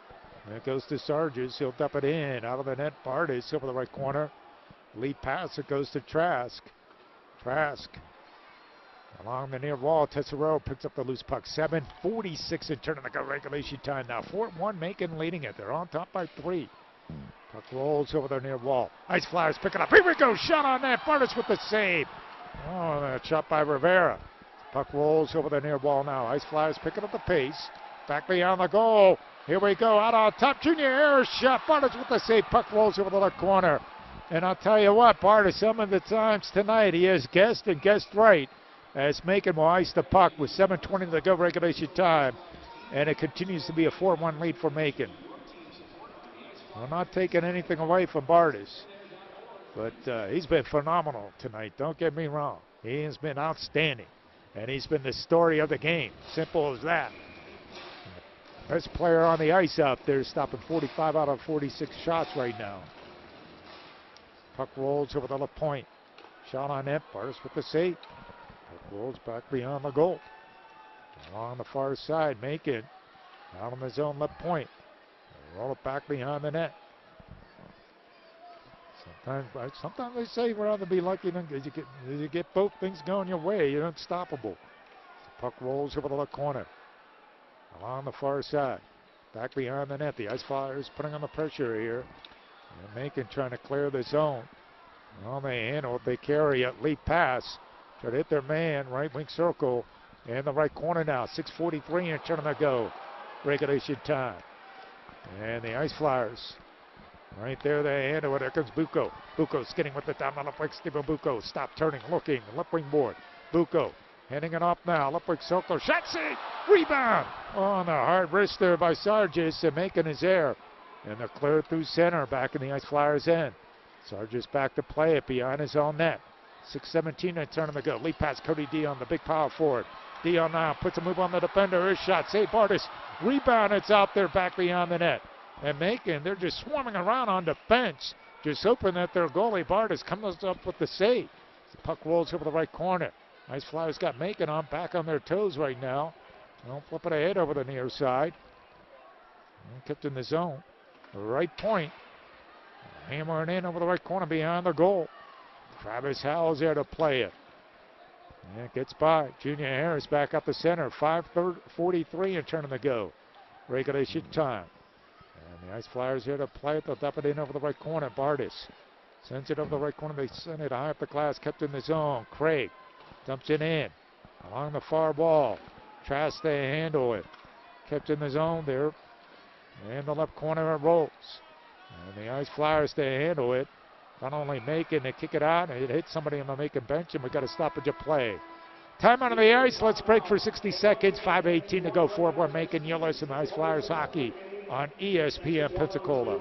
And it goes to Sargis. He'll dump it in. Out of the net. Bartis over the right corner. Lead pass. It goes to Trask. Trask. Along the near wall. Tesoro picks up the loose puck. 7:46 in tournament regulation time now. 4-1 Macon leading it. They're on top by 3. Puck rolls over the near wall. Ice Flyers pick it up. Here we go. Shot on net. Bartis with the save. Oh, that shot by Rivera. Puck rolls over the near wall now. Ice Flyers picking up the pace. Back beyond the goal. Here we go. Out on top. Junior Harris shot. Bartis with the save. Puck rolls over the left corner. And I'll tell you what, Bartis, some of the times tonight he has guessed and guessed right as Macon will ice the puck with 7:20 to go regulation time. And it continues to be a 4-1 lead for Macon. We're not taking anything away from Bartis. But he's been phenomenal tonight. Don't get me wrong. He has been outstanding. And he's been the story of the game. Simple as that. Best player on the ice out there, stopping 45 out of 46 shots right now. Puck rolls over the left point. Shot on net. Bartis with the save. Puck rolls back beyond the goal. Along the far side, Macon out on his own left point. Roll it back behind the net. Sometimes they say rather be lucky than you get both things going your way. You're unstoppable. Puck rolls over the left corner. Along the far side. Back behind the net. The Ice Flyers putting on the pressure here. And Macon trying to clear the zone. Well, they handle it. They carry it. Lead pass. Try to hit their man. Right wing circle. In the right corner now. 6:43 in tournament go. Regulation time. And the Ice Flyers. Right there, they handle it. There comes Bucco. Bucco skidding with it down the left wing. Stephen Bucco. Stop turning. Looking. Left wing board. Bucco. Heading it off now. Left wing circle. Shot save. Rebound. On the hard wrist there by Sargis. And Macon is there. And they're cleared through center. Back in the Ice Flyers end. Sargis back to play it behind his own net. 6:17 in tournament go. Lead pass Cody Dion, the big power forward. Dion now puts a move on the defender. His shot. Save Bartis. Rebound. It's out there back beyond the net. And Macon, they're just swarming around on defense. Just hoping that their goalie Bartis comes up with the save. The puck rolls over the right corner. Ice Flyers got Macon on back on their toes right now. Don't flip it ahead over the near side. And kept in the zone. The right point. Hammering in over the right corner behind the goal. Travis Howell's there to play it. And it gets by. Junior Harris back up the center. 5:43 in tournament go. Regulation time. And the Ice Flyers here to play it. They'll dump it in over the right corner. Bartis sends it over the right corner. They send it high up the glass. Kept in the zone. Craig dumps it in. Along the far wall. Trask they handle it. Kept in the zone there. And the left corner it rolls. And the Ice Flyers they handle it. Not only Macon, they kick it out. And it hits somebody on the Macon bench. And we got a stoppage of play. Time out on the ice. Let's break for 60 seconds. 5:18 to go. 4-1 Macon. You're listening to Ice Flyers hockey on ESPN Pensacola.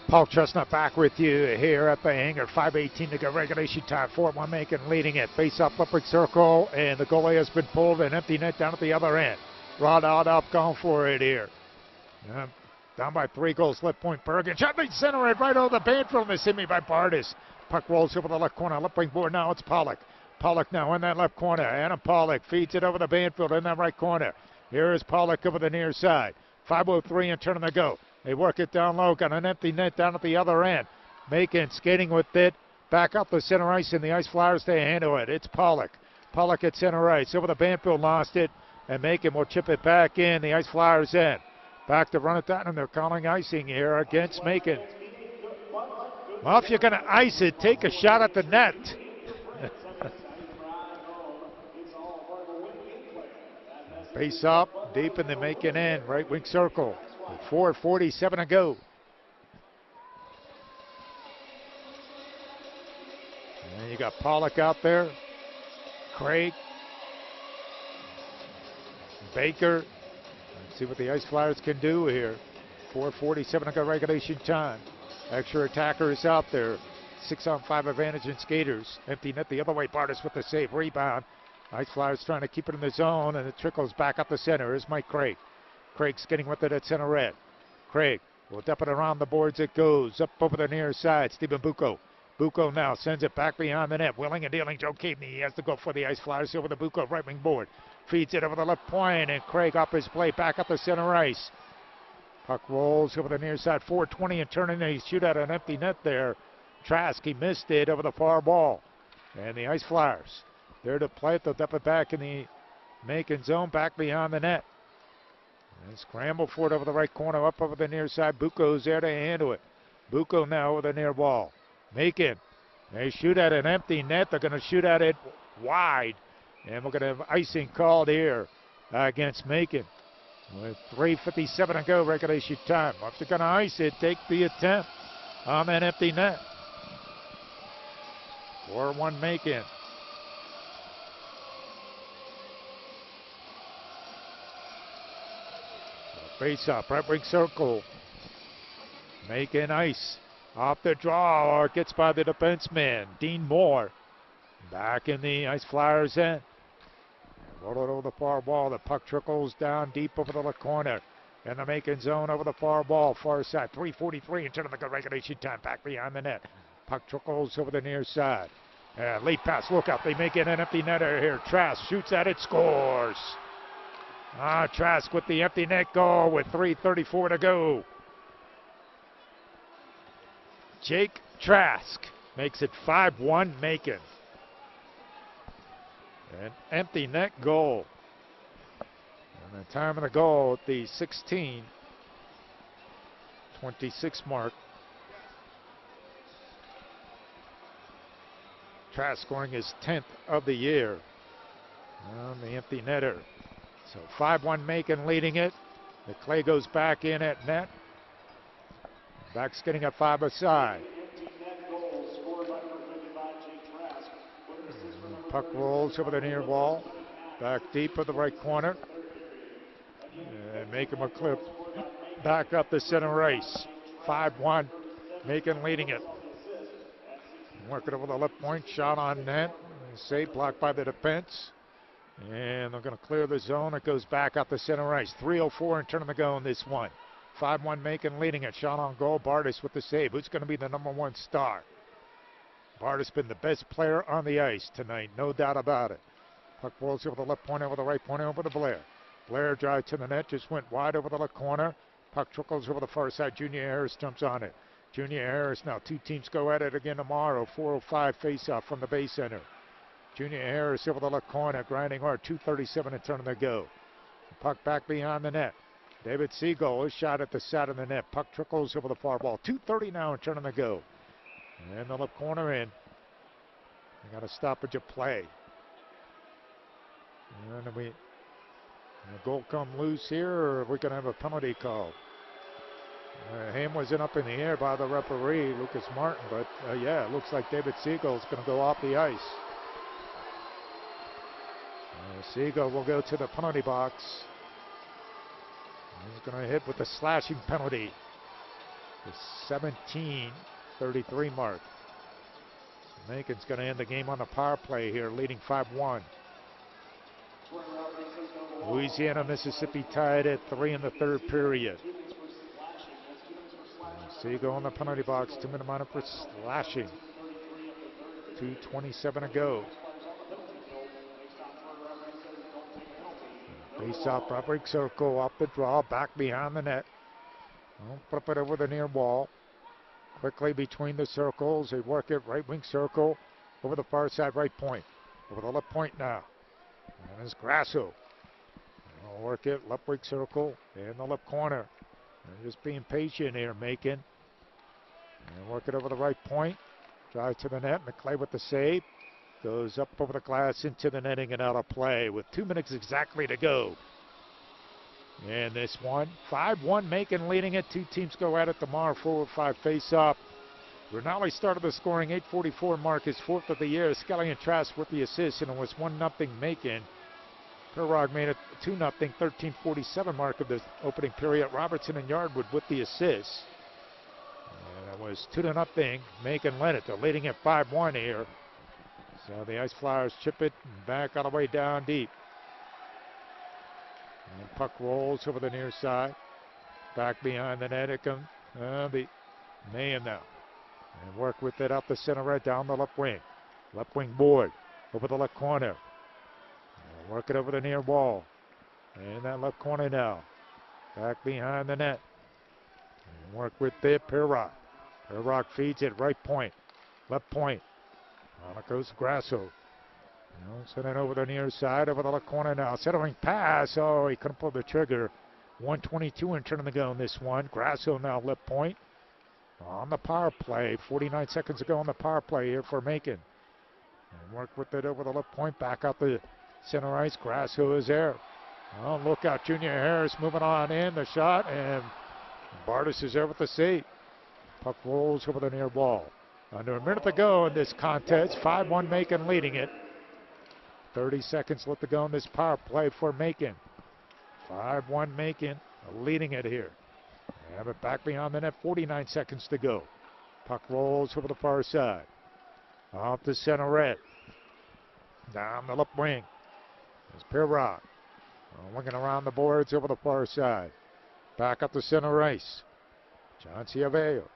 Paul Chestnut back with you here at the hangar. 5:18 to go, regulation time. 4-1 Macon leading it. Face up, left wing circle, and the goalie has been pulled. An empty net down at the other end. Rod out up, going for it here. Down by 3 goals, left point Bergen. Shot lead center it right over the Banfield. Miss hit me by Bardis. Puck rolls over the left corner, left wing board. Now it's Pollock. Pollock now in that left corner. Adam Pollock feeds it over the Banfield in that right corner. Here is Pollock over the near side. 5:03 and turning to go. They work it down low. Got an empty net down at the other end. Macon skating with it. Back up the center ice, and the Ice Flyers they handle it. It's Pollock. Pollock at center ice. Over the Banfield, lost it. And Macon will chip it back in. The Ice Flyers in. Back to run it down, and they're calling icing here against Macon. Well, if you're going to ice it, take a shot at the net. Face up, deep in the Macon end, right wing circle. With 4:47 to go. And you got Pollock out there, Craig, Baker. Let's see what the Ice Flyers can do here. 4:47 to go, regulation time. Extra attackers out there. 6-on-5 advantage in skaters. Empty net the other way. Bardis with the save. Rebound. Ice Flyers trying to keep it in the zone, and it trickles back up the center. Here's Mike Craig. Craig skating with it at center red. Craig will dump it around the boards. It goes up over the near side. Stephen Bucco. Bucco now sends it back behind the net. Willing and dealing. Joe Caveney. He has to go for the Ice Flyers over the Bucco right wing board. Feeds it over the left point, and Craig up his play back up the center ice. Puck rolls over the near side. 4:20 and turning. They shoot at an empty net there. Trask, he missed it over the far ball. And the Ice Flyers there to play it. They'll dump it back in the Macon zone, back behind the net. And scramble for it over the right corner, up over the near side. Bucco's there to handle it. Bucco now over the near ball. Macon, they shoot at an empty net. They're going to shoot at it wide. And we're going to have icing called here against Macon. With 3:57 to go, regulation time. If they're going to ice it, take the attempt on that empty net. 4-1 Macon. Face up, right wing circle. Macon ice. Off the draw, or gets by the defenseman, Dean Moore. Back in the Ice Flyers end. Roll it over the far wall. The puck trickles down deep over the left corner. In the Macon zone over the far wall, far side. 3:43 into the regulation time. Back behind the net. Puck trickles over the near side. Late pass, look out. They make it an empty netter here. Trask shoots at it, scores. Trask with the empty net goal with 3:34 to go. Jake Trask makes it 5-1 Macon. An empty net goal. And the time of the goal at the 16:26 mark. Trask scoring his 10th of the year on the empty netter. So 5-1 Macon leading it. The Clay goes back in at net. Back's getting a 5 aside. Puck rolls over the near wall. Back deep of the right corner. And Macon will clip back up the center ice. 5-1. Macon leading it. Working over the left point. Shot on net. Save blocked by the defense. And they're going to clear the zone. It goes back up the center ice. 3:04 and turning to go in this one. 5-1 Macon leading it. Shot on goal. Bardis with the save. Who's going to be the #1 star? Bardis been the best player on the ice tonight. No doubt about it. Puck rolls over the left point, over the right point, over to Blair. Blair drives to the net. Just went wide over the left corner. Puck trickles over the far side. Junior Harris jumps on it. Junior Harris now. Two teams go at it again tomorrow. 4:05 face-off from the Bay Center. Junior Harris over the left corner, grinding hard. 2:37 and turning to go. Puck back behind the net. David Siegel is shot at the side of the net. Puck trickles over the far wall. 2:30 now and turning to go. And the left corner in. They got a stoppage of play. And a goal come loose here, or are we going to have a penalty call? Hand wasn't up in the air by the referee, Lucas Martin, but yeah, it looks like David Siegel is going to go off the ice. Siegel will go to the penalty box. He's going to hit with the slashing penalty. The 17:33 mark. Macon's going to end the game on the power play here, leading 5-1. Louisiana, Mississippi tied at 3 in the third period. Seagull in the penalty box, 2-minute minor for slashing. 2:27 to go. Face off, right break circle, off the draw, back behind the net. Flip it over the near wall. Quickly between the circles, they work it, right wing circle, over the far side right point. Over the left point now. And there's Grasso. They'll work it, left wing circle, in the left corner. They're just being patient here, Macon. And work it over the right point. Drive to the net, McClay with the save. Goes up over the glass into the netting and out of play with 2 minutes exactly to go. And this one, 5-1 Macon leading it. Two teams go at it tomorrow, 4-5 face-off. Rinaldi started the scoring, 8:44 mark, his 4th of the year. Skelly and Trask with the assist, and it was 1-0 Macon. Pirog made it 2-0, 13:47 mark of the opening period. Robertson and Yardwood with the assist. And it was 2-0. Macon led it. They're leading at 5-1 here. So the Ice Flyers chip it back all the way down deep. And puck rolls over the near side. Back behind the net it comes the Mahan now. And work with it up the center right down the left wing. Left wing board over the left corner. And work it over the near wall. And that left corner now. Back behind the net. And work with it, Pirog. Pirog feeds it right point. Left point. On it goes Grasso. Send it over the near side, over the left corner now. Settling pass. Oh, he couldn't pull the trigger. 1:22 and turning to go in this one. Grasso now left point. On the power play. 49 seconds to go on the power play here for Macon. And work with it over the left point. Back out the center ice. Grasso is there. Oh, look out. Junior Harris moving on in. The shot. And Bardis is there with the save. Puck rolls over the near wall. Under a minute to go in this contest. 5-1 Macon leading it. 30 seconds left to go in this power play for Macon. 5-1 Macon leading it here. Have it back behind the net. 49 seconds to go. Puck rolls over the far side. Off the center red. Down the left wing. There's Pirog. Looking around the boards over the far side. Back up the center ice. John Ciavello.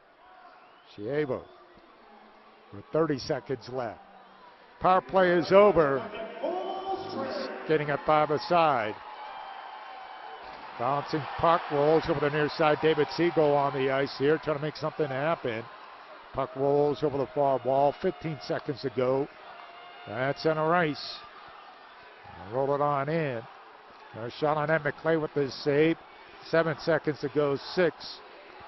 With 30 seconds left. Power play is over. He's getting it by the side. Bouncing puck rolls over the near side. David Seagull on the ice here, trying to make something happen. Puck rolls over the far wall. 15 seconds to go. That's center ice. Roll it on in. No shot on that. McClay with the save. 7 seconds to go. 6.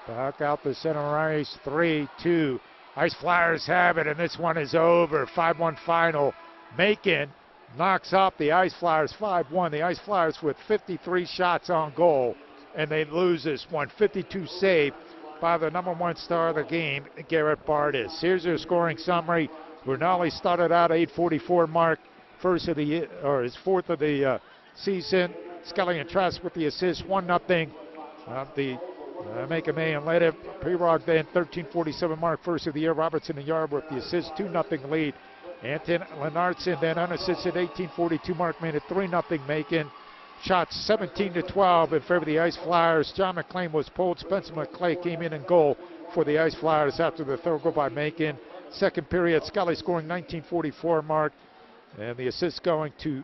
Back out the center ice. 3, 2. Ice Flyers have it, and this one is over. 5-1 final. Macon knocks off the Ice Flyers 5-1. The Ice Flyers with 53 shots on goal, and they lose this one. 52 saved by the #1 star of the game, Garrett Bardis. Here's their scoring summary. Rinaldi started out 8:44 mark, his 4th of the season. Skelly and Trask with the assist, 1-0. Macon Mahan led it. Pirog then 13:47 mark, 1st of the year. Robertson and Yard with the assist, 2-0 lead. Anton Lennartson then unassisted, 18:42 mark, made it 3-0 Macon. Shots 17-12 in favor of the Ice Flyers. John McClain was pulled. Spencer McClay came in goal for the Ice Flyers after the third goal by Macon. Second period, Scully scoring 19:44 mark, and the assist going to